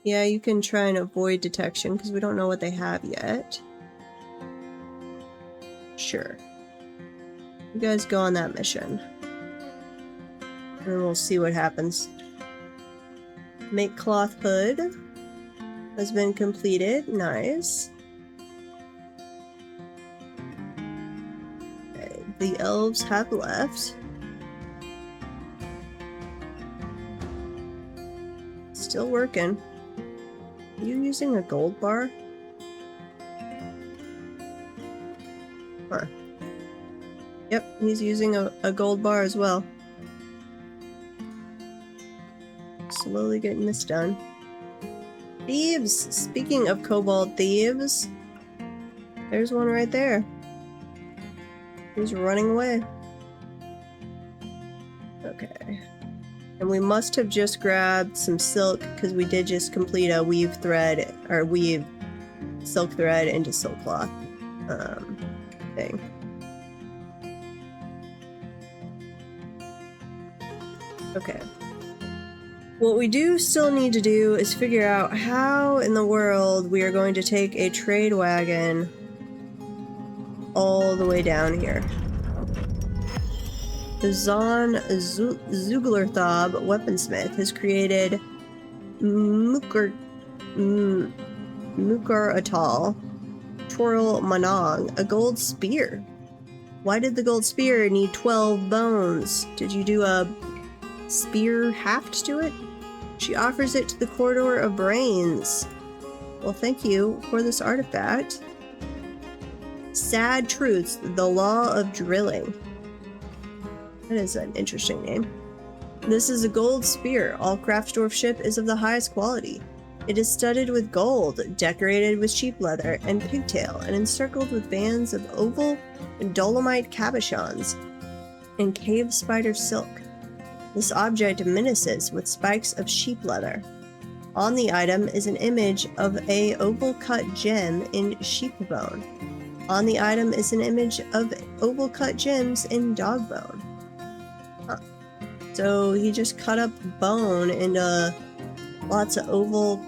Yeah, you can try and avoid detection because we don't know what they have yet. Sure. You guys go on that mission. And then we'll see what happens. Make cloth hood has been completed. Nice. Okay, the elves have left. Still working. Are you using a gold bar? Huh. Yep, he's using a gold bar as well. Slowly getting this done. Thieves! Speaking of kobold thieves, there's one right there. He's running away. Okay. And we must have just grabbed some silk because we did just complete a weave thread, or weave silk thread into silk cloth thing. Okay. What we do still need to do is figure out how in the world we are going to take a trade wagon all the way down here. The Zon Zuglerthab weaponsmith has created Mukar Atal Twirl Manong, a gold spear. Why did the gold spear need 12 bones? Did you do a spear haft to it? She offers it to the Corridor of Brains. Well, thank you for this artifact. Sad Truths, the Law of Drilling. That is an interesting name. This is a gold spear. All Kraftsdorf ship is of the highest quality. It is studded with gold, decorated with sheep leather and pigtail, and encircled with bands of oval and dolomite cabochons and cave spider silk. This object menaces with spikes of sheep leather. On the item is an image of a oval-cut gem in sheep bone. On the item is an image of oval-cut gems in dog bone. Huh. So he just cut up bone into lots of oval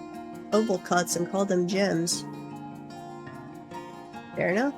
cuts and called them gems. Fair enough.